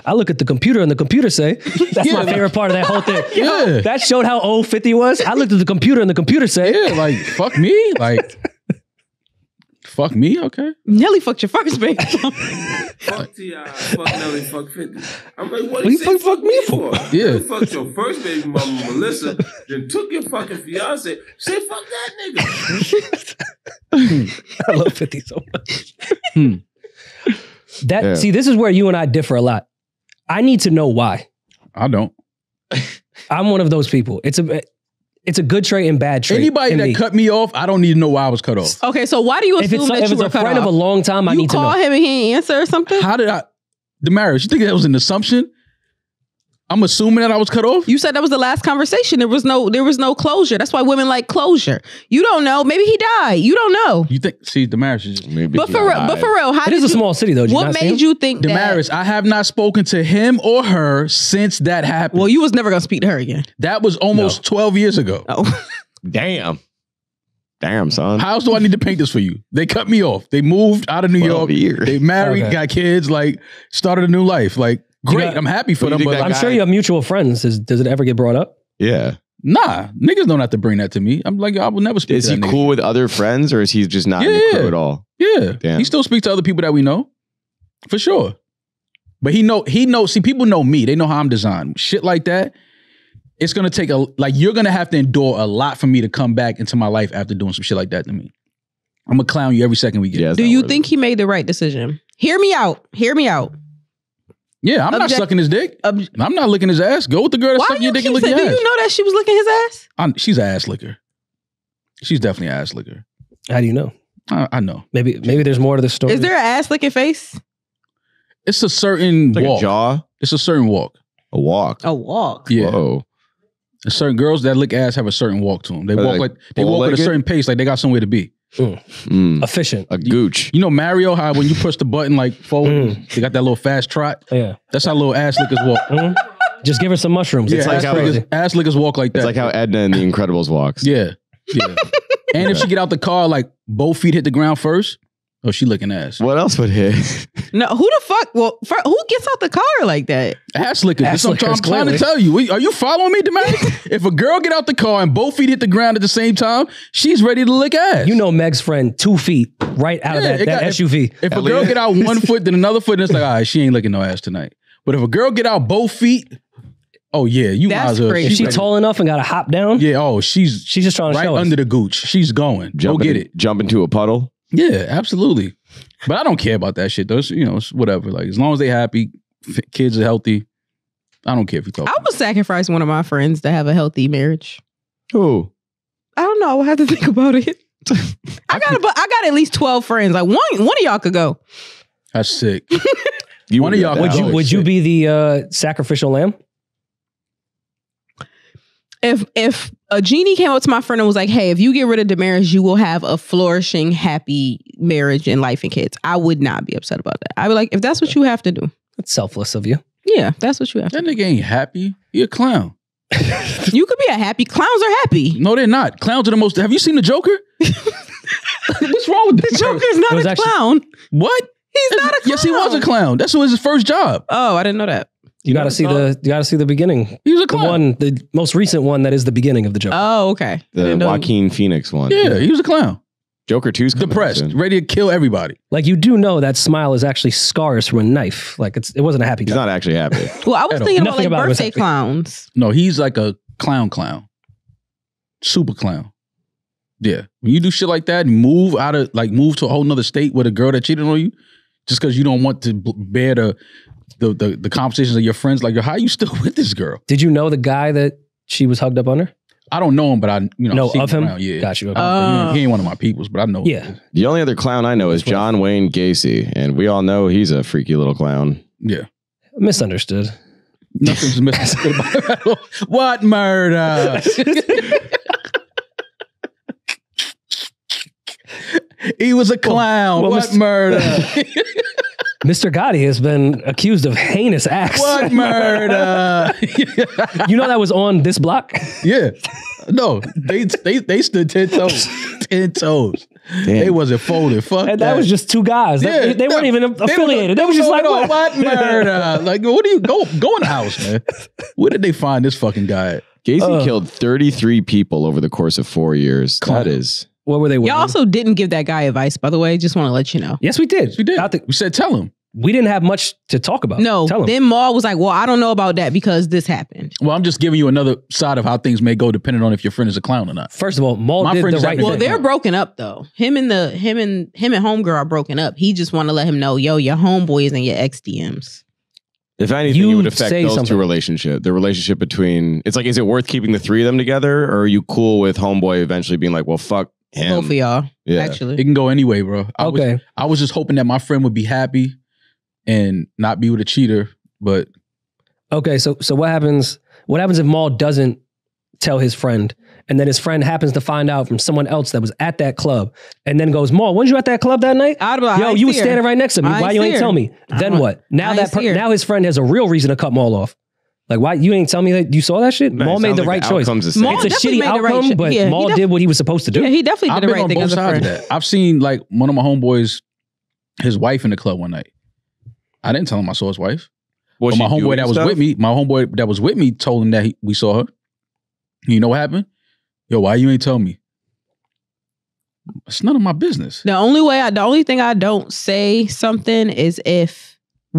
[SPEAKER 1] I look at the computer and the computer say, that's
[SPEAKER 2] Yeah,
[SPEAKER 1] my favorite part of that whole thing.
[SPEAKER 2] Yeah.
[SPEAKER 1] That showed how old 50 was. I looked at the computer and the computer say,
[SPEAKER 2] Yeah, like fuck me? Like fuck me? Okay.
[SPEAKER 6] Nelly fucked your first baby.
[SPEAKER 9] Fuck T.I., fuck Nelly, fuck 50. I'm like, what
[SPEAKER 1] What
[SPEAKER 9] you
[SPEAKER 1] you
[SPEAKER 9] say
[SPEAKER 1] fuck me for?
[SPEAKER 2] Yeah.
[SPEAKER 9] You fucked your first baby mama, Melissa, then took your fucking fiance. Say fuck that nigga.
[SPEAKER 1] I love 50 so much.
[SPEAKER 5] Yeah.
[SPEAKER 1] See, this is where you and I differ a lot. I need to know why.
[SPEAKER 2] I don't.
[SPEAKER 1] I'm one of those people. It's a good trait and bad trait.
[SPEAKER 2] Anybody
[SPEAKER 1] in
[SPEAKER 2] that
[SPEAKER 1] me.
[SPEAKER 2] cut me off, I don't need to know why I was cut off.
[SPEAKER 6] Okay, so why do you
[SPEAKER 1] If
[SPEAKER 6] assume that
[SPEAKER 1] it's
[SPEAKER 6] you were
[SPEAKER 1] a
[SPEAKER 6] cut
[SPEAKER 1] friend
[SPEAKER 6] off?
[SPEAKER 1] of a long time, I
[SPEAKER 6] You
[SPEAKER 1] need to know.
[SPEAKER 6] call him and he ain't answer or something?
[SPEAKER 2] How did Demaris, you think that was an assumption? I'm assuming that I was cut off?
[SPEAKER 6] You said that was the last conversation. There was no closure. That's why women like closure. You don't know. Maybe he died. You don't know.
[SPEAKER 2] You think, see, Demaris is just...
[SPEAKER 5] Maybe
[SPEAKER 6] But for real, how
[SPEAKER 1] It
[SPEAKER 6] did
[SPEAKER 1] is a
[SPEAKER 6] you,
[SPEAKER 1] small city though. Did you
[SPEAKER 6] what
[SPEAKER 1] not see
[SPEAKER 6] made
[SPEAKER 1] him?
[SPEAKER 6] you think
[SPEAKER 2] Demaris,
[SPEAKER 6] that?
[SPEAKER 2] I have not spoken to him or her since that happened.
[SPEAKER 6] Well, you was never gonna speak to her again.
[SPEAKER 2] That was almost 12 years ago.
[SPEAKER 6] Oh,
[SPEAKER 5] Damn, son.
[SPEAKER 2] How else do I need to paint this for you? They cut me off. They moved out of New
[SPEAKER 5] 12
[SPEAKER 2] York.
[SPEAKER 5] years.
[SPEAKER 2] They married,
[SPEAKER 1] Okay.
[SPEAKER 2] got kids, like started a new life. Like, great.
[SPEAKER 1] got-
[SPEAKER 2] I'm happy for
[SPEAKER 5] What do
[SPEAKER 2] them.
[SPEAKER 5] you
[SPEAKER 2] But
[SPEAKER 5] think
[SPEAKER 1] I'm
[SPEAKER 2] like,
[SPEAKER 1] sure you have mutual friends. Does it ever get brought up?
[SPEAKER 5] Yeah.
[SPEAKER 2] nah, niggas don't have to bring that to me. I'm like, I will never speak
[SPEAKER 5] Is
[SPEAKER 2] to
[SPEAKER 5] he
[SPEAKER 2] that nigga.
[SPEAKER 5] cool with other friends, or is he just not in the
[SPEAKER 2] Yeah.
[SPEAKER 5] crew at all?
[SPEAKER 2] Yeah.
[SPEAKER 5] Damn.
[SPEAKER 2] He still speaks to other people that we know. For sure. But he knows, see, people know me. They know how I'm designed. Shit like that, it's gonna take you're gonna have to endure a lot for me to come back into my life after doing some shit like that to me. I'm gonna clown you every second we get.
[SPEAKER 5] Yeah, it's
[SPEAKER 6] do
[SPEAKER 5] not
[SPEAKER 6] you
[SPEAKER 5] worth
[SPEAKER 6] think he made the right decision? Hear me out.
[SPEAKER 2] Yeah, I'm not
[SPEAKER 6] Object-
[SPEAKER 2] sucking his dick. I'm not licking his ass. Go with the girl that's
[SPEAKER 6] Why
[SPEAKER 2] sucking
[SPEAKER 6] you
[SPEAKER 2] your dick
[SPEAKER 6] keep
[SPEAKER 2] and licking
[SPEAKER 6] saying?
[SPEAKER 2] your
[SPEAKER 6] Do
[SPEAKER 2] ass.
[SPEAKER 6] you know that she was licking his ass?
[SPEAKER 2] She's an ass licker. She's definitely an ass licker.
[SPEAKER 1] How do you know?
[SPEAKER 2] I know.
[SPEAKER 1] Maybe there's more to the story.
[SPEAKER 6] Is there an ass licking face?
[SPEAKER 2] It's a certain
[SPEAKER 5] It's like
[SPEAKER 2] walk.
[SPEAKER 5] a jaw,
[SPEAKER 2] It's a certain walk.
[SPEAKER 5] a walk.
[SPEAKER 6] A walk.
[SPEAKER 2] Yeah.
[SPEAKER 5] Whoa.
[SPEAKER 2] Certain girls that lick ass have a certain walk to them. They
[SPEAKER 5] Are they
[SPEAKER 2] walk
[SPEAKER 5] like
[SPEAKER 2] they walk at a
[SPEAKER 5] bow-legged?
[SPEAKER 2] certain pace, like they got somewhere to be.
[SPEAKER 5] Mm,
[SPEAKER 1] efficient?
[SPEAKER 5] a gooch.
[SPEAKER 2] You know Mario, how when you push the button like forward, they got that little fast trot.
[SPEAKER 1] Yeah.
[SPEAKER 2] That's how little ass lickers walk.
[SPEAKER 1] Just give her some mushrooms.
[SPEAKER 2] Yeah,
[SPEAKER 1] It's
[SPEAKER 5] like
[SPEAKER 2] ass,
[SPEAKER 5] how-
[SPEAKER 2] lickers, ass lickers walk like that.
[SPEAKER 5] It's like how Edna in The Incredibles walks.
[SPEAKER 2] Yeah. And if she get out the car, like both feet hit the ground first, oh, she licking ass.
[SPEAKER 5] What else would hit?
[SPEAKER 6] No, who the fuck? Well, who gets out the car like that?
[SPEAKER 2] Ass lickers.
[SPEAKER 1] Ass
[SPEAKER 2] That's what I'm
[SPEAKER 1] lickers,
[SPEAKER 2] trying to
[SPEAKER 1] clearly.
[SPEAKER 2] tell you. Are you following me, Demaris? If a girl get out the car and both feet hit the ground at the same time, she's ready to lick ass.
[SPEAKER 1] You know Meg's friend 2 feet right out of
[SPEAKER 2] Yeah,
[SPEAKER 1] that
[SPEAKER 2] it got-
[SPEAKER 1] SUV.
[SPEAKER 2] If a girl get out one foot, then another foot, and it's like, all right, she ain't licking no ass tonight. But if a girl get out both feet, oh yeah, you might
[SPEAKER 6] That's
[SPEAKER 2] as well.
[SPEAKER 6] crazy.
[SPEAKER 1] If she
[SPEAKER 2] ready.
[SPEAKER 1] tall enough and got to hop down,
[SPEAKER 2] Yeah, oh, she's
[SPEAKER 1] she's just trying to
[SPEAKER 2] right
[SPEAKER 1] show
[SPEAKER 2] under
[SPEAKER 1] us.
[SPEAKER 2] the gooch. She's going. Go get it.
[SPEAKER 5] Jump into a puddle.
[SPEAKER 2] Yeah, absolutely. But I don't care about that shit though. It's, it's whatever. Like as long as they happy, kids are healthy. I don't care if you talk.
[SPEAKER 6] I would sacrifice one of my friends to have a healthy marriage.
[SPEAKER 5] Who?
[SPEAKER 6] I don't know. I will have to think about it. I got at least 12 friends. Like one of y'all could go.
[SPEAKER 2] That's sick.
[SPEAKER 5] You
[SPEAKER 2] One of y'all
[SPEAKER 1] Would
[SPEAKER 2] Oh,
[SPEAKER 1] you
[SPEAKER 2] shit.
[SPEAKER 1] be the sacrificial lamb?
[SPEAKER 6] If a genie came up to my friend and was like, "Hey, if you get rid of Demaris, you will have a flourishing, happy marriage and life and kids," I would not be upset about that. I'd be like, if that's what you have to do,
[SPEAKER 1] That's selfless of you.
[SPEAKER 6] yeah, that's what you have to
[SPEAKER 2] That nigga ain't happy. He a clown.
[SPEAKER 6] do. You could be a happy. Clowns are happy.
[SPEAKER 2] No, they're not. Clowns are the most. Have you seen the Joker? What's wrong with
[SPEAKER 6] The Joker's not
[SPEAKER 1] It was
[SPEAKER 6] a
[SPEAKER 1] actually-
[SPEAKER 6] clown.
[SPEAKER 2] What?
[SPEAKER 6] He's not a clown.
[SPEAKER 2] Yes, he was a clown. That's his first job.
[SPEAKER 6] Oh, I didn't know that.
[SPEAKER 1] You got to see the beginning.
[SPEAKER 2] He was a
[SPEAKER 1] The
[SPEAKER 2] clown.
[SPEAKER 1] the most recent one that is the beginning of the Joker.
[SPEAKER 6] Oh, okay. I
[SPEAKER 5] The
[SPEAKER 6] didn't know.
[SPEAKER 5] Joaquin Phoenix one.
[SPEAKER 2] Yeah, he was a clown.
[SPEAKER 5] Joker 2's coming
[SPEAKER 2] Depressed,
[SPEAKER 5] soon.
[SPEAKER 2] ready to kill everybody.
[SPEAKER 1] Like you do know that smile is actually scars from a knife. Like it wasn't a happy
[SPEAKER 5] He's
[SPEAKER 1] time.
[SPEAKER 5] not actually happy.
[SPEAKER 6] Well, I was
[SPEAKER 2] At all.
[SPEAKER 6] thinking about
[SPEAKER 1] Nothing
[SPEAKER 6] like
[SPEAKER 1] about it was
[SPEAKER 6] birthday
[SPEAKER 1] happy.
[SPEAKER 6] clowns.
[SPEAKER 2] No, he's like a clown. Super clown. Yeah. When you do shit like that and move to a whole nother state with a girl that cheated on you, just because you don't want to bear the conversations of your friends, like, how are you still with this girl?
[SPEAKER 1] Did you know the guy that she was hugged up under?
[SPEAKER 2] I don't know him, but I
[SPEAKER 1] know of him.
[SPEAKER 2] Yeah,
[SPEAKER 1] Got you.
[SPEAKER 2] He ain't one of my peoples, but I know.
[SPEAKER 1] Yeah.
[SPEAKER 2] Him.
[SPEAKER 5] The only other clown I know is John Wayne Gacy, and we all know he's a freaky little clown.
[SPEAKER 2] Yeah.
[SPEAKER 1] Misunderstood.
[SPEAKER 2] Nothing's misunderstood about it. What murder? He was a clown. What murder?
[SPEAKER 1] Mr. Gotti has been accused of heinous acts.
[SPEAKER 2] What murder?
[SPEAKER 1] You know that was on this block?
[SPEAKER 2] Yeah. No, they stood 10 toes. 10 toes. Damn. They wasn't folded. Fuck
[SPEAKER 1] and that was just two guys.
[SPEAKER 2] Yeah,
[SPEAKER 1] they weren't even affiliated. They were just like,
[SPEAKER 2] what murder? Like, what do you go in the house, man? Where did they find this fucking guy at?
[SPEAKER 5] Gacy killed 33 people over the course of 4 years. That is...
[SPEAKER 1] What were they with?
[SPEAKER 6] Y'all also didn't give that guy advice, by the way. Just want to let you know.
[SPEAKER 1] Yes, we did.
[SPEAKER 2] We did. We said, tell him.
[SPEAKER 1] We didn't have much to talk about.
[SPEAKER 6] No.
[SPEAKER 1] Tell him.
[SPEAKER 6] Then Maul was like, well, I don't know about that because this happened.
[SPEAKER 2] Well, I'm just giving you another side of how things may go depending on if your friend is a clown or not.
[SPEAKER 1] First of all, Maul did the right thing.
[SPEAKER 6] Well, they're broken up though. Him and homegirl are broken up. He just want to let him know, yo, your homeboy is in your ex DMs.
[SPEAKER 5] If anything, it would affect those two relationships. The relationship between, it's like, is it worth keeping the three of them together? Or are you cool with homeboy eventually being like, well, fuck him?
[SPEAKER 6] Both of y'all,
[SPEAKER 2] yeah.
[SPEAKER 6] actually.
[SPEAKER 2] It can go anyway, bro.
[SPEAKER 1] Okay.
[SPEAKER 2] I was just hoping that my friend would be happy and not be with a cheater, but...
[SPEAKER 1] Okay, so what happens if Maul doesn't tell his friend, and then his friend happens to find out from someone else that was at that club, and then goes, Maul, weren't you at that club that night? Yo, you were standing right next to me. Why you ain't tell me? Then what? Now now his friend has a real reason to cut Maul off. Like, why you ain't tell me that you saw that shit?
[SPEAKER 5] Man,
[SPEAKER 1] Maul made the right choice. It's a shitty outcome, but Maul did what he was supposed to do.
[SPEAKER 6] Yeah, he definitely did the right thing as a friend.
[SPEAKER 2] That. I've seen like one of my homeboys, his wife in the club one night. I didn't tell him I saw his wife. But my homeboy that was with me, told him that we saw her. You know what happened? Yo, why you ain't tell me? It's none of my business.
[SPEAKER 6] The only thing I don't say something is if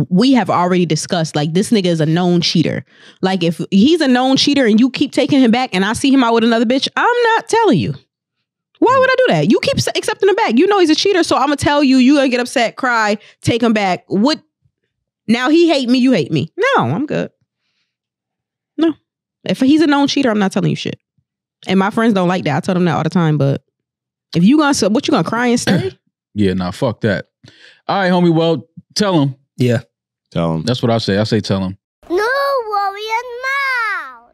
[SPEAKER 6] we have already discussed, like, this nigga is a known cheater. Like, if he's a known cheater and you keep taking him back and I see him out with another bitch, I'm not telling you. Why would I do that? You keep accepting him back. You know he's a cheater, so I'm gonna tell you, you gonna get upset, cry, take him back. What? Now he hate me, you hate me. No, I'm good. No. If he's a known cheater, I'm not telling you shit. And my friends don't like that. I tell them that all the time, but if you gonna, what, you gonna cry and stay?
[SPEAKER 2] Yeah, nah, fuck that. All right, homie, well, tell him.
[SPEAKER 1] Yeah.
[SPEAKER 5] Tell him.
[SPEAKER 2] That's what I say. I say tell him.
[SPEAKER 3] No worry and mouth.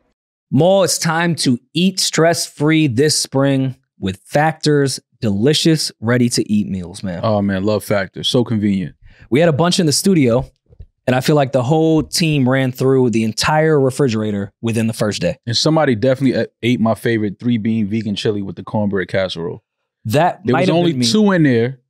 [SPEAKER 7] Maul, it's time to eat stress-free this spring with Factor's delicious, ready-to-eat meals, man.
[SPEAKER 2] Oh, man, love Factor. So convenient.
[SPEAKER 7] We had a bunch in the studio, and I feel like the whole team ran through the entire refrigerator within the first day.
[SPEAKER 2] And somebody definitely ate my favorite 3-bean vegan chili with the cornbread casserole.
[SPEAKER 7] There
[SPEAKER 2] was only 2 in there,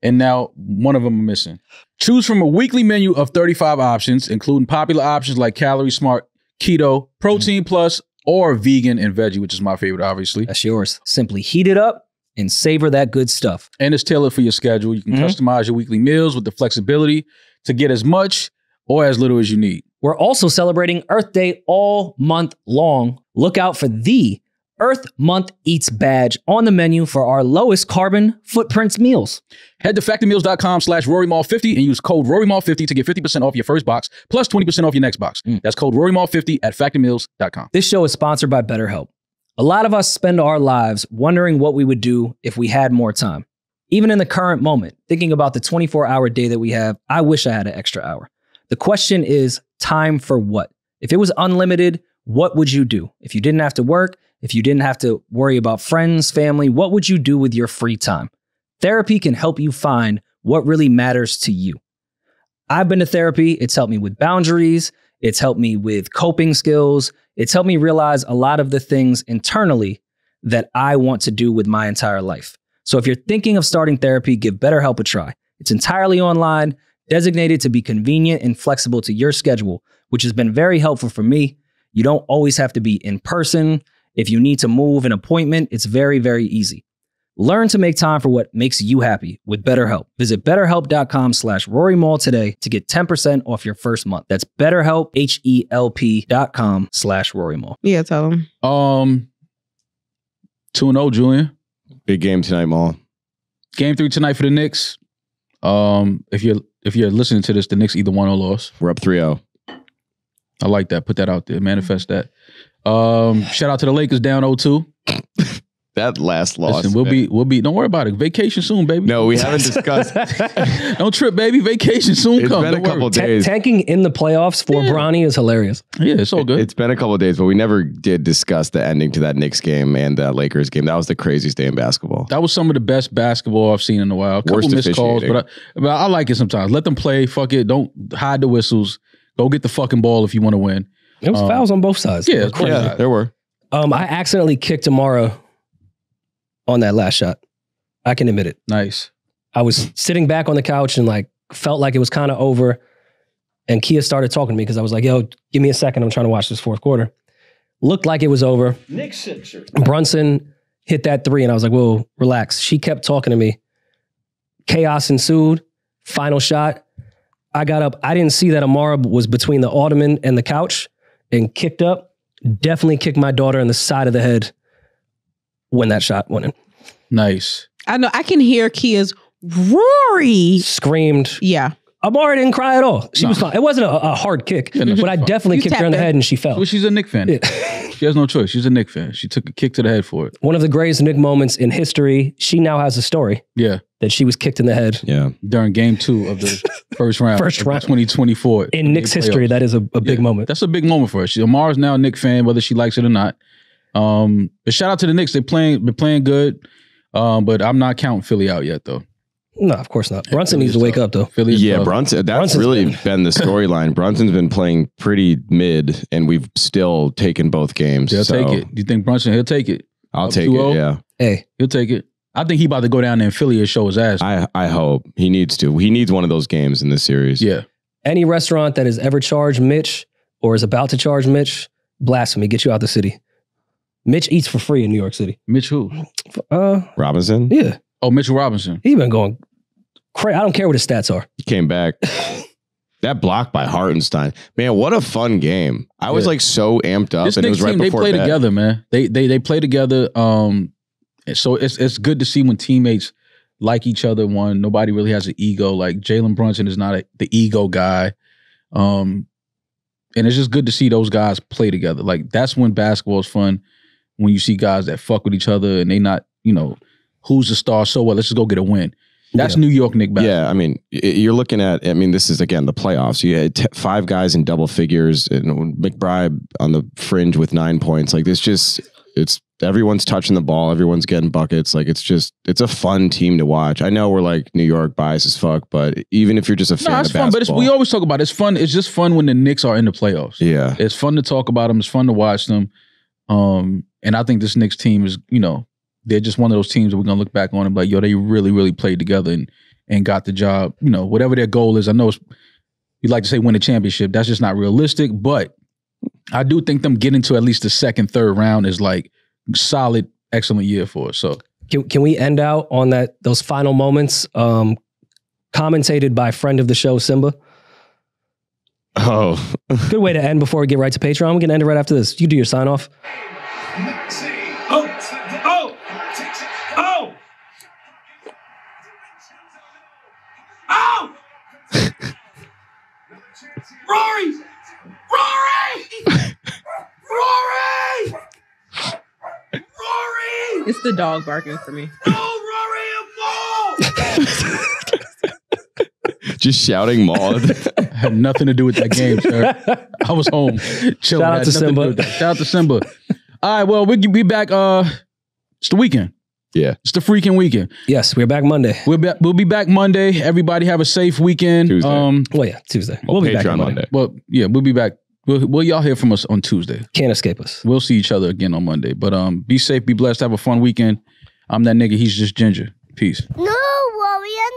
[SPEAKER 2] and now one of them are missing. Choose from a weekly menu of 35 options, including popular options like Calorie Smart, Keto, Protein Plus, or Vegan and Veggie, which is my favorite, obviously.
[SPEAKER 7] That's yours. Simply heat it up and savor that good stuff.
[SPEAKER 2] And it's tailored for your schedule. You can customize your weekly meals with the flexibility to get as much or as little as you need.
[SPEAKER 7] We're also celebrating Earth Day all month long. Look out for the Earth Month Eats badge on the menu for our lowest carbon footprints meals.
[SPEAKER 2] Head to factormeals.com/RoryMall50 and use code RoryMall50 to get 50% off your first box plus 20% off your next box. That's code RoryMall50 at factormeals.com.
[SPEAKER 7] This show is sponsored by BetterHelp. A lot of us spend our lives wondering what we would do if we had more time. Even in the current moment, thinking about the 24-hour day that we have, I wish I had an extra hour. The question is, time for what? If it was unlimited, what would you do? If you didn't have to work, if you didn't have to worry about friends, family, what would you do with your free time? Therapy can help you find what really matters to you. I've been to therapy. It's helped me with boundaries. It's helped me with coping skills. It's helped me realize a lot of the things internally that I want to do with my entire life. So if you're thinking of starting therapy, give BetterHelp a try. It's entirely online, designated to be convenient and flexible to your schedule, which has been very helpful for me. You don't always have to be in person. If you need to move an appointment, it's very, very easy. Learn to make time for what makes you happy with BetterHelp. Visit BetterHelp.com/RoryMall today to get 10% off your first month. That's BetterHelp, HELP.com/RoryMall.
[SPEAKER 6] Yeah, tell him.
[SPEAKER 2] 2-0, Julian.
[SPEAKER 5] Big game tonight, Maul.
[SPEAKER 2] Game 3 tonight for the Knicks. If you're listening to this, the Knicks either won or lost.
[SPEAKER 5] We're up 3-0.
[SPEAKER 2] I like that. Put that out there. Manifest that. Shout out to the Lakers down 0-2.
[SPEAKER 5] That last loss.
[SPEAKER 2] Listen, we'll be. Don't worry about it. Vacation soon, baby.
[SPEAKER 5] No, we haven't discussed.
[SPEAKER 2] Don't trip, baby. Vacation soon.
[SPEAKER 5] It's been a couple days.
[SPEAKER 1] Tanking in the playoffs for Bronny is hilarious.
[SPEAKER 2] Yeah, it's all good.
[SPEAKER 5] It's been a couple of days, but we never did discuss the ending to that Knicks game and that Lakers game. That was the craziest day in basketball.
[SPEAKER 2] That was some of the best basketball I've seen in a while. A couple missed calls, but I like it sometimes. Let them play. Fuck it. Don't hide the whistles. Go get the fucking ball if you want to win.
[SPEAKER 1] There was fouls on both sides.
[SPEAKER 2] Yeah,
[SPEAKER 5] there were.
[SPEAKER 1] I accidentally kicked Amara on that last shot. I can admit it.
[SPEAKER 2] Nice.
[SPEAKER 1] I was sitting back on the couch and like felt like it was kind of over. And Kia started talking to me because I was like, yo, give me a second. I'm trying to watch this fourth quarter. Looked like it was over.
[SPEAKER 4] Nick Sixer.
[SPEAKER 1] Brunson hit that 3 and I was like, whoa, relax. She kept talking to me. Chaos ensued. Final shot. I got up. I didn't see that Amara was between the ottoman and the couch and kicked up. Definitely kicked my daughter in the side of the head when that shot went in.
[SPEAKER 2] Nice.
[SPEAKER 6] I know. I can hear Kia's Rory
[SPEAKER 1] screamed.
[SPEAKER 6] Yeah.
[SPEAKER 1] Amara didn't cry at all. She was fine. It wasn't a hard kick, but I definitely kicked her in the head and she fell.
[SPEAKER 2] Well, she's a Knick fan. Yeah. She has no choice. She's a Knick fan. She took a kick to the head for it.
[SPEAKER 1] One of the greatest Knick moments in history. She now has a story.
[SPEAKER 2] Yeah.
[SPEAKER 1] That she was kicked in the head.
[SPEAKER 5] Yeah.
[SPEAKER 2] During game 2 of the first round. 2024.
[SPEAKER 1] In Knicks history, that is a big moment.
[SPEAKER 2] That's a big moment for her. Amara's now a Knick fan, whether she likes it or not. But shout out to the Knicks. They've been playing good. But I'm not counting Philly out yet, though.
[SPEAKER 1] No, of course not. Brunson needs to wake up, though.
[SPEAKER 5] Brunson. That's really been the storyline. Brunson's been playing pretty mid, and we've still taken both games.
[SPEAKER 2] He'll take it. You think Brunson? He'll take it.
[SPEAKER 5] I'll take it. Yeah.
[SPEAKER 1] Hey,
[SPEAKER 2] he'll take it. I think he about to go down there in Philly and show his ass.
[SPEAKER 5] I hope he needs to. He needs one of those games in this series.
[SPEAKER 2] Yeah.
[SPEAKER 1] Any restaurant that has ever charged Mitch or is about to charge Mitch, blasphemy. Get you out the city. Mitch eats for free in New York City.
[SPEAKER 2] Mitch who?
[SPEAKER 5] Robinson?
[SPEAKER 1] Yeah.
[SPEAKER 2] Oh, Mitchell Robinson.
[SPEAKER 1] He been going crazy. I don't care what his stats are.
[SPEAKER 5] He came back. That block by Hartenstein. Man, what a fun game. I was like so amped up.
[SPEAKER 2] This
[SPEAKER 5] and it was right before
[SPEAKER 2] they play
[SPEAKER 5] bed.
[SPEAKER 2] together, man. They play together. So it's good to see when teammates like each other. One, nobody really has an ego. Like Jalen Brunson is not the ego guy. And it's just good to see those guys play together. Like that's when basketball is fun. When you see guys that fuck with each other and they not, who's the star? So what? Let's just go get a win. That's New York Knicks basketball.
[SPEAKER 5] Yeah, I mean, you're looking at, this is, again, the playoffs. You had 5 guys in double figures, and McBride on the fringe with 9 points. Like, it's everyone's touching the ball. Everyone's getting buckets. Like, it's a fun team to watch. I know we're like New York biased as fuck, but even if you're just a fan of basketball.
[SPEAKER 2] But we always talk about it. It's fun. It's just fun when the Knicks are in the playoffs.
[SPEAKER 5] Yeah.
[SPEAKER 2] It's fun to talk about them. It's fun to watch them. And I think this Knicks team is, they're just one of those teams that we're going to look back on and be like, yo, they really, really played together and got the job. Whatever their goal is. I know you'd like to say win a championship. That's just not realistic. But I do think them getting to at least the second, third round is like solid, excellent year for us. So
[SPEAKER 1] can we end out on those final moments commentated by friend of the show, Simba?
[SPEAKER 5] Oh.
[SPEAKER 1] Good way to end before we get right to Patreon. We're going to end it right after this. You do your sign off.
[SPEAKER 4] Rory!
[SPEAKER 6] It's the dog barking for me.
[SPEAKER 5] Just shouting Maul.
[SPEAKER 2] Had nothing to do with that game, sir. I was home. Chilling.
[SPEAKER 1] Shout out to Simba.
[SPEAKER 2] Shout out to Simba. All right, well, we'll be back. It's the weekend.
[SPEAKER 5] Yeah.
[SPEAKER 2] It's the freaking weekend.
[SPEAKER 1] Yes, we're back Monday.
[SPEAKER 2] We'll be back Monday. Everybody have a safe weekend.
[SPEAKER 5] Tuesday.
[SPEAKER 1] Tuesday.
[SPEAKER 5] We'll
[SPEAKER 1] be
[SPEAKER 5] Patreon
[SPEAKER 1] back on
[SPEAKER 5] Monday.
[SPEAKER 2] Well, yeah, we'll be back. Well, y'all hear from us on Tuesday.
[SPEAKER 1] Can't escape us.
[SPEAKER 2] We'll see each other again on Monday. But be safe, be blessed, have a fun weekend. I'm that nigga. He's just Ginger. Peace.
[SPEAKER 3] No worry and